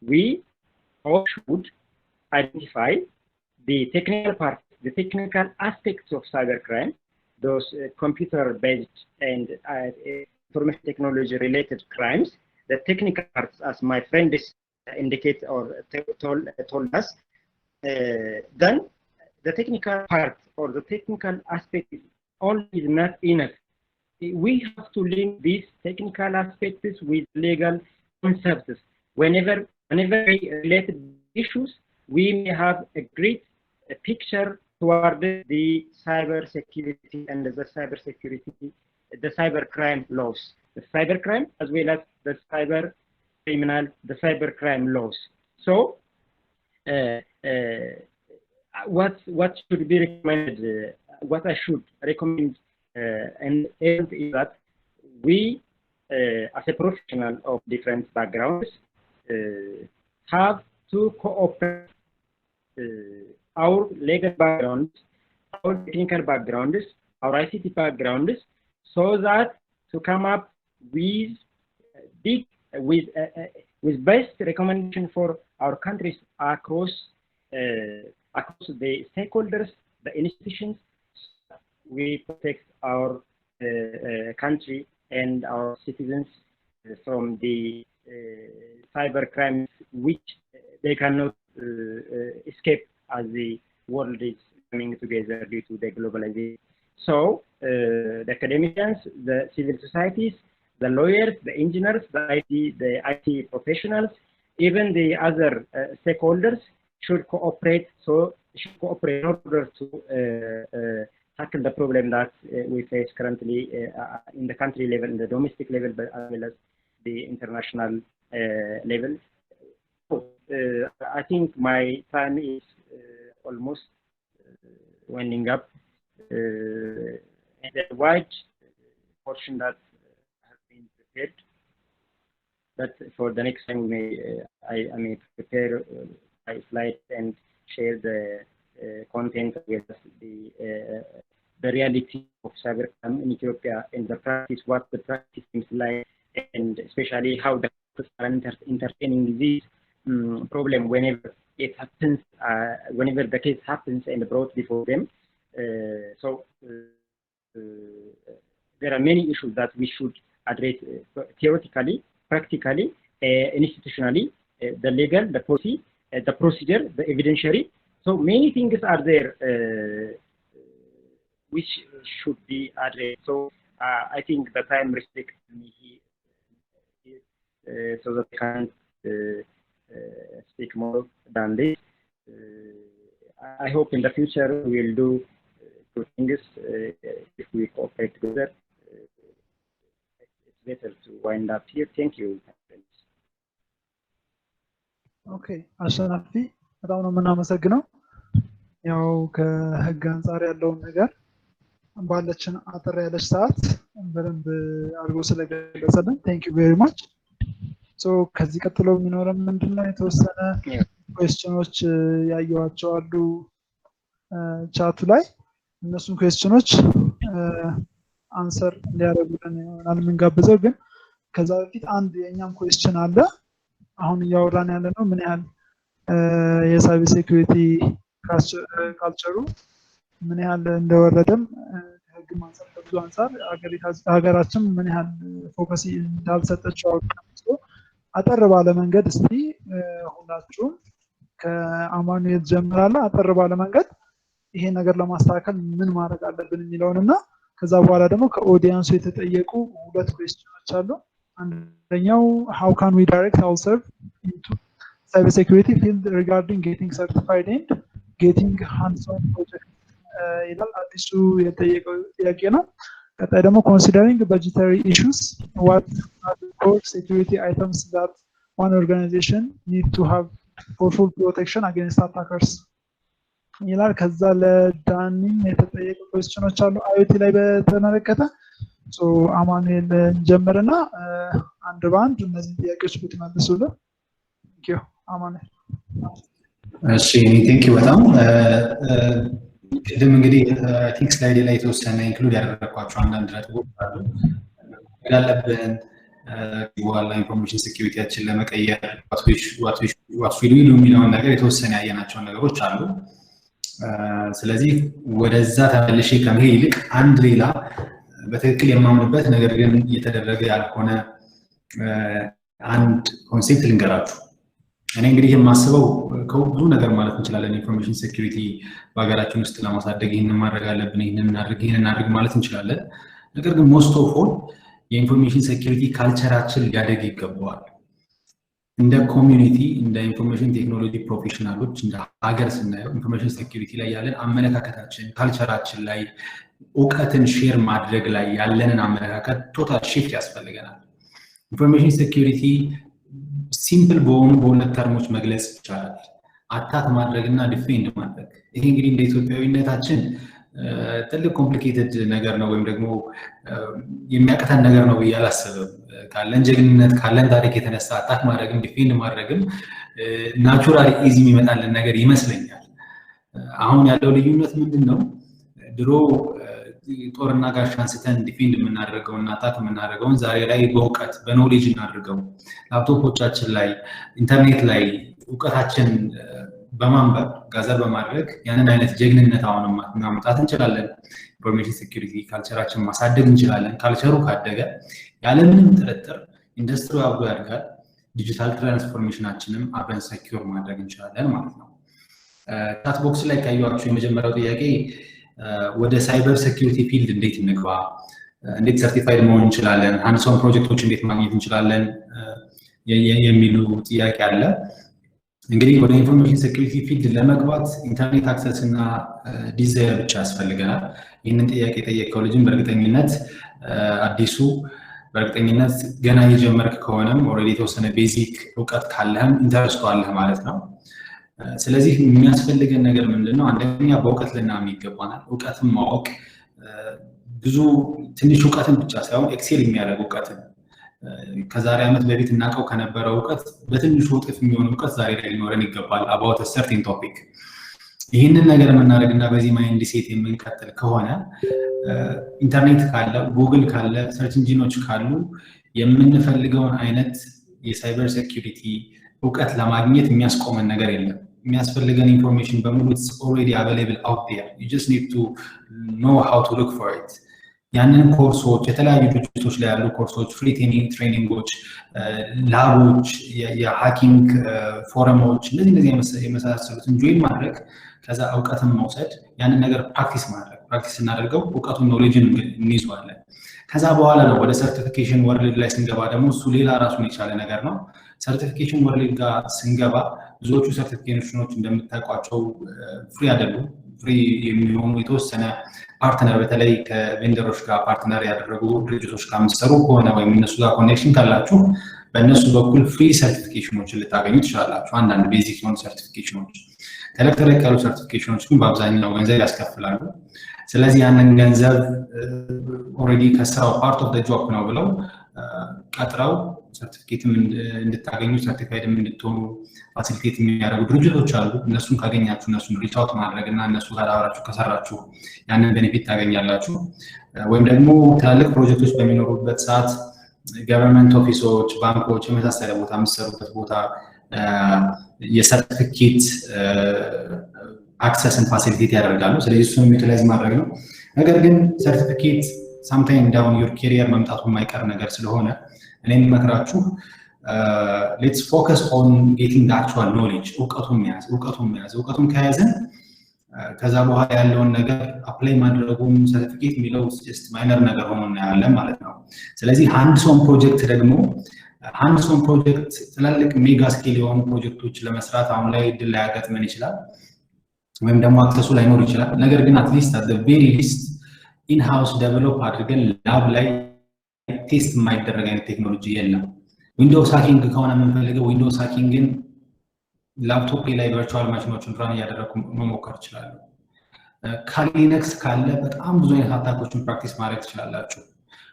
we all should identify the technical part, the technical aspects of cybercrime, those computer-based and information technology-related crimes, the technical parts, as my friend indicated or told us. Then the technical part or the technical aspect is not enough. We have to link these technical aspects with legal concepts. Whenever related issues, we may have a great picture toward the cyber security and the cyber crime laws, the cyber crime as well as the cyber crime laws. So, what should be recommended? What I should recommend and is that we, as a professional of different backgrounds, have to cooperate our legal backgrounds, our technical backgrounds, our ICT backgrounds, so that to come up with with best recommendation for our countries across the stakeholders, the institutions. We protect our country and our citizens from the cyber crimes which they cannot escape as the world is coming together due to the globalization. So the academicians, the civil societies, the lawyers, the engineers, the IT professionals, even the other stakeholders should cooperate. Should cooperate in order to tackle the problem that we face currently in the country level, in the domestic level, but as well as the international level. So, I think my time is almost winding up. And the wide portion that has been prepared, but for the next time, I may prepare my slides and share the content with the reality of cybercrime in Ethiopia and the practice, what the practice seems like, and especially how the are entertaining this problem whenever it happens, whenever the case happens and brought before them. There are many issues that we should address theoretically, practically, institutionally, the legal, the policy, the procedure, the evidentiary. So many things are there which should be addressed. So I think the time restricts me here, so that I can't speak more than this. I hope in the future we will do good things if we cooperate together. It's better to wind up here. Thank you. Okay, አሸናፊ በጣም ነው የምናመሰግነው። ያው ከህግ አንፃር ያለውን ነገር ባለችን አጥር ያለች ሰዓት በደንብ አድርጎ ስለገለጸልን thank you very much. So ከዚህ ቀጥሎ የሚኖረን ምንድነው የተወሰነ ኩዌስችኖች ያየዋቸው አሉ ቻቱ ላይ እነሱን ኩዌስችኖች አንሰር እንዲያደርጉልን ይሆናል የምንጋብዘው። ግን ከዛ በፊት አንድ የኛም ኩዌስችን አለ። አሁን እያወራን ያለ ነው ምን ያህል የሳይበር ሴኩሪቲ ካልቸሩ ምን ያህል እንደወረደም ህግ ማንሳት ብዙ አንፃር ሀገራችን ምን ያህል ፎከስ እንዳልሰጠችው አውቃለሁ። አጠር ባለ መንገድ እስቲ ሁላችሁም ከአማኑኤል ጀምራለሁ አጠር ባለ መንገድ ይሄ ነገር ለማስተካከል ምን ማድረግ አለብን የሚለውንና ከዛ በኋላ ደግሞ ከኦዲየንሱ የተጠየቁ ሁለት ኩዌስችኖች አሉ። አንደኛው how can we direct ourselves into cybersecurity field regarding getting certified and getting hands-on project ይላል አዲሱ የተጠየቀው ጥያቄ ነው። ቀጣይ ደግሞ considering budgetary issues what are the core security items that one organization need to have for full protection against attackers ይላል። ከዛ ለዳኒም የተጠየቁ ኩዌስችኖች አሉ IoT ላይ በተመለከተ ሶ አማኑኤል ጀመረና አንድ ባንድ እነዚህ ጥያቄዎች ብትመልሱልን thank you አማኑኤል። እሺ thank you በጣም ቅድም እንግዲህ ቲንክ ስላይድ ላይ የተወሰነ ኢንክሉድ ያደረኳቸው አንዳንድ ነጥቦች አሉ ያለብን በኋላ ኢንፎርሜሽን ሴኩሪቲያችን ለመቀየር what we do የሚለውን ነገር የተወሰነ ያየናቸው ነገሮች አሉ። ስለዚህ ወደዛ ተመልሼ ከመሄድ ይልቅ አንድ ሌላ በትክክል የማምንበት ነገር ግን እየተደረገ ያልሆነ አንድ ኮንሴፕት ልንገራችሁ። እኔ እንግዲህ የማስበው ከብዙ ነገር ማለት እንችላለን ኢንፎርሜሽን ሴኩሪቲ በሀገራችን ውስጥ ለማሳደግ ይሄንን ማድረግ አለብን ይሄንን እናድርግ ማለት እንችላለን። ነገር ግን ሞስት ኦፍ ኦል የኢንፎርሜሽን ሴኩሪቲ ካልቸራችን ሊያደግ ይገባዋል። እንደ ኮሚዩኒቲ እንደ ኢንፎርሜሽን ቴክኖሎጂ ፕሮፌሽናሎች እንደ ሀገር ስናየው ኢንፎርሜሽን ሴኩሪቲ ላይ ያለን አመለካከታችን ካልቸራችን ላይ እውቀትን ሼር ማድረግ ላይ ያለንን አመለካከት ቶታል ሺፍት ያስፈልገናል። ኢንፎርሜሽን ሴኩሪቲ ሲምፕል በሆኑ በሁለት ተርሞች መግለጽ ይቻላል። አታክ ማድረግና ዲፌንድ ማድረግ። ይሄ እንግዲህ እንደ ኢትዮጵያዊነታችን ትልቅ ኮምፕሊኬትድ ነገር ነው ወይም ደግሞ የሚያቀተን ነገር ነው ብዬ አላስብም። ካለን ጀግንነት ካለን ታሪክ የተነሳ አታክ ማድረግም ዲፌንድ ማድረግም ናቹራሊ ኢዚ የሚመጣልን ነገር ይመስለኛል። አሁን ያለው ልዩነት ምንድነው? ድሮ ጦርና ጋሻ አንስተን ዲፌንድ የምናደርገውና አታክ የምናደርገውን ዛሬ ላይ በእውቀት በኖሌጅ እናድርገው። ላፕቶፖቻችን ላይ ኢንተርኔት ላይ እውቀታችን በማንበብ ጋዘር በማድረግ ያንን አይነት ጀግንነት አሁን ማምጣት እንችላለን። ኢንፎርሜሽን ሴኩሪቲ ካልቸራችን ማሳደግ እንችላለን። ካልቸሩ ካደገ ያለምንም ጥርጥር ኢንዱስትሪ አብሮ ያድጋል። ዲጂታል ትራንስፎርሜሽናችንም አብረን ሴኩር ማድረግ እንችላለን ማለት ነው። ቻት ቦክስ ላይ ካያችሁ የመጀመሪያው ጥያቄ ወደ ሳይበር ሴኩሪቲ ፊልድ እንዴት እንግባ፣ እንዴት ሰርቲፋይድ መሆን እንችላለን፣ ሃንድስ-ኦን ፕሮጀክቶች እንዴት ማግኘት እንችላለን የሚሉ ጥያቄ አለ። እንግዲህ ወደ ኢንፎርሜሽን ሴኩሪቲ ፊልድ ለመግባት ኢንተርኔት አክሰስ እና ዲዛይር ብቻ ያስፈልገናል። ይህንን ጥያቄ የጠየቀው ልጅም በእርግጠኝነት አዲሱ በእርግጠኝነት ገና የጀመርክ ከሆነም ኦልሬዲ የተወሰነ ቤዚክ እውቀት ካለህም ኢንተረስቱ አለህ ማለት ነው። ስለዚህ የሚያስፈልገን ነገር ምንድነው? አንደኛ በእውቀት ልናምን ይገባናል። እውቀትን ማወቅ ብዙ ትንሽ እውቀትን ብቻ ሳይሆን ኤክሴል የሚያደርግ እውቀትን ከዛሬ ዓመት በፊት እናውቀው ከነበረው እውቀት በትንሹ እጥፍ የሚሆን እውቀት ዛሬ ላይ ሊኖረን ይገባል about a certain topic። ይህንን ነገር የምናደርግና በዚህ ማይንድ ሴት የምንቀጥል ከሆነ ኢንተርኔት ካለ ጉግል ካለ ሰርች ኢንጂኖች ካሉ የምንፈልገውን አይነት የሳይበር ሴኩሪቲ እውቀት ለማግኘት የሚያስቆመን ነገር የለም። የሚያስፈልገን ኢንፎርሜሽን በሙሉ it's already available out there. You just need to know how to look for it. ያንን ኮርሶች የተለያዩ ድርጅቶች ላይ ያሉ ኮርሶች፣ ፍሪ ትሬኒንጎች፣ ላቦች፣ የሃኪንግ ፎረሞች እነዚህ የመሳሰሉትን ጆይን ማድረግ ከዛ እውቀትን መውሰድ ያንን ነገር ፕራክቲስ ማድረግ ፕራክቲስ እናደርገው እውቀቱን ኖሌጅን እንይዘዋለን። ከዛ በኋላ ነው ወደ ሰርቲፊኬሽን ወርልድ ላይ ስንገባ ደግሞ እሱ ሌላ ራሱን የቻለ ነገር ነው። ሰርቲፊኬሽን ወርልድ ጋር ስንገባ ብዙዎቹ ሰርቲፊኬሽኖች እንደምታውቋቸው ፍሪ አይደሉም። ፍሪ የሚሆኑ የተወሰነ ፓርትነር በተለይ ከቬንደሮች ጋር ፓርትነር ያደረጉ ድርጅቶች ጋር የምትሰሩ ከሆነ ወይም እነሱ ጋር ኮኔክሽን ካላችሁ በእነሱ በኩል ፍሪ ሰርቲፊኬሽኖችን ልታገኙ ትችላላችሁ። አንዳንድ ቤዚክ የሆኑ ሰርቲፊኬሽኖች፣ ተለቅ ያሉ ሰርቲፊኬሽኖች ግን በአብዛኛው ገንዘብ ያስከፍላሉ። ስለዚህ ያንን ገንዘብ ኦልሬዲ ከስራው ፓርት ኦፍ ዘ ጆብ ነው ብለው ቀጥረው ሰርቲፊኬትም እንድታገኙ ሰርቲፋይድም እንድትሆኑ ፋሲሊቴት የሚያደርጉ ድርጅቶች አሉ። እነሱን ካገኛችሁ እነሱን ሪች አውት ማድረግ እና እነሱ ጋር አብራችሁ ከሰራችሁ ያንን ቤኔፊት ታገኛላችሁ። ወይም ደግሞ ትላልቅ ፕሮጀክቶች በሚኖሩበት ሰዓት ገቨርንመንት ኦፊሶች፣ ባንኮች የመሳሰለ ቦታ የምትሰሩበት ቦታ የሰርቲፊኬት አክሰስን ፋሲሊቴት ያደርጋሉ። ስለዚህ እሱን ዩቲላይዝ ማድረግ ነው። ነገር ግን ሰርቲፊኬት ሳምታይም ዳውን ዩር ኬሪየር መምጣቱ የማይቀር ነገር ስለሆነ እኔ የምመክራችሁ ሌትስ ፎከስ ኦን ጌቲንግ አክቹዋል ኖሌጅ እውቀቱን መያዝ እውቀቱን ከያዝን ከዛ በኋላ ያለውን ነገር አፕላይ ማድረጉም ሰርቲፊኬት የሚለው ጀስት ማይነር ነገር ሆኖ እናያለን ማለት ነው። ስለዚህ ሃንድስ-ኦን ፕሮጀክት ደግሞ ሃንድስ-ኦን ፕሮጀክት ትላልቅ ሜጋ ስኬል የሆኑ ፕሮጀክቶች ለመስራት አሁን ላይ እድል ላያጋጥመን ይችላል ወይም ደግሞ አክሰሱ ላይኖር ይችላል። ነገር ግን አትሊስት አት ዘ ቬሪ ሊስት ኢንሃውስ ዴቨሎፕ አድርገን ላብ ላይ ቴስት የማይደረግ አይነት ቴክኖሎጂ የለም። ዊንዶውስ ሃኪንግ ከሆነ የምንፈልገው ዊንዶውስ ሃኪንግን ላፕቶፕ ላይ ቨርቹዋል ማሽኖችን ራን እያደረኩ መሞከር ይችላሉ። ከሊነክስ ካለ በጣም ብዙ አይነት አታኮችን ፕራክቲስ ማድረግ ትችላላችሁ።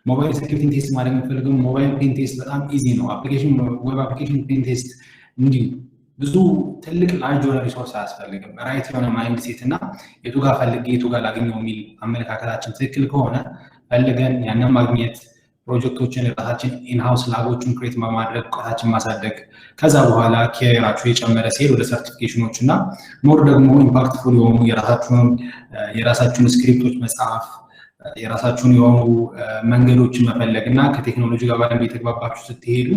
ሞባይል ሴኩሪቲ ቴስት ማድረግ የምትፈልገው ሞባይል ፔን ቴስት በጣም ኢዚ ነው። አፕሊኬሽን ዌብ አፕሊኬሽን ፔን ቴስት እንዲሁ ብዙ ትልቅ ላርጅ የሆነ ሪሶርስ አያስፈልግም። ራይት የሆነ ማይንድ ሴት እና የቱ ጋር ፈልጌ የቱ ጋር ላገኘው የሚል አመለካከታችን ትክክል ከሆነ ፈልገን ያንን ማግኘት ፕሮጀክቶችን ራሳችን ኢንሃውስ ላቦችን ክሬት በማድረግ እውቀታችን ማሳደግ ከዛ በኋላ ኬሪየራችሁ የጨመረ ሲሄድ ወደ ሰርቲፊኬሽኖች እና ሞር ደግሞ ኢምፓክትፉል የሆኑ የራሳችሁን ስክሪፕቶች መጻፍ የራሳችሁን የሆኑ መንገዶችን መፈለግ እና ከቴክኖሎጂ ጋር በደንብ የተግባባችሁ ስትሄዱ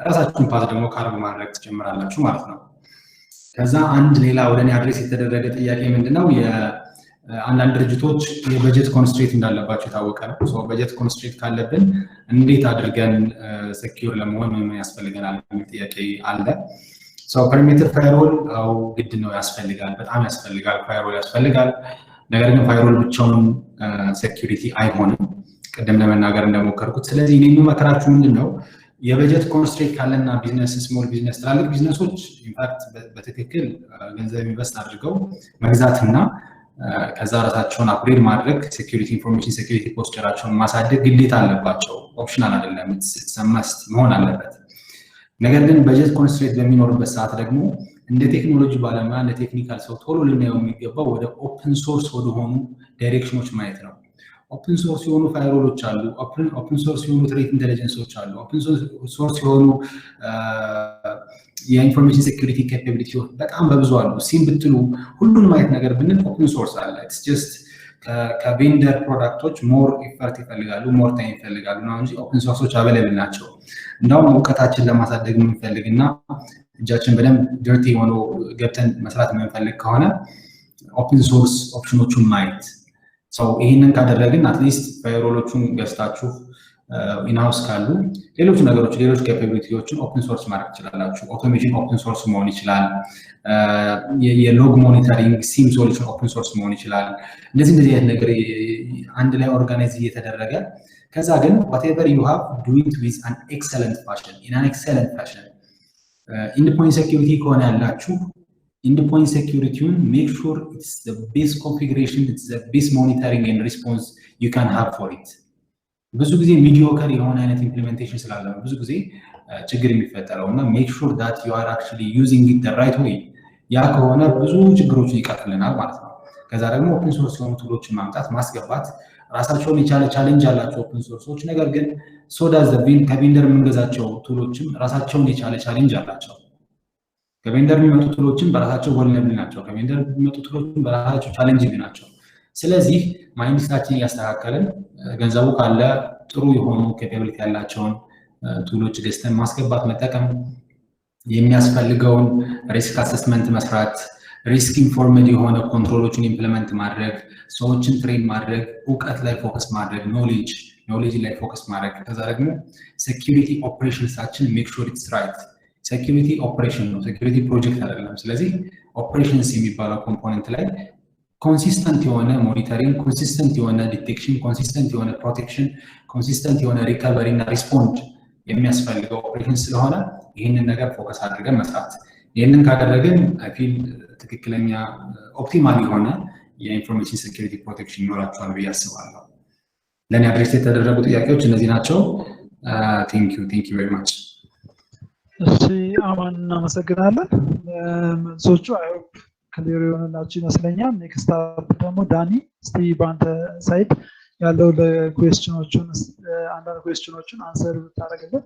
ራሳችሁን ፓስ ደግሞ ካርብ ማድረግ ትጀምራላችሁ ማለት ነው። ከዛ አንድ ሌላ ወደ እኔ አድሬስ የተደረገ ጥያቄ ምንድነው አንዳንድ ድርጅቶች የበጀት ኮንስትሬት እንዳለባቸው የታወቀ ነው። ሶ በጀት ኮንስትሬት ካለብን እንዴት አድርገን ሴኩር ለመሆን ምን ያስፈልገናል የሚል ጥያቄ አለ። ሶ ፐሪሜትር ፋይርዎል ግድ ነው ያስፈልጋል፣ በጣም ያስፈልጋል፣ ፋይርዎል ያስፈልጋል። ነገር ግን ፋይርዎል ብቻውን ሴኩሪቲ አይሆንም ቅድም ለመናገር እንደሞከርኩት። ስለዚህ እኔ የምመክራችሁ ምንድነው የበጀት ኮንስትሬት ካለና ቢዝነስ ስሞል ቢዝነስ ትላልቅ ቢዝነሶች ኢንፋክት በትክክል ገንዘብ ኢንቨስት አድርገው መግዛትና ከዛ ራሳቸውን አፕግሬድ ማድረግ ሴኩሪቲ ኢንፎርሜሽን ሴኩሪቲ ፖስቸራቸውን ማሳደግ ግዴታ አለባቸው ኦፕሽናል አይደለም it's መሆን አለበት ነገር ግን በጀት ኮንስትሬት በሚኖርበት ሰዓት ደግሞ እንደ ቴክኖሎጂ ባለሙያ እንደ ቴክኒካል ሰው ቶሎ ልናየው የሚገባው ወደ ኦፕን ሶርስ ወደ ሆኑ ዳይሬክሽኖች ማየት ነው ኦፕን ሶርስ የሆኑ ፋይሮሎች አሉ ኦፕን ሶርስ የሆኑ ትሬት ኢንተለጀንሶች አሉ ኦፕን ሶርስ የሆኑ የኢንፎርሜሽን ሴኩሪቲ ካፓቢሊቲ በጣም በብዙ አሉ ሲም ብትሉ ሁሉንም አይነት ነገር ብንል ኦፕን ሶርስ አለ ኢትስ ጀስት ከቬንደር ፕሮዳክቶች ሞር ኢፈርት ይፈልጋሉ ሞር ታይም ይፈልጋሉ ነው እንጂ ኦፕን ሶርሶች አቬለብል ናቸው እንደውም እውቀታችን ለማሳደግ የምንፈልግና እጃችን በደንብ ዲርቲ ሆኖ ገብተን መስራት የምንፈልግ ከሆነ ኦፕን ሶርስ ኦፕሽኖቹን ማየት ሰው ይሄንን ካደረግን አትሊስት ፋይሮሎቹን ገዝታችሁ ኢንሃውስ ካሉ ሌሎች ነገሮች ሌሎች ካፓቢሊቲዎችን ኦፕን ሶርስ ማድረግ ይችላልላችሁ አውቶሜሽን ኦፕን ሶርስ መሆን ይችላል የሎግ ሞኒተሪንግ ሲም ሶሉሽን ኦፕን ሶርስ መሆን ይችላል እንደዚህ አይነት ነገር አንድ ላይ ኦርጋናይዝ እየተደረገ ከዛ ግን whatever you have do it with an excellent fashion in an excellent fashion endpoint security ከሆነ ያላችሁ endpoint security make sure it's the best configuration it's the best monitoring and response you can have for it ብዙ ጊዜ mediocre የሆነ አይነት ኢምፕሊሜንቴሽን ስላለ ብዙ ጊዜ ችግር የሚፈጠረውና make sure that you are actually using it the right way ያ ከሆነ ብዙ ችግሮችን ይቀርፍልናል ማለት ነው ከዛ ደግሞ ኦፕን ሶርስ የሆኑ ቱሎችን ማምጣት ማስገባት ራሳቸውን የቻለ ቻሌንጅ አላቸው ኦፕን ሶርሶች ነገር ግን ሶዳዝ ከቬንደር የምንገዛቸው ቱሎችም ራሳቸውን የቻለ ቻሌንጅ አላቸው ከቬንደር የሚመጡ ቱሎችም በራሳቸው ቮልነብል ናቸው ከቬንደር የሚመጡ ቱሎችም በራሳቸው ቻሌንጅ ናቸው ስለዚህ ማይንድሴታችን ያስተካከለን ገንዘቡ ካለ ጥሩ የሆኑ ካፓቢሊቲ ያላቸውን ቱሎች ገዝተን ማስገባት መጠቀም የሚያስፈልገውን ሪስክ አሰስመንት መስራት ሪስክ ኢንፎርምድ የሆነ ኮንትሮሎችን ኢምፕሊመንት ማድረግ ሰዎችን ትሬን ማድረግ እውቀት ላይ ፎከስ ማድረግ ኖሌጅ ላይ ፎከስ ማድረግ ከዛ ደግሞ ሴኩሪቲ ኦፕሬሽንሳችን ሜክ ሹር ኢትስ ራይት ሴኩሪቲ ኦፕሬሽን ነው ሴኩሪቲ ፕሮጀክት አይደለም ስለዚህ ኦፕሬሽንስ የሚባለው ኮምፖነንት ላይ ኮንሲስተንት የሆነ ሞኒተሪንግ ኮንሲስተንት የሆነ ዲቴክሽን ኮንሲስተንት የሆነ ፕሮቴክሽን ኮንሲስተንት የሆነ ሪከቨሪ እና ሪስፖንድ የሚያስፈልገው ኦፕሬሽን ስለሆነ ይህንን ነገር ፎከስ አድርገን መስራት ይህንን ካደረግን አይ ፊል ትክክለኛ ኦፕቲማል የሆነ የኢንፎርሜሽን ሴኩሪቲ ፕሮቴክሽን ይኖራቸዋል ብዬ አስባለሁ ለእኔ አድሬስ የተደረጉ ጥያቄዎች እነዚህ ናቸው ቴንክ ዩ ቬሪ ማች እሺ አማን እናመሰግናለን መልሶቹ አይ ሆፕ ክሊር የሆነላችሁ ይመስለኛል ኔክስት አፕ ደግሞ ዳኒ እስቲ በአንተ ሳይድ ያለው ለኩዌስችኖቹን አንዳንድ ኩዌስችኖቹን አንሰር ብታደርግልን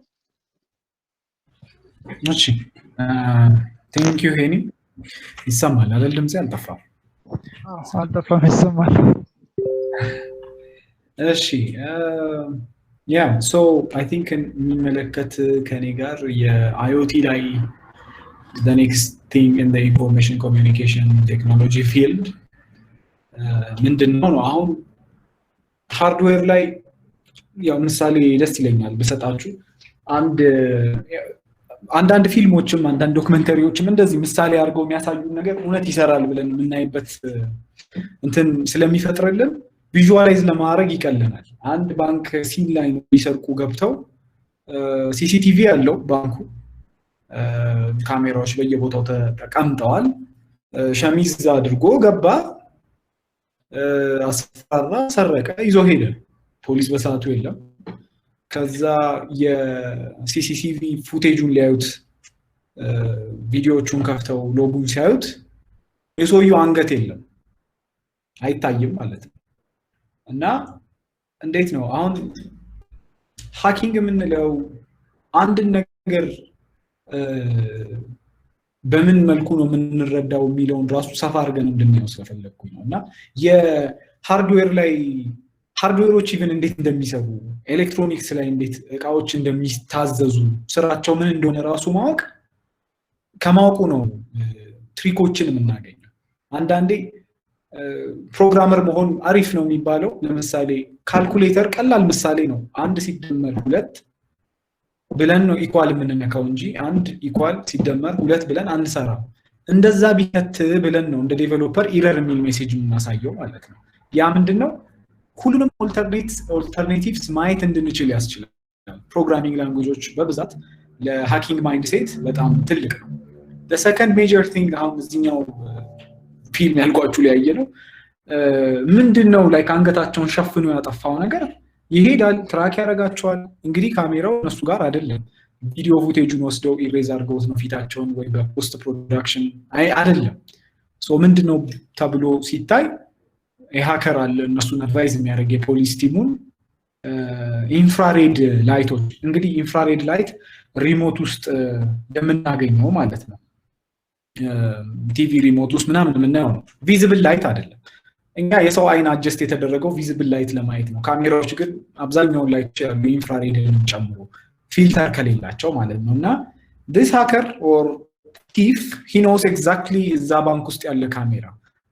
እሺ ቴንክ ዩ ሄኒ ይሰማል አይደል ድምጽ አልጠፋም አልጠፋም ይሰማል እሺ yeah so I think የሚመለከት ከኔ ጋር የIoT ላይ the next thing in the information communication technology field ምንድነው አሁን ሃርድዌር ላይ ያው ምሳሌ ደስ ይለኛል በሰጣችሁ አንዳንድ ፊልሞችም አንዳንድ ዶክመንተሪዎችም እንደዚህ ምሳሌ አድርገው የሚያሳዩ ነገር እውነት ይሰራል ብለን የምናይበት እንትን ስለሚፈጥርልን ቪዥዋላይዝ ለማድረግ ይቀልናል አንድ ባንክ ሲን ላይ ነው ሊሰርቁ ገብተው ሲሲቲቪ ያለው ባንኩ ካሜራዎች በየቦታው ተቀምጠዋል ሸሚዝ አድርጎ ገባ አስፈራ ሰረቀ ይዞ ሄደ ፖሊስ በሰዓቱ የለም ከዛ የሲሲቲቪ ፉቴጁን ሊያዩት ቪዲዮቹን ከፍተው ሎጉን ሲያዩት የሰውየው አንገት የለም አይታይም ማለት ነው እና እንዴት ነው አሁን ሃኪንግ የምንለው አንድ ነገር በምን መልኩ ነው የምንረዳው የሚለውን ራሱ ሰፋ አድርገን እንድናየው ስለፈለኩኝ ነውና የሃርድዌር ላይ ሃርድዌሮች ኢቭን እንዴት እንደሚሰሩ ኤሌክትሮኒክስ ላይ እንዴት እቃዎች እንደሚታዘዙ ስራቸው ምን እንደሆነ ራሱ ማወቅ ከማወቁ ነው ትሪኮችን የምናገኘው አንዳንዴ ፕሮግራመር መሆን አሪፍ ነው የሚባለው ለምሳሌ ካልኩሌተር ቀላል ምሳሌ ነው አንድ ሲደመር 2 ብለን ነው ኢኳል የምንነካው እንጂ አንድ ኢኳል ሲደመር 2 ብለን አንሰራ እንደዛ ቢከት ብለን ነው እንደ ዴቨሎፐር ኢረር የሚል ሜሴጅ እናሳየው ማለት ነው ያ ምንድነው ሁሉንም ኦልተርኔቲቭስ ማየት እንድንችል ያስችላል ፕሮግራሚንግ ላንጉጆች በብዛት ለሃኪንግ ማይንድሴት በጣም ትልቅ ነው the second major thing አሁን እዚህኛው ፊልም ያልኳችሁ ላይ ያየ ነው ምንድነው ላይክ አንገታቸውን ሸፍኖ ያጠፋው ነገር ይሄዳል ትራክ ያደርጋቸዋል እንግዲህ ካሜራው እነሱ ጋር አይደለም ቪዲዮ ፉቴጁን ወስደው ኢሬዝ አድርገውት ነው ፊታቸውን ወይ በፖስት ፕሮዳክሽን አይደለም ሶ ምንድነው ተብሎ ሲታይ የሃከር አለ እነሱን አድቫይዝ የሚያደርግ የፖሊስ ቲሙን ኢንፍራሬድ ላይቶች እንግዲህ ኢንፍራሬድ ላይት ሪሞት ውስጥ የምናገኘው ማለት ነው ቲቪ ሪሞት ውስጥ ምናምን የምናየው ነው ቪዚብል ላይት አይደለም እኛ የሰው አይን አጀስት የተደረገው ቪዚብል ላይት ለማየት ነው ካሜራዎች ግን አብዛኛውን ላይት ያሉ ኢንፍራሬድን ጨምሮ ፊልተር ከሌላቸው ማለት ነውና this hacker or thief he knows exactly እዛ ባንክ ውስጥ ያለ ካሜራ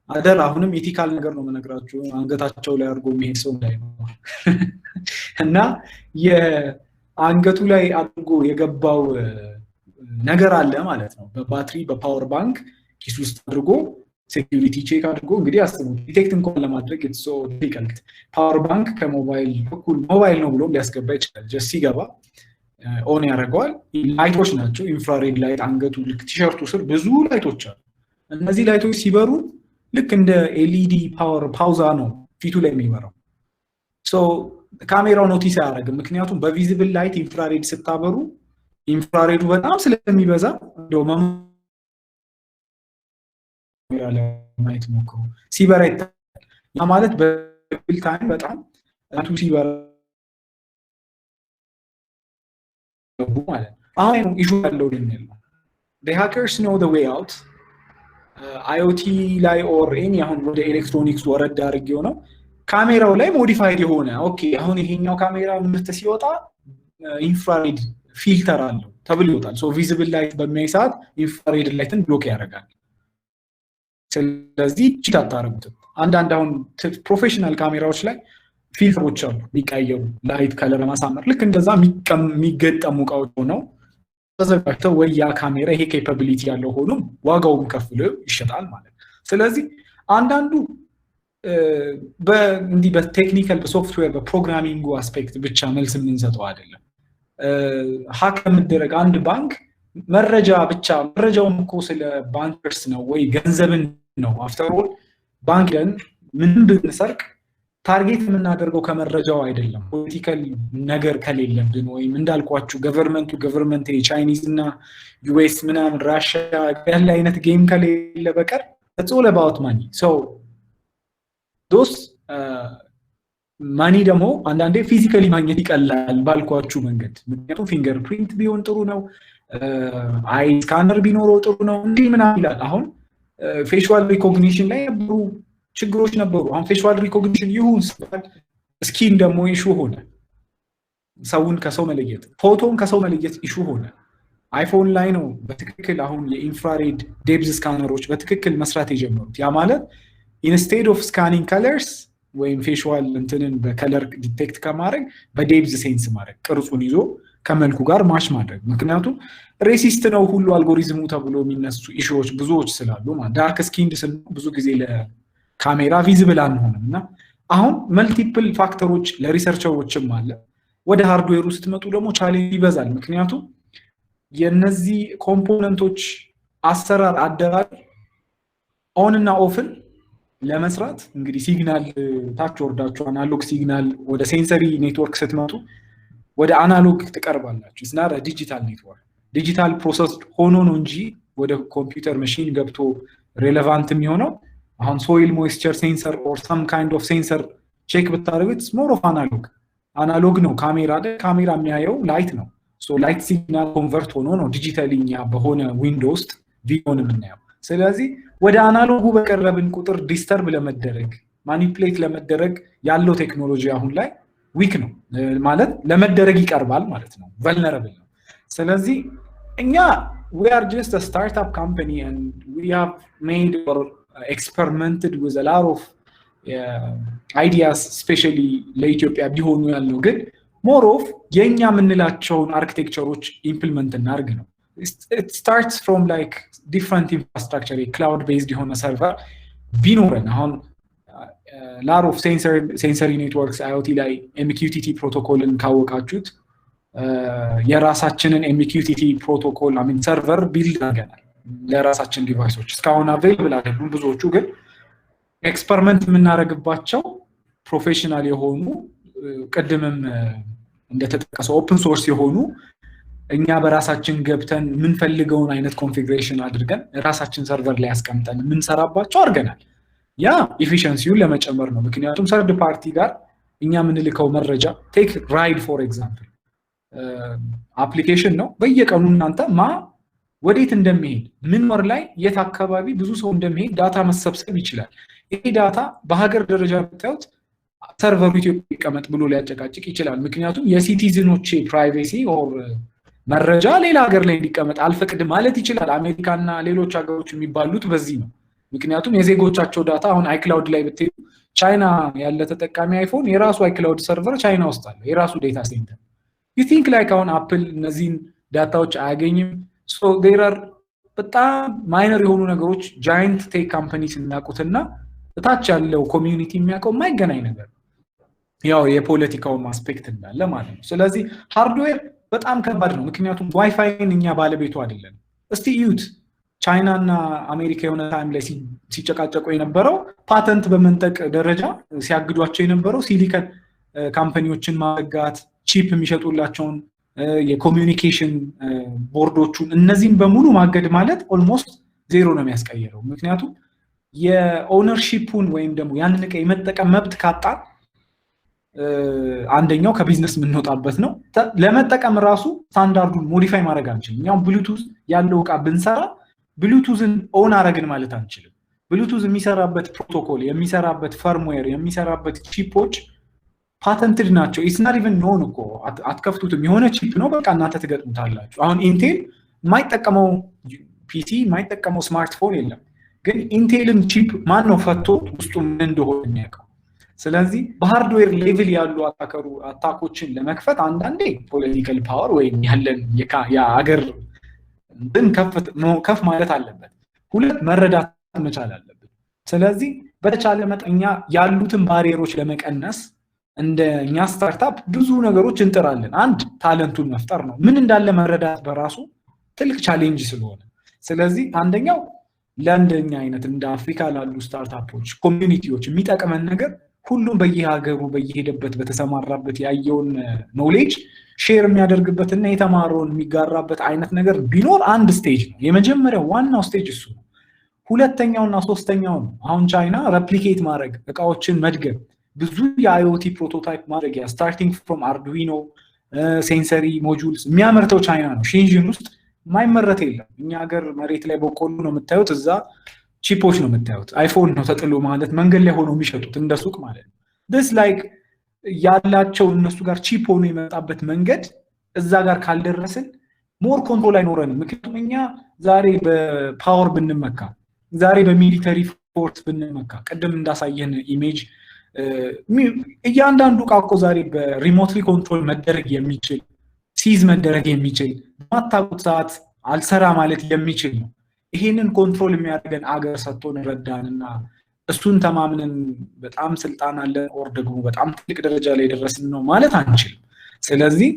አደር አሁንም ኢቲካል ነገር ነው መነግራችሁ አንገታቸው ላይ አድርጎ የሚሄድ ሰው ላይ ነው እና የአንገቱ ላይ አድርጎ የገባው ነገር አለ ማለት ነው በባትሪ በፓወር ባንክ ኪስ ውስጥ አድርጎ ሴኩሪቲ ቼክ አድርጎ እንግዲህ አስቡ ዲቴክት እንኳን ለማድረግ it's so difficult ፓወር ባንክ ከሞባይል በኩል ሞባይል ነው ብሎ ሊያስገባ ይችላል ጀስት ሲገባ ኦን ያደርገዋል ላይቶች ናቸው ኢንፍራሬድ ላይት አንገቱ ልክ ቲሸርቱ ስር ብዙ ላይቶች አሉ እነዚህ ላይቶች ሲበሩ ልክ እንደ ኤልኢዲ ፓወር ፓውዛ ነው ፊቱ ላይ የሚበራው ሶ ካሜራው ኖቲስ ያደርጋል ምክንያቱም በቪዚብል ላይት ኢንፍራሬድ ስታበሩ ኢንፍራሬዱ በጣም ስለሚበዛ እንደው ካሜራ ላይ ማየት ሞክሩ ሲበራ ያ ማለት በቪዚብል ታይም በጣም አቱ ሲበራ ማለት አሁን ኢሹ ያለው ነው the hackers know the way out IoT ላይ or any አሁን ወደ ኤሌክትሮኒክስ ወረድ አድርጌው ነው ካሜራው ላይ ሞዲፋይድ የሆነ ኦኬ አሁን ይሄኛው ካሜራ ምርት ሲወጣ ኢንፍራሬድ ፊልተር አለው ተብሎ ይወጣል ሶ ቪዚብል ላይት በሚያይ ሰዓት ኢንፍራሬድ ላይትን ብሎክ ያደርጋል ስለዚህ ቺት አታረጉት አንዳንድ አሁን ፕሮፌሽናል ካሜራዎች ላይ ፊልተሮች አሉ የሚቀየሩ ላይት ከለር ማሳመር ልክ እንደዛ የሚገጠሙ እቃዎች ነው ተዘጋጅተው ወይ ያ ካሜራ ይሄ ኬፓቢሊቲ ያለው ሆኖ ዋጋውን ከፍሎ ይሸጣል ማለት ስለዚህ አንዳንዱ በእንዲ በቴክኒካል በሶፍትዌር በፕሮግራሚንግ አስፔክት ብቻ መልስ የምንሰጠው አይደለም ሃክ የምደረግ አንድ ባንክ መረጃ ብቻ መረጃውን እኮ ስለ ባንከርስ ነው ወይ ገንዘብን ነው አፍተር ኦል ባንክን ምንም ብንሰርቅ ታርጌት የምናደርገው ከመረጃው አይደለም ፖለቲካል ነገር ከሌለብን ወይም እንዳልኳችሁ ገቨርንመንት የቻይኒዝ እና ዩኤስ ምናምን ራሽያ ያለ አይነት ጌም ከሌለ በቀር it's all about money so those money ደግሞ አንዳንዴ ፊዚካሊ ማግኘት ይቀላል ባልኳችሁ መንገድ ምክንያቱም ፊንገርፕሪንት ቢሆን ጥሩ ነው አይ ስካነር ቢኖረው ጥሩ ነው እንዴ ምናምን ይላል አሁን ፌሻል ሪኮግኒሽን ላይ ብሩ ችግሮች ነበሩ አሁን ፌሻል ሪኮግኒሽን ይሁን ስኪን ደግሞ ኢሹ ሆነ ሰውን ከሰው መለየት ፎቶን ከሰው መለየት ኢሹ ሆነ አይፎን ላይ ነው በትክክል አሁን የኢንፍራሬድ ዴፕዝ ስካነሮች በትክክል መስራት የጀመሩት ያ ማለት ኢንስቴድ ኦፍ ስካኒንግ ከለርስ ወይም ፌሻል እንትንን በከለር ዲቴክት ከማድረግ በዴፕዝ ሴንስ ማድረግ ቅርጹን ይዞ ከመልኩ ጋር ማች ማድረግ ምክንያቱም ሬሲስት ነው ሁሉ አልጎሪዝሙ ተብሎ የሚነሱ ኢሹዎች ብዙዎች ስላሉ ማለት ዳርክ ስኪንድ ስለ ብዙ ጊዜ ካሜራ ቪዚብል አንሆንምና አሁን መልቲፕል ፋክተሮች ለሪሰርቸሮችም አለ ወደ ሃርድዌር ውስጥ መጡ ደግሞ ቻሌንጅ ይበዛል ምክንያቱም የነዚህ ኮምፖነንቶች አሰራር አደራር ኦን እና ኦፍን ለመስራት እንግዲህ ሲግናል ታች ወርዳችሁ አናሎግ ሲግናል ወደ ሴንሰሪ ኔትወርክ ስትመጡ ወደ አናሎግ ተቀርባላችሁ it's not a digital network ዲጂታል ፕሮሰስ ሆኖ ነው እንጂ ወደ ኮምፒውተር ማሽን ገብቶ ሬሌቫንት የሚሆነው አሁን ሶይል ሞይስቸር ሴንሰር or some kind of sensor ቼክ ብታደርጉት it's more of analog ነው ካሜራ የሚያየው ላይት ነው ሶ ላይት ሲግናል ኮንቨርት ሆኖ ነው ዲጂታሊኛ በሆነ ዊንዶውስ ቪዲዮን የምናየው ስለዚህ ወደ አናሎጉ በቀረብን ቁጥር ዲስተርብ ለመደረግ ማኒፑሌት ለመደረግ ያለው ቴክኖሎጂ አሁን ላይ ዊክ ነው ማለት ለመደረግ ይቀርባል ማለት ነው vulnerable ነው ስለዚህ እኛ we are just a startup company and we have made or experimented with a lot of ideas especially ለኢትዮጵያ ቢሆኑ ያለው ግን more of የኛ ምንላቸውን አርኪቴክቸሮች ኢምፕሊመንት እናርግ ነው it starts from like different infrastructure cloud based የሆነ ሰርቨር ቢኖረን አሁን lot of sensory networks IoT ላይ MQTT ፕሮቶኮልን ካወቃችሁት የራሳችንን MQTT ፕሮቶኮል ሰርቨር ቢልድ አድርገናል ለራሳችን ዲቫይሶች እስካሁን አቬይለብል አይደሉም ብዙዎቹ ግን ኤክስፐሪመንት የምናደርግባቸው ፕሮፌሽናል የሆኑ ቀድመም እንደተጠቀሰው ኦፕን ሶርስ የሆኑ እኛ በራሳችን ገብተን የምንፈልገውን አይነት ኮንፊግሬሽን አድርገን ራሳችን ሰርቨር ላይ አስቀምጠን የምንሰራባቸው አድርገናል። ያ ኤፊሺየንሲውን ለመጨመር ነው። ምክንያቱም ሰርድ ፓርቲ ጋር እኛ የምንልከው መረጃ ቴክ ራይድ ፎር ኤግዛምፕል አፕሊኬሽን ነው። በየቀኑ እናንተ ወዴት እንደሚሄድ ምን ወር ላይ የት አካባቢ ብዙ ሰው እንደሚሄድ ዳታ መሰብሰብ ይችላል። ይሄ ዳታ በሀገር ደረጃ ብታዩት ሰርቨሩ ኢትዮጵያ ይቀመጥ ብሎ ሊያጨቃጭቅ ይችላል። ምክንያቱም የሲቲዝኖቼ ፕራይቬሲ ኦር መረጃ ሌላ ሀገር ላይ እንዲቀመጥ አልፈቅድ ማለት ይችላል። አሜሪካና ሌሎች ሀገሮች የሚባሉት በዚህ ነው። ምክንያቱም የዜጎቻቸው ዳታ አሁን አይክላውድ ላይ ብትሄዱ ቻይና ያለ ተጠቃሚ አይፎን የራሱ አይክላውድ ሰርቨር ቻይና ውስጥ አለ፣ የራሱ ዴታ ሴንተር። ዩ ቲንክ ላይክ አሁን አፕል እነዚህን ዳታዎች አያገኝም? ሶ ዴር አር በጣም ማይነር የሆኑ ነገሮች ጃይንት ቴክ ካምፓኒስ የሚያውቁትና እታች ያለው ኮሚዩኒቲ የሚያውቀው የማይገናኝ ነገር ያው የፖለቲካውን አስፔክት እንዳለ ማለት ነው። ስለዚህ ሃርድዌር በጣም ከባድ ነው። ምክንያቱም ዋይፋይን እኛ ባለቤቱ አይደለም። እስቲ እዩት፣ ቻይና እና አሜሪካ የሆነ ታይም ላይ ሲጨቃጨቁ የነበረው ፓተንት በመንጠቅ ደረጃ ሲያግዷቸው የነበረው ሲሊከን ካምፓኒዎችን ማጋት፣ ቺፕ የሚሸጡላቸውን የኮሚዩኒኬሽን ቦርዶቹን እነዚህን በሙሉ ማገድ ማለት ኦልሞስት ዜሮ ነው የሚያስቀየረው። ምክንያቱም የኦነርሺፑን ወይም ደግሞ ያንን ዕቃ የመጠቀም መብት ካጣ አንደኛው ከቢዝነስ የምንወጣበት ነው። ለመጠቀም ራሱ ስታንዳርዱን ሞዲፋይ ማድረግ አንችልም። እኛም ብሉቱዝ ያለው ዕቃ ብንሰራ ብሉቱዝን ኦን አረግን ማለት አንችልም። ብሉቱዝ የሚሰራበት ፕሮቶኮል፣ የሚሰራበት ፈርምዌር፣ የሚሰራበት ቺፖች ፓተንትድ ናቸው። ኢትስ ናት ኢቨን ኖን እኮ አትከፍቱትም። የሆነ ቺፕ ነው በቃ እናንተ ትገጥሙታላችሁ። አሁን ኢንቴል የማይጠቀመው ፒሲ የማይጠቀመው ስማርትፎን የለም። ግን ኢንቴልን ቺፕ ማን ነው ፈቶ ውስጡ ምን እንደሆነ የሚያውቀው? ስለዚህ በሃርድዌር ሌቭል ያሉ አታኮችን ለመክፈት አንዳንዴ ፖለቲካል ፓወር ወይም ያለን የአገር እንትን ከፍ ማለት አለበት። ሁለት መረዳት መቻል አለበት። ስለዚህ በተቻለ መጠን ያሉትን ባሪየሮች ለመቀነስ እንደኛ ስታርታፕ ብዙ ነገሮች እንጥራለን። አንድ ታለንቱን መፍጠር ነው። ምን እንዳለ መረዳት በራሱ ትልቅ ቻሌንጅ ስለሆነ፣ ስለዚህ አንደኛው ለእንደኛ አይነት እንደ አፍሪካ ላሉ ስታርታፖች ኮሚዩኒቲዎች የሚጠቅመን ነገር ሁሉም በየሀገሩ በየሄደበት በተሰማራበት ያየውን ኖሌጅ ሼር የሚያደርግበትና የተማረውን የሚጋራበት አይነት ነገር ቢኖር አንድ ስቴጅ ነው። የመጀመሪያው ዋናው ስቴጅ እሱ ነው። ሁለተኛውና ሶስተኛው ነው አሁን ቻይና ሬፕሊኬት ማድረግ፣ እቃዎችን መድገም፣ ብዙ የአይኦቲ ፕሮቶታይፕ ማድረጊያ ስታርቲንግ ፍሮም አርዱዊኖ ሴንሰሪ ሞጁልስ የሚያመርተው ቻይና ነው። ሼንዥን ውስጥ የማይመረት የለም። እኛ ሀገር መሬት ላይ በቆሎ ነው የምታዩት፣ እዛ ቺፖች ነው የምታዩት። አይፎን ነው ተጥሎ ማለት መንገድ ላይ ሆኖ የሚሸጡት እንደ ሱቅ ማለት ነው። this like ያላቸው እነሱ ጋር ቺፕ ሆኖ የመጣበት መንገድ እዛ ጋር ካልደረስን ሞር ኮንትሮል አይኖረንም። ምክንያቱም እኛ ዛሬ በፓወር ብንመካ፣ ዛሬ በሚሊተሪ ፎርስ ብንመካ፣ ቅድም እንዳሳየን ኢሜጅ እያንዳንዱ ዕቃ እኮ ዛሬ በሪሞትሊ ኮንትሮል መደረግ የሚችል ሲዝ መደረግ የሚችል ማታቁት ሰዓት አልሰራ ማለት የሚችል ነው። ይሄንን ኮንትሮል የሚያደርገን አገር ሰጥቶን ረዳንና እሱን ተማምነን በጣም ስልጣን አለን ኦር ደግሞ በጣም ትልቅ ደረጃ ላይ ደረስን ነው ማለት አንችልም። ስለዚህ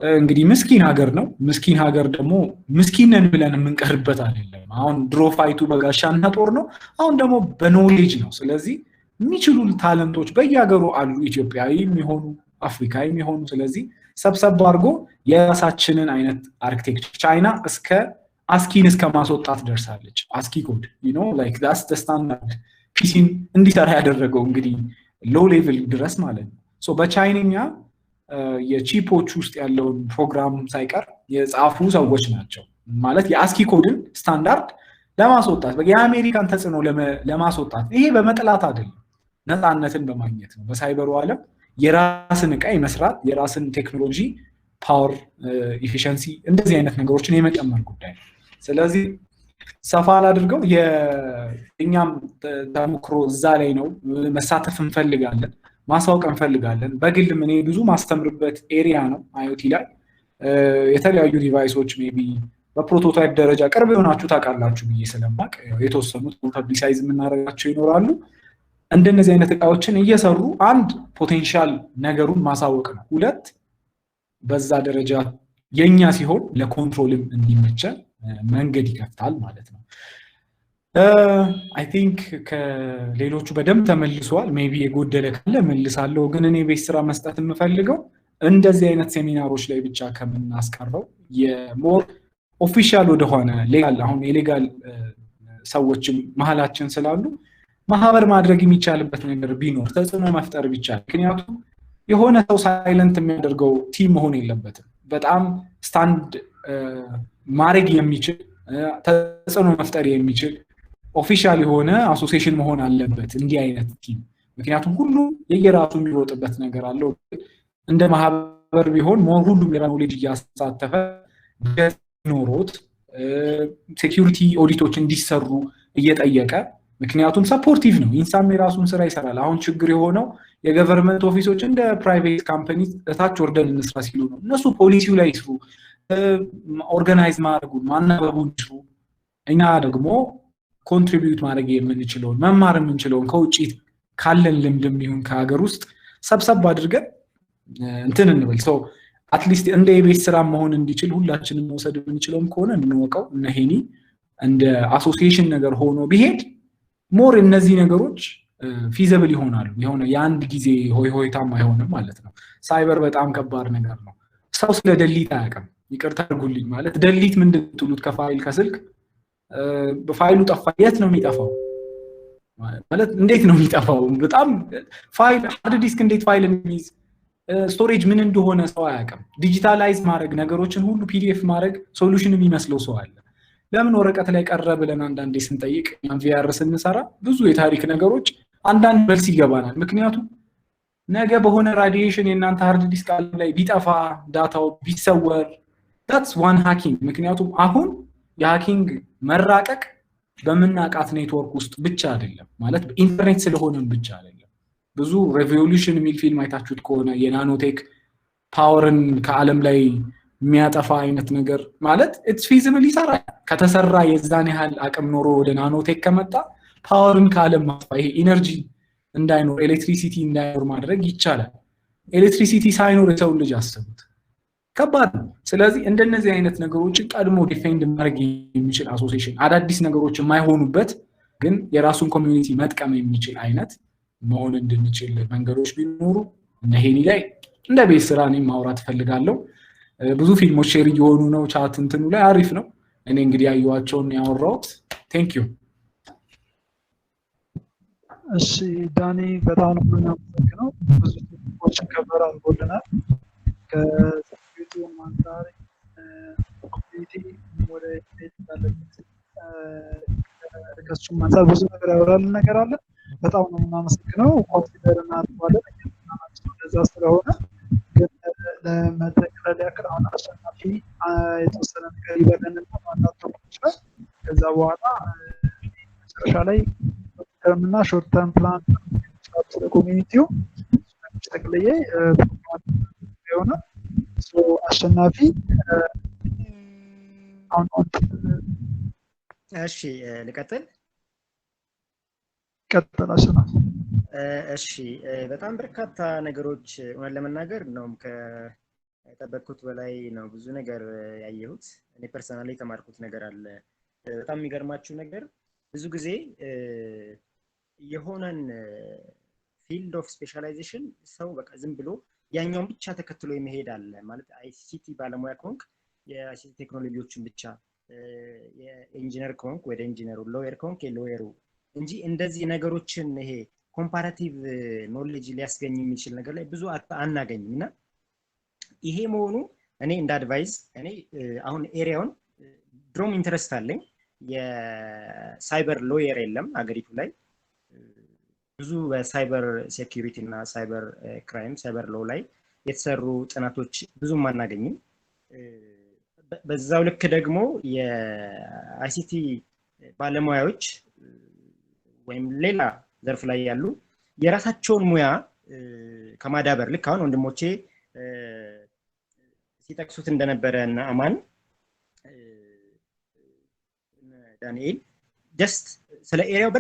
እንግዲህ ምስኪን ሀገር ነው። ምስኪን ሀገር ደግሞ ምስኪን ነን ብለን የምንቀርበት አይደለም። አሁን ድሮ ፋይቱ በጋሻና ጦር ነው፣ አሁን ደግሞ በኖሌጅ ነው። ስለዚህ የሚችሉ ታለንቶች በየሀገሩ አሉ፣ ኢትዮጵያዊ የሚሆኑ አፍሪካዊ የሚሆኑ። ስለዚህ ሰብሰብ አድርጎ የራሳችንን አይነት አርኪቴክቸር ቻይና እስከ አስኪን እስከ ማስወጣት ደርሳለች። አስኪ ኮድ ላይክ ዳትስ ዘ ስታንዳርድ ፒሲን እንዲሰራ ያደረገው እንግዲህ ሎው ሌቭል ድረስ ማለት ነው። ሶ በቻይንኛ የቺፖች ውስጥ ያለውን ፕሮግራም ሳይቀር የጻፉ ሰዎች ናቸው ማለት የአስኪ ኮድን ስታንዳርድ ለማስወጣት የአሜሪካን ተጽዕኖ ለማስወጣት። ይሄ በመጥላት አይደለም፣ ነፃነትን በማግኘት ነው። በሳይበሩ ዓለም የራስን ዕቃ የመስራት የራስን ቴክኖሎጂ ፓወር ኢፊሸንሲ እንደዚህ አይነት ነገሮችን የመጨመር ጉዳይ ነው። ስለዚህ ሰፋ አድርገው የእኛም ተሞክሮ እዛ ላይ ነው። መሳተፍ እንፈልጋለን፣ ማሳወቅ እንፈልጋለን። በግልም እኔ ብዙ ማስተምርበት ኤሪያ ነው አይኦቲ ላይ የተለያዩ ዲቫይሶች ሜቢ በፕሮቶታይፕ ደረጃ ቅርብ የሆናችሁ ታውቃላችሁ ብዬ ስለማቅ የተወሰኑት ፐብሊሳይዝ የምናደርጋቸው ይኖራሉ። እንደነዚህ አይነት እቃዎችን እየሰሩ አንድ ፖቴንሻል ነገሩን ማሳወቅ ነው። ሁለት በዛ ደረጃ የኛ ሲሆን ለኮንትሮልም እንዲመቸን መንገድ ይከፍታል ማለት ነው። I think ከሌሎቹ በደንብ ተመልሷል ሜቢ የጎደለ ካለ መልሳለሁ ግን እኔ ቤት ስራ መስጠት የምፈልገው እንደዚህ አይነት ሴሚናሮች ላይ ብቻ ከምናስቀረው የሞር ኦፊሻል ወደሆነ ሌጋል አሁን የሌጋል ሰዎች መሐላችን ስላሉ ማህበር ማድረግ የሚቻልበት ነገር ቢኖር ተጽዕኖ መፍጠር ቢቻል ምክንያቱም የሆነ ሰው ሳይለንት የሚያደርገው ቲም መሆን የለበትም በጣም ስታንድ ማድረግ የሚችል ተጽዕኖ መፍጠር የሚችል ኦፊሻል የሆነ አሶሲዬሽን መሆን አለበት እንዲህ አይነት ቲም ምክንያቱም ሁሉ የየራሱ የሚሮጥበት ነገር አለው እንደ ማህበር ቢሆን ሞር ሁሉ የራኖሌጅ ያሳተፈ ኖሮት ሴኩሪቲ ኦዲቶች እንዲሰሩ እየጠየቀ ምክንያቱም ሰፖርቲቭ ነው ኢንሳም የራሱን ስራ ይሰራል አሁን ችግር የሆነው የገቨርንመንት ኦፊሶች እንደ ፕራይቬት ካምፓኒ ታች ወርደን እንስራ ሲሉ ነው እነሱ ፖሊሲው ላይ ይስሩ ኦርጋናይዝ ማድረጉ ማናበቡን ይስሩ እኛ ደግሞ ኮንትሪቢዩት ማድረግ የምንችለው መማር የምንችለው ከውጪ ካለን ልምድም ይሁን ከሀገር ውስጥ ሰብሰብ አድርገን እንትን እንበል ሶ አትሊስት እንደ የቤት ስራ መሆን እንዲችል ሁላችንም መውሰድ የምንችለውም ከሆነ እንወቀው እነሄኒ እንደ አሶሲዬሽን ነገር ሆኖ ቢሄድ ሞር እነዚህ ነገሮች ፊዚብል ይሆናሉ የሆነ የአንድ ጊዜ ሆይታም አይሆንም ማለት ነው ሳይበር በጣም ከባድ ነገር ነው ሰው ስለ ደሊት አያውቅም ይቅርታ አድርጉልኝ ማለት ደሊት ምንድን ትሉት ከፋይል ከስልክ በፋይሉ ጠፋ የት ነው የሚጠፋው ማለት እንዴት ነው የሚጠፋው በጣም ፋይል ሃርድ ዲስክ እንዴት ፋይል የሚይዝ ስቶሬጅ ምን እንደሆነ ሰው አያውቅም ዲጂታላይዝ ማድረግ ነገሮችን ሁሉ ፒዲኤፍ ማድረግ ሶሉሽን የሚመስለው ሰው አለ ለምን ወረቀት ላይ ቀረ ብለን አንዳንዴ ስንጠይቅ ቪአር ስንሰራ ብዙ የታሪክ ነገሮች አንዳንድ መልስ ይገባናል ምክንያቱም ነገ በሆነ ራዲዬሽን የናንተ ሃርድ ዲስክ ላይ ቢጠፋ ዳታው ቢሰወር that's one hacking ምክንያቱም አሁን የሃኪንግ መራቀቅ በመናቃት ኔትወርክ ውስጥ ብቻ አይደለም ማለት ኢንተርኔት ስለሆነም ብቻ አይደለም ብዙ ሬቮሉሽን የሚል ፊልም አይታችሁት ከሆነ የናኖቴክ ፓወርን ከዓለም ላይ የሚያጠፋ አይነት ነገር ማለት it's feasible ይሰራል ከተሰራ የዛን ያህል አቅም ኖሮ ወደ ናኖቴክ ከመጣ ፓወርን ከዓለም ማጥፋ ይሄ ኢነርጂ እንዳይኖር ኤሌክትሪሲቲ እንዳይኖር ማድረግ ይቻላል ኤሌክትሪሲቲ ሳይኖር የሰው ልጅ አስቡት ከባድ ነው ስለዚህ እንደነዚህ አይነት ነገሮችን ቀድሞ ዲፌንድ ማድረግ የሚችል አሶሲዬሽን አዳዲስ ነገሮች የማይሆኑበት ግን የራሱን ኮሚዩኒቲ መጥቀም የሚችል አይነት መሆን እንድንችል መንገዶች ቢኖሩ እነሄኒ ላይ እንደ ቤት ስራ እኔም ማውራት ፈልጋለሁ ብዙ ፊልሞች ሼር እየሆኑ ነው ቻት እንትኑ ላይ አሪፍ ነው እኔ እንግዲህ ያዩዋቸውን ያወራሁት ቴንክ ዩ እሺ ዳኒ በጣም ነው የምናመሰግነው ብዙ ፊልሞችን ከበር አድርጎልናል ከሴኩሪቲው አንፃር ኮሚኒቲ ወደ ቤት ያለበት ከሱም አንፃር ብዙ ነገር ያወራልን ነገር አለ በጣም ነው የምናመሰግነው ኮንሲደር እናደርጋለን እንደዛ ስለሆነ ግን ለመጠቅለል ያክል አሁን አሸናፊ የተወሰነ ነገር ይበለንና ማናቸው ይችላል ከዛ በኋላ መጨረሻ ላይ ተርምና ሾርት ተርም ፕላን ስለ ኮሚኒቲው ተጠቅልዬ የሆነ ሶ አሸናፊ አሁን እሺ ልቀጥል አሸናፊ እሺ በጣም በርካታ ነገሮች እውነት ለመናገር ነው ከጠበቅኩት በላይ ነው ብዙ ነገር ያየሁት እኔ ፐርሰናሊ ተማርኩት ነገር አለ በጣም የሚገርማችሁ ነገር ብዙ ጊዜ የሆነን ፊልድ ኦፍ ስፔሻላይዜሽን ሰው በቃ ዝም ብሎ ያኛውን ብቻ ተከትሎ የሚሄድ አለ ማለት አይሲቲ ባለሙያ ከሆንክ የአይሲቲ ቴክኖሎጂዎችን ብቻ የኢንጂነር ከሆንክ ወደ ኢንጂነሩ ሎየር ከሆንክ የሎየሩ እንጂ እንደዚህ ነገሮችን ይሄ ኮምፓራቲቭ ኖሌጅ ሊያስገኝ የሚችል ነገር ላይ ብዙ አናገኝም እና ይሄ መሆኑ እኔ እንደ አድቫይስ እኔ አሁን ኤሪያውን ድሮም ኢንተረስት አለኝ የሳይበር ሎየር የለም አገሪቱ ላይ ብዙ በሳይበር ሴኩሪቲ እና ሳይበር ክራይም ሳይበር ሎ ላይ የተሰሩ ጥናቶች ብዙም አናገኝም በዛው ልክ ደግሞ የአይሲቲ ባለሙያዎች ወይም ሌላ ዘርፍ ላይ ያሉ የራሳቸውን ሙያ ከማዳበር ልክ አሁን ወንድሞቼ ሲጠቅሱት እንደነበረ እና አማን ዳንኤል ጀስት ስለ ኤሪያው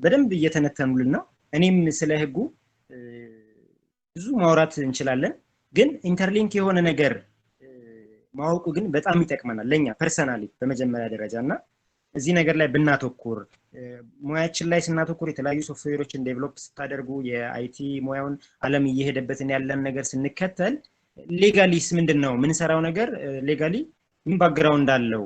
በደንብ እየተነተኑልን ነው እኔም ስለ ህጉ ብዙ ማውራት እንችላለን ግን ኢንተርሊንክ የሆነ ነገር ማወቁ ግን በጣም ይጠቅመናል ለኛ ፐርሰናሊ በመጀመሪያ ደረጃና እዚህ ነገር ላይ ብናተኩር ሙያችን ላይ ስናተኩር የተለያዩ ሶፍትዌሮችን ዴቨሎፕ ስታደርጉ የአይቲ ሙያውን ዓለም እየሄደበትን ያለን ነገር ስንከተል ሌጋሊስ ምንድነው ምን ሰራው ነገር ሌጋሊ ምን ባክግራውንድ አለው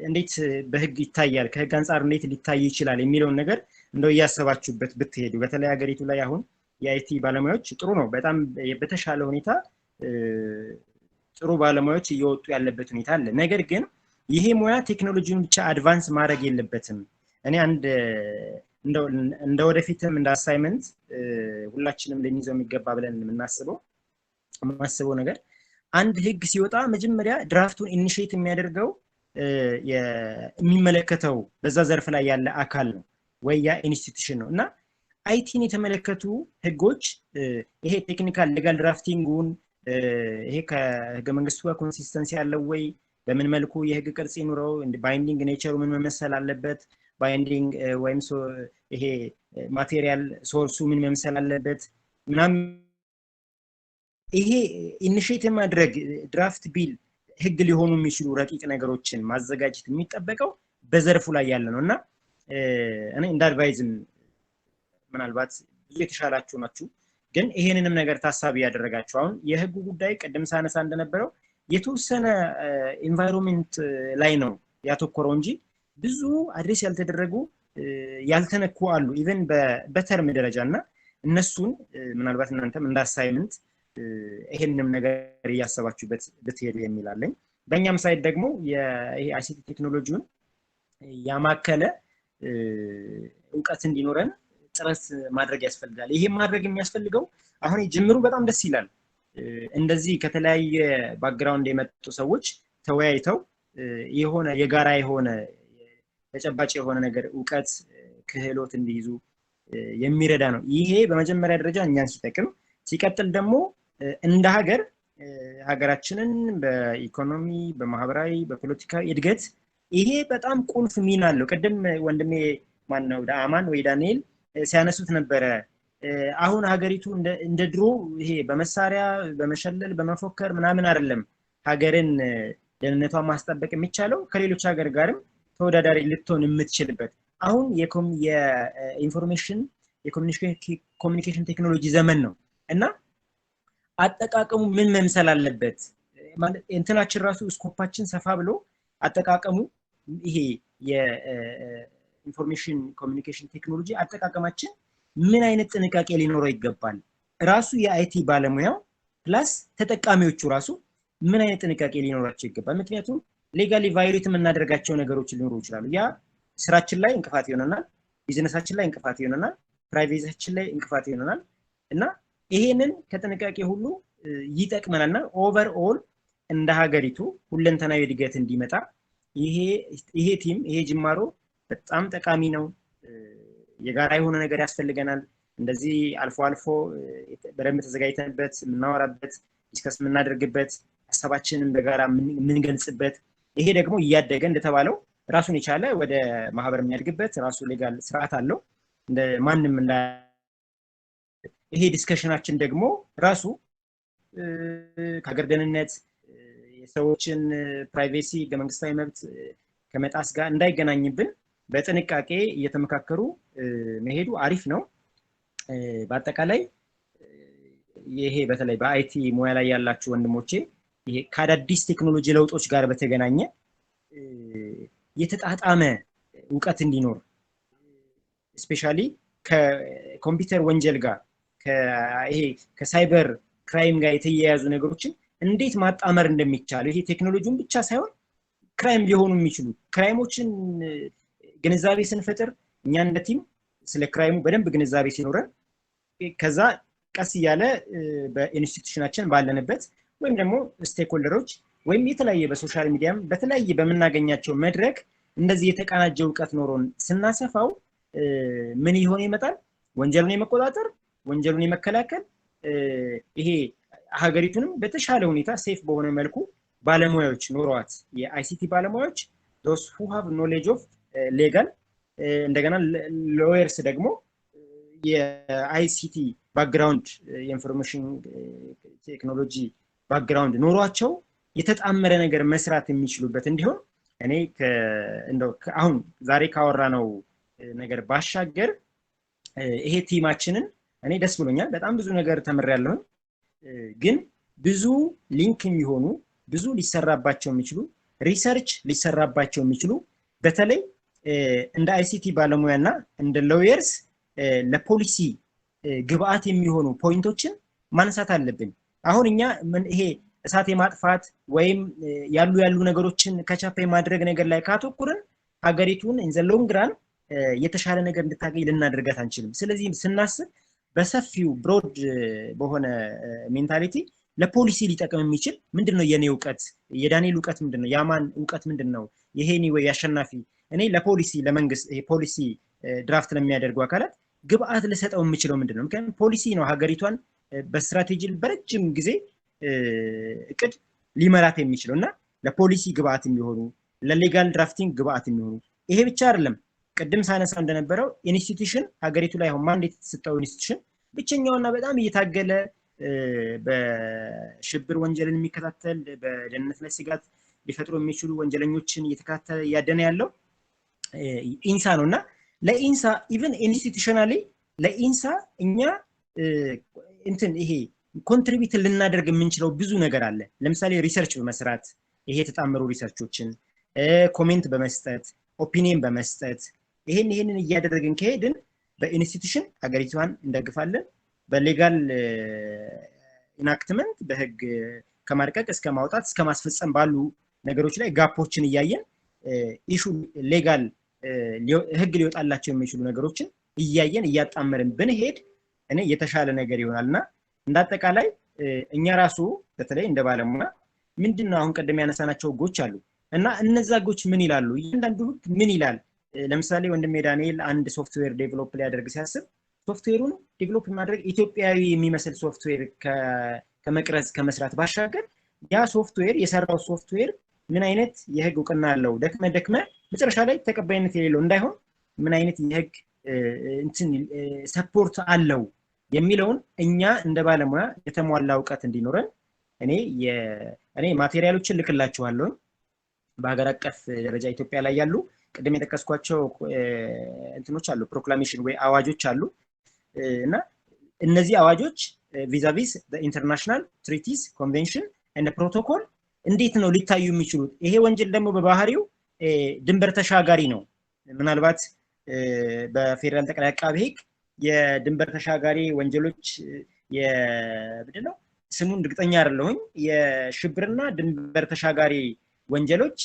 እንዴት በህግ ይታያል ከህግ አንፃር እንዴት ሊታይ ይችላል የሚለው ነገር እንደው ያሰባችሁበት ብትሄዱ በተለይ ሀገሪቱ ላይ አሁን የአይቲ ባለሙያዎች ጥሩ ነው በጣም በተሻለ ሁኔታ ጥሩ ባለሙያዎች እየወጡ ያለበት ሁኔታ አለ ነገር ግን ይሄ ሙያ ቴክኖሎጂውን ብቻ አድቫንስ ማድረግ የለበትም እኔ አንድ እንደ ወደፊትም እንደ አሳይመንት ሁላችንም ለሚይዘው የሚገባ ብለን የምናስበው ነገር አንድ ህግ ሲወጣ መጀመሪያ ድራፍቱን ኢኒሺየት የሚያደርገው የሚመለከተው በዛ ዘርፍ ላይ ያለ አካል ነው ወይ ያ ኢንስቲትዩሽን ነው እና አይቲን የተመለከቱ ህጎች ይሄ ቴክኒካል ሌጋል ድራፍቲንጉን ይሄ ከህገ መንግስቱ ጋር ኮንሲስተንሲ ያለው ወይ በምን መልኩ የህግ ቅርጽ ይኑረው ባይንዲንግ ኔቸሩ ምን መመሰል አለበት ባይንዲንግ ወይም ይሄ ማቴሪያል ሶርሱ ምን መመሰል አለበት ምናም ይሄ ኢኒሺየት ማድረግ ድራፍት ቢል ህግ ሊሆኑ የሚችሉ ረቂቅ ነገሮችን ማዘጋጀት የሚጠበቀው በዘርፉ ላይ ያለ ነውና እኔ እንደ አድቫይዝም ምናልባት ብዙ የተሻላችሁ ናችሁ ግን ይሄንንም ነገር ታሳቢ ያደረጋችሁ አሁን የህጉ ጉዳይ ቀደም ሳነሳ እንደነበረው የተወሰነ ኢንቫይሮንመንት ላይ ነው ያተኮረው እንጂ ብዙ አድሬስ ያልተደረጉ ያልተነኩ አሉ ኢቭን በተርም ደረጃና እነሱን ምናልባት እናንተም እንደ አሳይመንት ይሄንንም ነገር ያያሰባችሁበት ብትሄዱ የሚላለኝ በእኛም ሳይድ ደግሞ ይሄ አይሲቲ ቴክኖሎጂውን ያማከለ ዕውቀት እንዲኖረን ጥረት ማድረግ ያስፈልጋል ይሄ ማድረግ የሚያስፈልገው አሁን ጅምሩ በጣም ደስ ይላል እንደዚህ ከተለያየ ባክግራውንድ የመጡ ሰዎች ተወያይተው የሆነ የጋራ የሆነ ተጨባጭ የሆነ ነገር ዕውቀት ክህሎት እንዲይዙ የሚረዳ ነው ይሄ በመጀመሪያ ደረጃ እኛን ሲጠቅም ሲቀጥል ደግሞ እንደ ሀገራችንን በኢኮኖሚ በማህበራዊ በፖለቲካዊ እድገት ይሄ በጣም ቁልፍ ሚና አለው ቀደም ወንድሜ ማን ነው ዳማን ወይ ዳንኤል ሲያነሱት ነበር አሁን ሀገሪቱ እንደ ድሮ ይሄ በመሳሪያ በመሸለል በመፎከር ምናምን አይደለም ሀገርን ደህንነቷን ማስጠበቅ የሚቻለው ከሌሎች ሀገር ጋርም ተወዳዳሪ ልትሆን የምትችልበት አሁን የኢንፎርሜሽን የኮሙኒኬሽን ቴክኖሎጂ ዘመን ነው እና አጠቃቀሙ ምን መምሰል አለበት ማለት እንትናችን ራሱ ስኮፓችን ሰፋ ብሎ አጠቃቀሙ ይሄ የኢንፎርሜሽን ኮሙኒኬሽን ቴክኖሎጂ አጠቃቀማችን ምን አይነት ጥንቃቄ ሊኖረው ይገባል ራሱ የአይቲ ባለሙያው ፕላስ ተጠቃሚዎቹ ራሱ ምን አይነት ጥንቃቄ ሊኖራቸው ይገባል ምክንያቱም ሌጋሊ ቫዮሌት የምናደርጋቸው ነገሮች ሊኖሩ ይችላሉ ያ ስራችን ላይ እንቅፋት ይሆነናል ቢዝነሳችን ላይ እንቅፋት ይሆነናል ፕራይቬሲያችን ላይ እንቅፋት ይሆነናል እና ይሄንን ከጥንቃቄ ሁሉ ይጠቅመናልና ኦቨርኦል እንደ ሀገሪቱ ሁለንተናዊ እድገት እንዲመጣ ይሄ ቲም ይሄ ጅማሮ በጣም ጠቃሚ ነው የጋራ የሆነ ነገር ያስፈልገናል እንደዚህ አልፎ አልፎ በደንብ ተዘጋጅተንበት ምናወራበት ዲስከስ ምናደርግበት ሐሳባችንን በጋራ ምንገልጽበት ይሄ ደግሞ እያደገ እንደተባለው ራሱን የቻለ ወደ ማህበር የሚያድግበት ራሱ ሌጋል ስርዓት አለው እንደ ማንንም እንዳ ይሄ ዲስከሽናችን ደግሞ ራሱ ከሀገር ደህንነት የሰዎችን ፕራይቬሲ ገመንግስታዊ መብት ከመጣስ ጋር እንዳይገናኝብን በጥንቃቄ እየተመካከሩ መሄዱ አሪፍ ነው በአጠቃላይ ይሄ በተለይ በአይቲ ሙያ ላይ ያላችሁ ወንድሞቼ ይሄ ከአዳዲስ ቴክኖሎጂ ለውጦች ጋር በተገናኘ የተጣጣመ ዕውቀት እንዲኖር ስፔሻሊ ከኮምፒውተር ወንጀል ጋር ይሄ ከሳይበር ክራይም ጋር የተያያዙ ነገሮችን እንዴት ማጣመር እንደሚቻል ይሄ ቴክኖሎጂውን ብቻ ሳይሆን ክራይም ሊሆኑ የሚችሉ ክራይሞችን ግንዛቤ ስንፈጥር እኛ እንደ ቲም ስለ ክራይሙ በደንብ ግንዛቤ ሲኖረን ከዛ ቀስ ያለ በኢንስቲትዩሽናችን ባለንበት ወይም ደግሞ ስቴክሆልደሮች ወይም የተለያየ በሶሻል ሚዲያም በተለያየ በመናገኛቸው መድረክ እንደዚህ የተቀናጀ ዕውቀት ኖሮን ስናሰፋው ምን ይሆን ይመጣል ወንጀልን የመቆጣጠር ወንጀልን የመከላከል ይሄ ሀገሪቱንም በተሻለ ሁኔታ ሴፍ በሆነ መልኩ ባለሙያዎች ኖሯት የአይሲቲ ባለሙያዎች those who have knowledge of legal እንደገና ሎየርስ ደግሞ የአይሲቲ ባክግራውንድ የኢንፎርሜሽን ቴክኖሎጂ ባክግራውንድ ኖሯቸው የተጣመረ ነገር መስራት የሚችሉበት እንዲሆን እኔ እንደው አሁን ዛሬ ካወራነው ነገር ባሻገር ይሄ ቲማችንን እኔ ደስ ብሎኛል በጣም ብዙ ነገር ተምሬያለሁ ግን ብዙ ሊንክ የሚሆኑ ብዙ ሊሰራባቸው የሚችሉ ሪሰርች ሊሰራባቸው የሚችሉ በተለይ እንደ አይሲቲ ባለሙያና እንደ ሎየርስ ለፖሊሲ ግብአት የሚሆኑ ፖይንቶችን ማንሳት አለብን አሁን እኛ ይሄ እሳት የማጥፋት ወይም ያሉ ነገሮችን ከቻፕ የማድረግ ነገር ላይ ካተኩረን ሀገሪቱን ኢን ዘ ሎንግ ራን የተሻለ ነገር እንድታገኝ ልናደርጋት አንችልም ስለዚህ ስናስብ በሰፊው ብሮድ በሆነ ሜንታሊቲ ለፖሊሲ ሊጠቅም የሚችል ምንድነው የኔ ዕውቀት የዳንኤል ዕውቀት ምንድነው ያማን ዕውቀት ምንድነው ይሄኒ ወይ ያሸናፊ እኔ ለፖሊሲ ለመንግስት ይሄ ፖሊሲ ድራፍት ለሚያደርጉ አካላት ግብአት ለሰጠው የሚችለው ምንድነው ምክንያቱም ፖሊሲ ነው ሀገሪቷን በስትራቴጂ በረጅም ጊዜ እቅድ ሊመራት የሚችለውና ለፖሊሲ ግብአት የሚሆኑ ለሌጋል ድራፍቲንግ ግብአት የሚሆኑ ይሄ ብቻ አይደለም ቅድም ሳነሳው እንደነበረው ኢንስቲትዩሽን ሀገሪቱ ላይ አሁን ማንዴት የተሰጠው ኢንስቲትዩሽን ብቸኛውና በጣም እየታገለ በሽብር ወንጀልን የሚከታተል በደህንነት ላይ ስጋት ሊፈጥሩ የሚችሉ ወንጀለኞችን እየተከታተለ ያደነ ያለው ኢንሳ ነውና ለኢንሳ ኢቭን ኢንስቲትዩሽናሊ ለኢንሳ እኛ እንትን ይሄ ኮንትሪቢዩት ልናደርግ የምንችለው ብዙ ነገር አለ ለምሳሌ ሪሰርች በመስራት ይሄ ተጣመሩ ሪሰርቾችን ኮሜንት በመስጠት ኦፒኒየን በመስጠት ይሄንን እያደረግን ከሄድን በኢንስቲትዩሽን ሀገሪቷን እንደግፋለን በሌጋል ኢናክትመንት በህግ ከማርቀቅ እስከ ማውጣት እስከ ማስፈጸም ባሉ ነገሮች ላይ ጋፖችን እያየን ኢሹ ሌጋል ህግ ሊወጣላቸው የሚችሉ ነገሮችን እያየን እያጣመርን ብንሄድ እኔ የተሻለ ነገር ይሆናልና እንዳጠቃላይ እኛ ራሱ በተለይ እንደ ባለሙያ ምንድነው አሁን ቀደም ያነሳናቸው ህጎች አሉ እና እነዛ ህጎች ምን ይላሉ እያንዳንዱ ህግ ምን ይላል ለምሳሌ ወንድሜ ዳንኤል አንድ ሶፍትዌር ዴቨሎፕ ሊያደርግ ሲያስብ ሶፍትዌሩን ዴቨሎፕ ማድረግ ኢትዮጵያዊ የሚመስል ሶፍትዌር ከመቅረጽ ከመስራት ባሻገር ያ ሶፍትዌር የሰራው ሶፍትዌር ምን አይነት የህግ እውቅና አለው ደክመ መጨረሻ ላይ ተቀባይነት የሌለው እንዳይሆን ምን አይነት የህግ እንትን ሰፖርት አለው የሚለውን እኛ እንደ ባለሙያ የተሟላ ዕውቀት እንዲኖረን እኔ ማቴሪያሎችን ልክላችኋለሁ በሀገር አቀፍ ደረጃ ኢትዮጵያ ላይ ያሉ ቅድም የጠቀስኳቸው እንትኖች አሉ ፕሮክላሜሽን ወይ አዋጆች አሉ እና እነዚህ አዋጆች ቪዛቪስ ኢንተርናሽናል ትሪቲስ ኮንቬንሽን እና ፕሮቶኮል እንዴት ነው ሊታዩ የሚችሉት ይሄ ወንጀል ደግሞ በባህሪው ድንበር ተሻጋሪ ነው ምናልባት በፌደራል ጠቅላይ አቃቤ ህግ የድንበር ተሻጋሪ ወንጀሎች የብድነው ስሙን እርግጠኛ አይደለሁኝ የሽብርና ድንበር ተሻጋሪ ወንጀሎች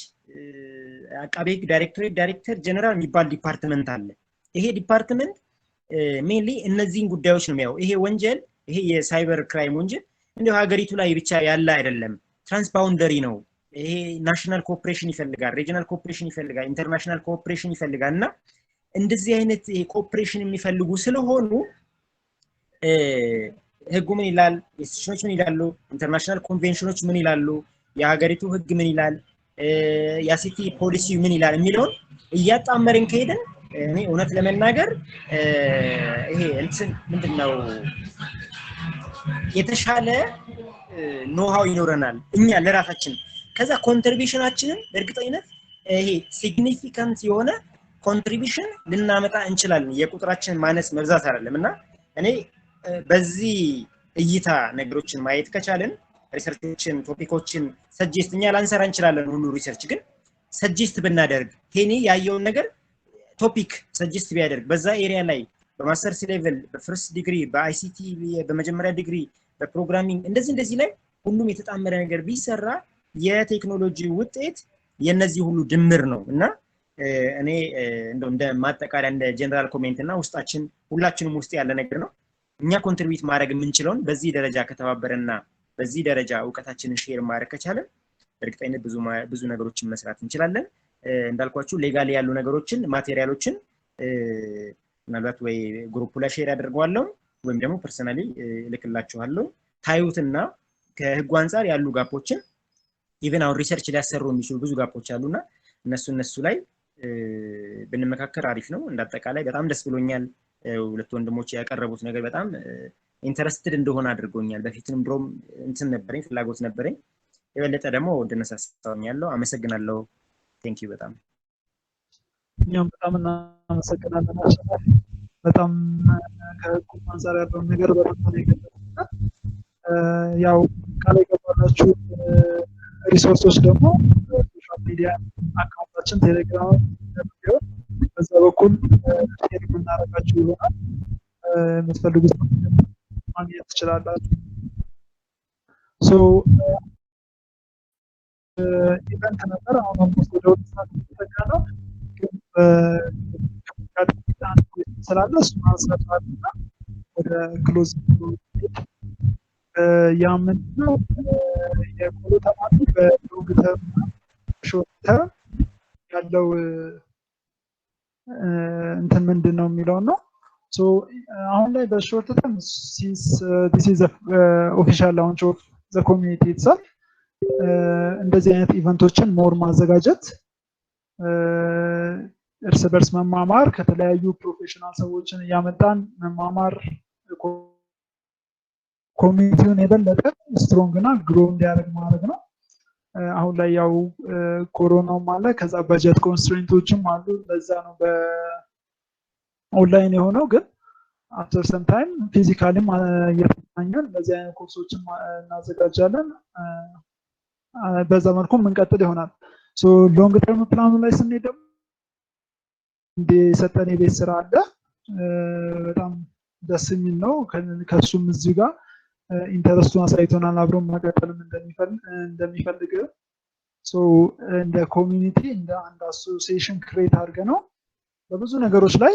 አቃቤ ህግ ዳይሬክተር ጀነራል የሚባል ዲፓርትመንት አለ ይሄ ዲፓርትመንት ሜንሊ እነዚህን ጉዳዮች ነው የሚያው ይሄ ወንጀል ይሄ የሳይበር ክራይም ወንጀል እንደው ሀገሪቱ ላይ ብቻ ያለ አይደለም ትራንስባውንደሪ ነው ይሄ ናሽናል ኮኦፕሬሽን ይፈልጋል ሪጂናል ኮኦፕሬሽን ይፈልጋል ኢንተርናሽናል ኮኦፕሬሽን ይፈልጋልና እንደዚህ አይነት ኮኦፕሬሽን የሚፈልጉ ስለሆኑ ህጉ ምን ይላል ኢንስቲትዩሽኖች ምን ይላሉ ኢንተርናሽናል ኮንቬንሽኖች ምን ይላሉ የሀገሪቱ ህግ ምን ይላል የሲቲ ፖሊሲ ምን ይላል የሚለውን እያጣመርን ከሄድን እኔ እውነት ለመናገር ይሄ እንትን ምንድነው የተሻለ ኖሃው ይኖረናል እኛ ለራሳችን ከዛ ኮንትሪቢዩሽናችንን በእርግጠኝነት ይሄ ሲግኒፊካንት የሆነ ኮንትሪቢዩሽን ልናመጣ እንችላለን የቁጥራችን ማነስ መብዛት አይደለምና እኔ በዚህ እይታ ነገሮችን ማየት ከቻለን ሪሰርቾችን ቶፒኮችን ሰጀስት እኛ ላንሰራ እንችላለን ሁሉ ሪሰርች ግን ሰጀስት ብናደርግ ሄኒ ያየውን ነገር ቶፒክ ሰጀስት ቢያደርግ በዛ ኤሪያ ላይ በማስተርስ ሌቭል በፈርስት ዲግሪ በአይሲቲ በመጀመሪያ ዲግሪ በፕሮግራሚንግ እንደዚህ ላይ ሁሉም የተጣመረ ነገር ቢሰራ የቴክኖሎጂ ውጤት የነዚህ ሁሉ ድምር ነው እና እኔ እንደ ማጠቃለያ እንደ ጀነራል ኮሜንት እና ውስጣችን ሁላችንም ውስጥ ያለ ነገር ነው እኛ ኮንትሪቢዩት ማድረግ የምንችለውን በዚህ ደረጃ ከተባበረና በዚህ ደረጃ ዕውቀታችንን ሼር ማድረግ ከቻለን እርግጠኝነት ብዙ ነገሮችን መስራት እንችላለን እንዳልኳችሁ ሌጋሊ ያሉ ነገሮችን ማቴሪያሎችን ምናልባት ወይ ግሩፕ ላይ ሼር አድርገዋለሁ ወይም ደግሞ ፐርሰናሊ ልክላችኋለሁ ታዩትና ከህጉ አንፃር ያሉ ጋፖችን ኢቭን አሁን ሪሰርች ሊያሰሩ የሚችሉ ብዙ ጋፖች አሉና እነሱ ላይ ብንመካከር አሪፍ ነው እንዳጠቃላይ በጣም ደስ ብሎኛል ሁለት ወንድሞች ያቀረቡት ነገር በጣም ኢንተረስትድ እንደሆነ አድርጎኛል በፊትም ድሮም እንትን ነበረኝ ፍላጎት ነበረኝ የበለጠ ደግሞ ወደነሳሳውኛለሁ አመሰግናለሁ ቴንክ ዩ በጣም እኛም በጣም እናመሰግናለን አሸናፊ። በጣም ከህጉ አንፃር ያለውን ነገር በጣም የገለጸና ያው ቃል የገባላችሁ ሪሶርሶች ደግሞ ሶሻል ሚዲያ አካውንታችን ቴሌግራም ቢሆን በዛ በኩል ሼር የምናደርጋችሁ ይሆናል። የምትፈልጉት ማግኘት ትችላላችሁ። ሶ ኢቨንት ነበር አሁን ኦልሞስት ወደ 2 ሰዓት ተጠጋ ነው። ግን ስላለ እሱን አንስታችኋልና ወደ ክሎዝ ያ ምንድነው የቆሎ ተማሪ በሎንግ ተርም እና ሾርት ተርም ያለው እንትን ምንድነው የሚለው ነው። ሶ አሁን ላይ በሾርት ተርም ሲንስ this is the official launch of the community itself እንደዚህ አይነት ኢቨንቶችን ሞር ማዘጋጀት እርስ በርስ መማማር ከተለያዩ ፕሮፌሽናል ሰዎችን እያመጣን መማማር ኮሚኒቲውን የበለጠ ስትሮንግ እና ግሮ እንዲያደርግ ማድረግ ነው። አሁን ላይ ያው ኮሮናውም አለ ከዛ በጀት ኮንስትሬንቶችም አሉ። ለዛ ነው በኦንላይን የሆነው። ግን አፍተር ሰም ታይም ፊዚካሊም እየተገናኘን እንደዚህ አይነት ኮርሶችን እናዘጋጃለን። በዛ መልኩ የምንቀጥል ይሆናል። ሶ ሎንግ ተርም ፕላኑ ላይ ስንሄድ ደግሞ እንደ ሰጠን የቤት ስራ አለ። በጣም ደስ የሚል ነው። ከሱም እዚህ ጋር ኢንተረስቱን አሳይቶናል። አብሮ መቀጠልም እንደሚፈልግ ሶ እንደ ኮሚኒቲ እንደ አንድ አሶሲዬሽን ክሬት አድርገ ነው በብዙ ነገሮች ላይ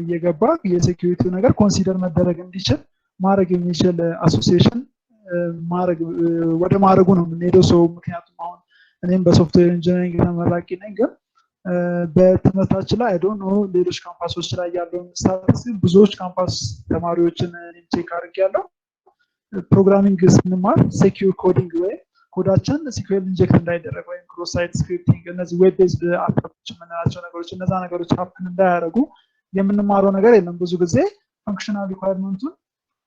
እየገባ የሴኩሪቲ ነገር ኮንሲደር መደረግ እንዲችል ማድረግ የሚችል አሶሲዬሽን ወደ ማድረጉ ነው የምንሄደው። ሶ ምክንያቱም አሁን እኔም በሶፍትዌር ኢንጂነሪንግ ተመራቂ ነኝ። ግን በትምህርታችን ላይ አይ ዶንት ኖ ሌሎች ካምፓሶች ላይ ያለውን ስታተስ ብዙዎች ካምፓስ ተማሪዎችን እኔም ቼክ አድርጌያለሁ። ፕሮግራሚንግ ስንማር ሴኪዩር ኮዲንግ ወይ ኮዳችን ሲኩዌል ኢንጀክት እንዳይደረግ ወይም ክሮስ ሳይት ስክሪፕቲንግ እነዚህ ዌብ ቤዝድ አፕሮች የምንላቸው ነገሮች እነዛ ነገሮች ሀፕን እንዳያደርጉ የምንማረው ነገር የለም። ብዙ ጊዜ ፋንክሽናል ሪኳየርመንቱን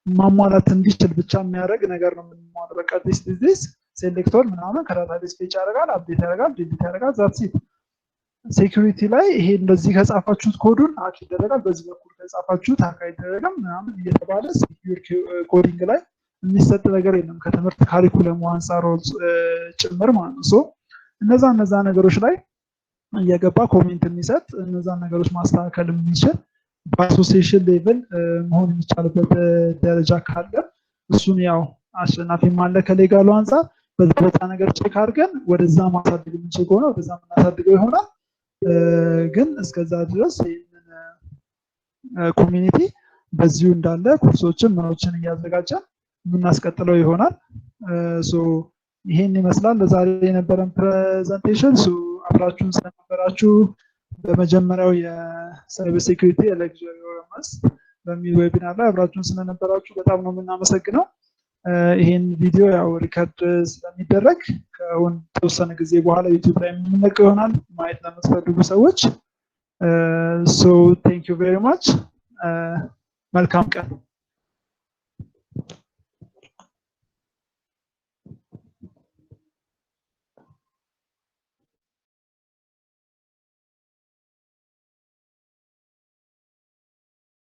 ማሟላት እንዲችል ብቻ የሚያደርግ ነገር ነው የምንማረው። በቃ ዲስ ሴሌክቶር ምናምን ከዳታቤዝ ፌች ያደርጋል፣ አፕዴት ያደርጋል፣ ዲሊት ያደርጋል። ዛትስ ኢት። ሴኩሪቲ ላይ ይሄ እንደዚህ ከጻፋችሁት ኮዱን ሀክ ይደረጋል፣ በዚህ በኩል ከጻፋችሁት ሀክ አይደረግም ምናምን እየተባለ ሴኩሪቲ ኮዲንግ ላይ የሚሰጥ ነገር የለም ከትምህርት ካሪኩለሙ አንፃር ጭምር ማለት ነው። ሶ እነዛ ነገሮች ላይ እየገባ ኮሜንት የሚሰጥ እነዛ ነገሮች ማስተካከል የሚችል በአሶሲዬሽን ሌቭል መሆን የሚቻልበት ደረጃ ካለ እሱን ያው አሸናፊ ማለ ከሌጋሉ አንፃር በዛ ነገር ቼክ አድርገን ወደዛ ማሳደግ የምንችል ከሆነ ወደዛ የምናሳድገው ይሆናል። ግን እስከዛ ድረስ ይህንን ኮሚኒቲ በዚሁ እንዳለ ኮርሶችን ምኖችን እያዘጋጀን የምናስቀጥለው ይሆናል። ሶ ይሄን ይመስላል ለዛሬ የነበረን ፕሬዘንቴሽን። ሶ አብራችሁን ስለነበራችሁ በመጀመሪያው የሳይበር ሴኩሪቲ ኤሌክትሪክ ኦሮማስ በሚል ዌቢናር ላይ አብራችሁን ስለነበራችሁ በጣም ነው የምናመሰግነው። ይሄን ቪዲዮ ያው ሪከርድ ስለሚደረግ ከአሁን ተወሰነ ጊዜ በኋላ ዩቲዩብ ላይ የምንለቀው ይሆናል ማየት ለምትፈልጉ ሰዎች። ሶ ቴንክ ዩ ቬሪ ማች። መልካም ቀን።